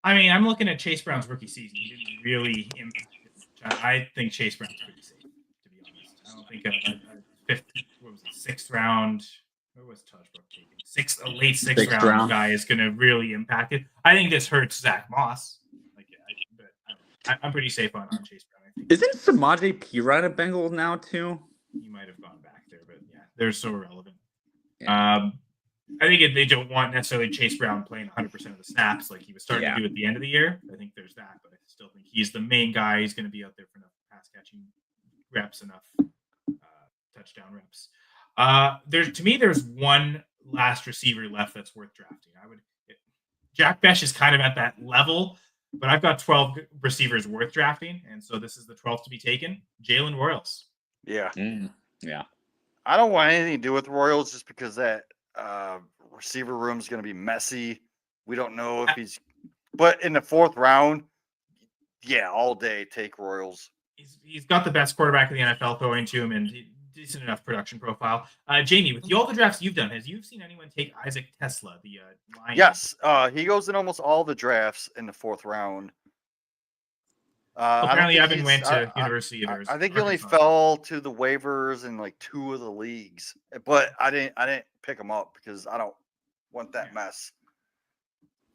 I mean, I'm looking at Chase Brown's rookie season. He didn't really impact it. I think Chase Brown's pretty safe, to be honest. I don't think a 6th round Where was Touchbook taken? A late sixth round guy is going to really impact it. I think this hurts Zach Moss. I'm pretty safe on Chase Brown. I think. Isn't Samaje Perine a Bengal now too? He might have gone back there, but yeah, they're so irrelevant. Yeah. I think they don't want necessarily Chase Brown playing 100% of the snaps like he was starting to do at the end of the year. I think there's that, but I still think he's the main guy. He's going to be out there for enough pass catching reps, enough touchdown reps. There's one last receiver left that's worth drafting. Jack Besh is kind of at that level, but I've got 12 receivers worth drafting, and so this is the 12th to be taken. Jalen Royals. Yeah. Yeah. I don't want anything to do with Royals just because that receiver room is going to be messy. We don't know if he's – but in the 4th round, yeah, all day take Royals. He's got the best quarterback in the NFL throwing to him and decent enough production profile. Jamie, with all the drafts you've done, have you seen anyone take Isaac Tesla, the Lion? Yes. He goes in almost all the drafts in the 4th round. Apparently, Evan went to University of Arizona. I think he only fell to the waivers in like 2 of the leagues, but I didn't pick him up because I don't want that mess.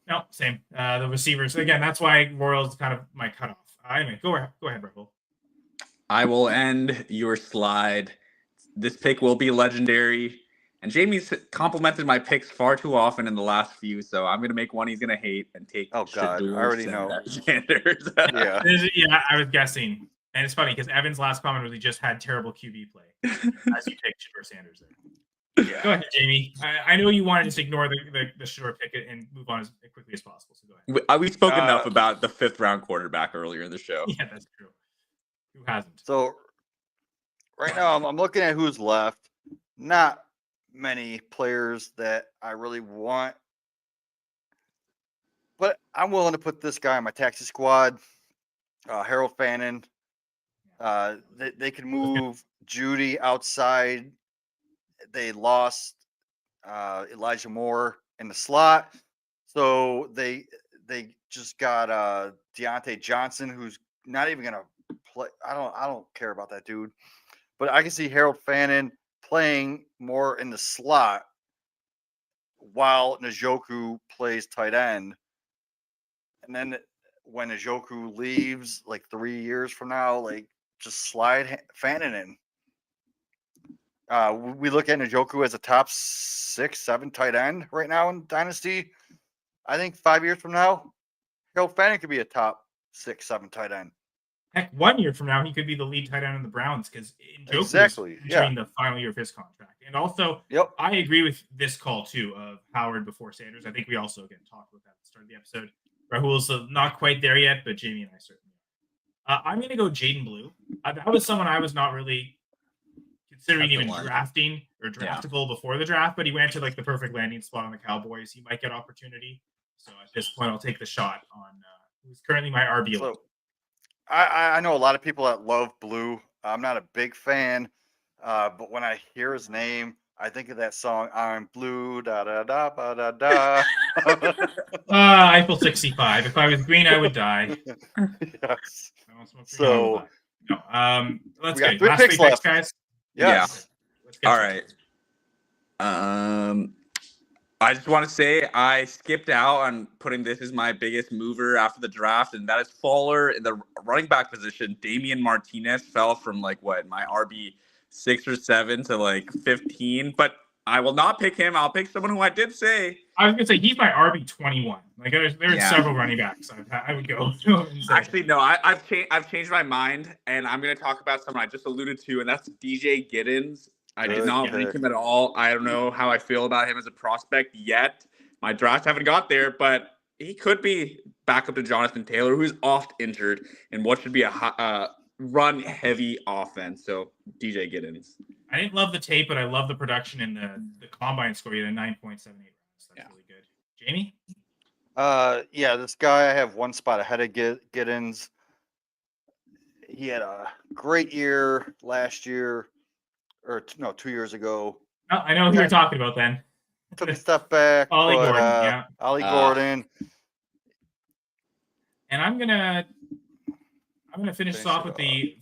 No, same. The receivers again. That's why Royals kind of my cutoff. Anyway, go ahead, Rahul. I will end your slide. This pick will be legendary. And Jamie's complimented my picks far too often in the last few, so I'm going to make one he's going to hate and take. Oh, God. I already know. Sanders. Yeah, I was guessing. And it's funny because Evan's last comment was he just had terrible QB play as you picked Shedeur Sanders there. Yeah. Go ahead, Jamie. I know you wanted to just ignore the Shedeur pick and move on as quickly as possible, so go ahead. We spoke enough about the 5th round quarterback earlier in the show. Yeah, that's true. Who hasn't? So right now I'm looking at who's left. Not many players that I really want, but I'm willing to put this guy on my taxi squad. Harold Fannin. They can move Judy outside. They lost Elijah Moore in the slot, so they just got Deontay Johnson, who's not even gonna play. I don't care about that dude, but I can see Harold Fannin playing more in the slot while Njoku plays tight end. And then when Njoku leaves like 3 years from now, like just slide Fannin in. We look at Njoku as a top 6, 7 tight end right now in Dynasty. I think 5 years from now, Harold Fannin could be a top 6, 7 tight end. Heck, 1 year from now, he could be the lead tight end in the Browns because exactly entering the final year of his contract. And also, I agree with this call too of Howard before Sanders. I think we also again talked about that at the start of the episode. Rahul's not quite there yet, but Jamie and I certainly are. I'm going to go Jayden Blue. That was someone I was not really considering even drafting or draftable before the draft, but he went to like the perfect landing spot on the Cowboys. He might get opportunity. So at this point, I'll take the shot on who's currently my RB. So, I know a lot of people that love Blue. I'm not a big fan, but when I hear his name, I think of that song, I'm Blue, da da da ba da da. Eiffel 65. If I was green, I would die. Yes. So, let's get 3 picks left, guys. Yes. Yeah. All right. I just want to say I skipped out on putting this as my biggest mover after the draft, and that is faller in the running back position. Damian Martinez fell from my RB 6 or 7 to like 15, but I will not pick him. I'll pick someone who I did say. I was gonna say he's my RB 21. Like there's several running backs I would go. Actually, no, I've changed my mind, and I'm gonna talk about someone I just alluded to, and that's DJ Giddens. I did not rank him at all. I don't know how I feel about him as a prospect yet. My drafts haven't got there, but he could be backup to Jonathan Taylor, who's oft injured in what should be a run-heavy offense. So DJ Giddens. I didn't love the tape, but I love the production in the combine score. You had a 9.78 rounds. That's really good. Jamie? This guy I have one spot ahead of Giddens. He had a great year last year. 2 years ago. Oh, I know who you're talking about then. Took a step back. Ollie Gordon, Ollie Gordon. And I'm gonna finish this off with the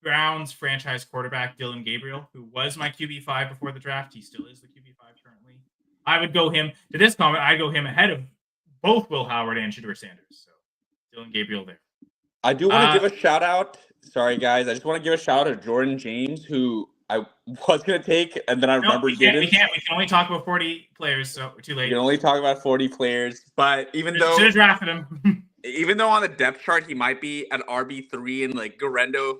Browns franchise quarterback, Dylan Gabriel, who was my QB5 before the draft. He still is the QB5 I would go him to this comment. I'd go him ahead of both Will Howard and Shedeur Sanders. So Dylan Gabriel there. I do want to give a shout out. Sorry, guys. I just want to give a shout out to Jordan James, who I was going to take, and then I remembered didn't. We can only talk about 40 players, so too late. You can only talk about 40 players. But even though should have drafted him. Even though on the depth chart he might be at RB3 and like Garendo,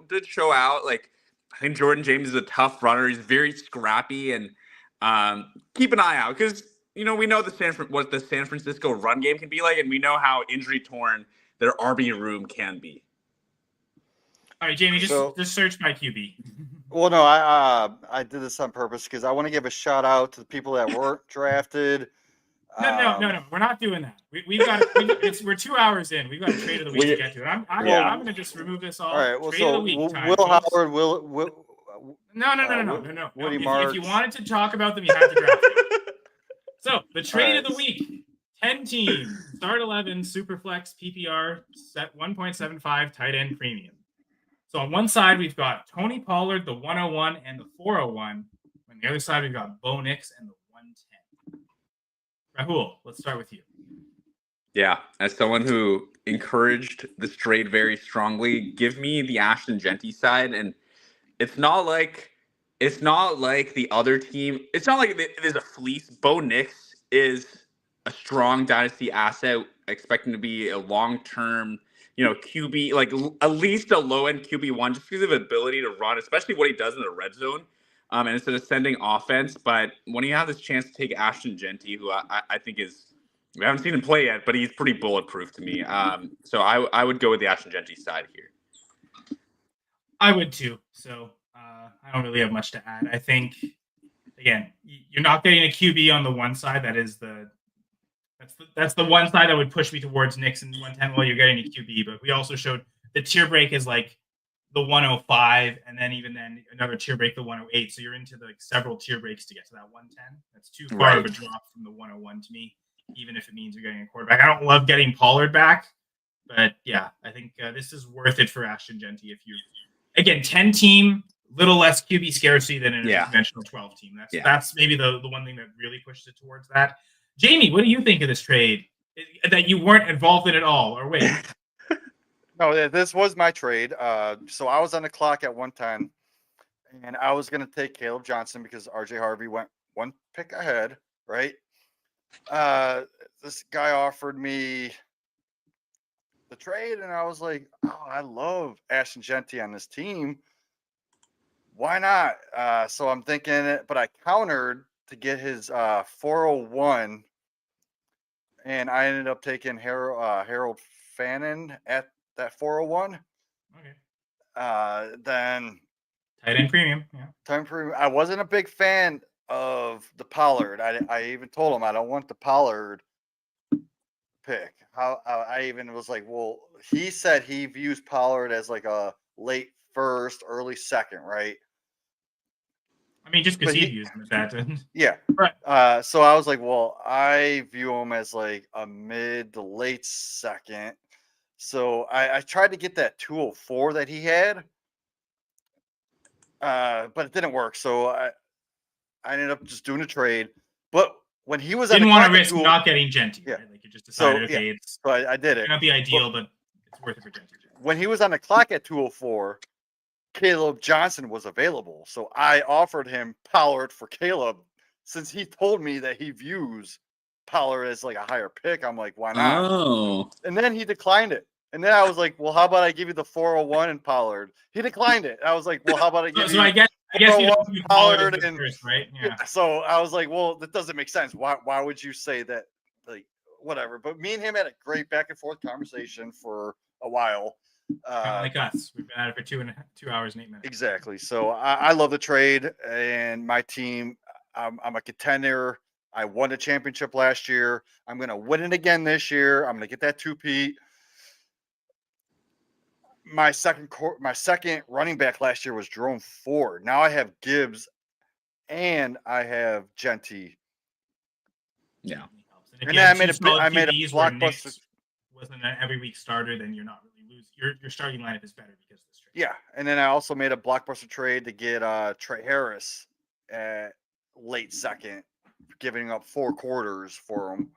did show out. Like I think Jordan James is a tough runner. He's very scrappy, and keep an eye out because we know what the San Francisco run game can be like, and we know how injury torn their RB room can be. All right, Jamie, just search my QB. Well, no, I did this on purpose because I want to give a shout out to the people that weren't drafted. No. We're not doing that. We're 2 hours in. We've got a trade of the week to get to. I'm going to just remove this all. All right. Well, trade of the week time, Will folks. Howard, Will. No. Woody If you wanted to talk about them, you had to draft them. So the trade of the week: 10 teams, start 11, Superflex, PPR, set 1.75, tight end premium. So on one side we've got Tony Pollard, the 101 and the 401. On the other side we've got Bo Nix and the 110. Rahul, let's start with you. Yeah, as someone who encouraged this trade very strongly, give me the Ashton Genty side, and it's not like the other team. It's not like there's a fleece. Bo Nix is a strong dynasty asset, expecting to be a long-term, QB, like at least a low-end QB1, just because of his ability to run, especially what he does in the red zone. And it's an ascending offense. But when you have this chance to take Ashton Genty, who I think we haven't seen him play yet, but he's pretty bulletproof to me. So I would go with the Ashton Genty side here. I would too. So I don't really have much to add. I think, again, you're not getting a QB on the one side. That's the one side that would push me towards Knicks and 110 while you're getting a QB. But we also showed the tier break is like the 105, and then another tier break, the 108. So you're into several tier breaks to get to that 110. That's too far of a drop from the 101 to me, even if it means you're getting a quarterback. I don't love getting Pollard back, but yeah, I think this is worth it for Ashton Genty. If you, again, 10 team, little less QB scarcity than in a conventional 12 team. That's maybe the one thing that really pushes it towards that. Jamie, what do you think of this trade that you weren't involved in at all? Or wait. No, this was my trade. So I was on the clock at 110, and I was going to take Caleb Johnson because RJ Harvey went one pick ahead, right? This guy offered me the trade, and I was like, oh, I love Ashton Genty on this team. Why not? So I'm thinking it, but I countered to get his 401, and I ended up taking Harold Fannin at that 401. Okay. Then tight end premium. Yeah. Tight end premium. I wasn't a big fan of the Pollard. I even told him I don't want the Pollard pick. I even was like, well, he said he views Pollard as like a late first, early second, right? I mean, just because he views him as that. Yeah. Right. So I was like, well, I view him as like a mid to late second. So I tried to get that 204 that he had, but it didn't work. So I ended up just doing a trade. But when he was didn't want to risk not getting Genty. Yeah. Right? Like you just decided, okay, so I did it. Not the ideal, but it's worth it for Genty. When he was on the clock at 204, Caleb Johnson was available. So I offered him Pollard for Caleb since he told me that he views Pollard as like a higher pick. I'm like, why not? Oh. And then he declined it. And then I was like, well, how about I give you the 401 and Pollard? He declined it. I was like, well, how about I give you I guess you don't do Pollard and first, right? Yeah. So I was like, well, that doesn't make sense. Why would you say that? Like, whatever. But me and him had a great back and forth conversation for a while. Like us. We've been at it for 2 hours and 8 minutes. Exactly. So I love the trade, and my team, I'm a contender. I won the championship last year. I'm going to win it again this year. I'm going to get that 2-peat. My second running back last year was Jerome Ford. Now I have Gibbs and I have Genty. Yeah. And then I made a blockbuster. Wasn't an every week starter, then you're not really losing. Your starting lineup is better because of this trade. Yeah, and then I also made a blockbuster trade to get Trey Harris at late second giving up 4 quarters for him.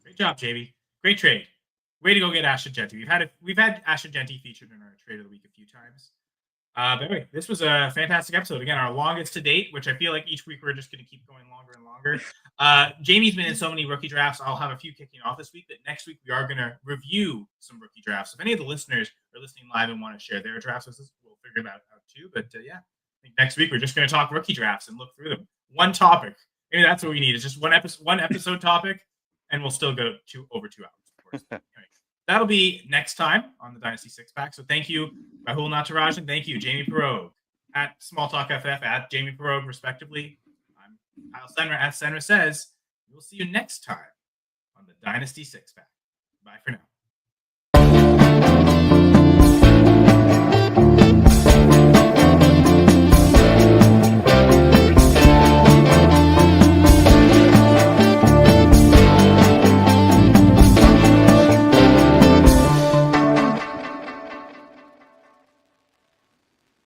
Great job, JB. Great trade. Way to go get Ashton-Jeanty. We've had Ashton-Jeanty featured in our trade of the week a few times. But anyway, this was a fantastic episode. Again, our longest to date, which I feel like each week we're just going to keep going longer and longer. Jamie's been in so many rookie drafts. I'll have a few kicking off this week, but next week we are going to review some rookie drafts. If any of the listeners are listening live and want to share their drafts with us, we'll figure that out too. But yeah, I think next week we're just going to talk rookie drafts and look through them. One topic. Maybe that's what we need. Is just one episode topic, and we'll still go over 2 hours, of course. Anyway, that'll be next time on the Dynasty Six Pack. So thank you, Rahul Natarajan. Thank you, Jamie Perog at Small Talk FF, at Jamie Perog, respectively. I'm Kyle Senra at Senra Says. We'll see you next time on the Dynasty Six Pack. Bye for now.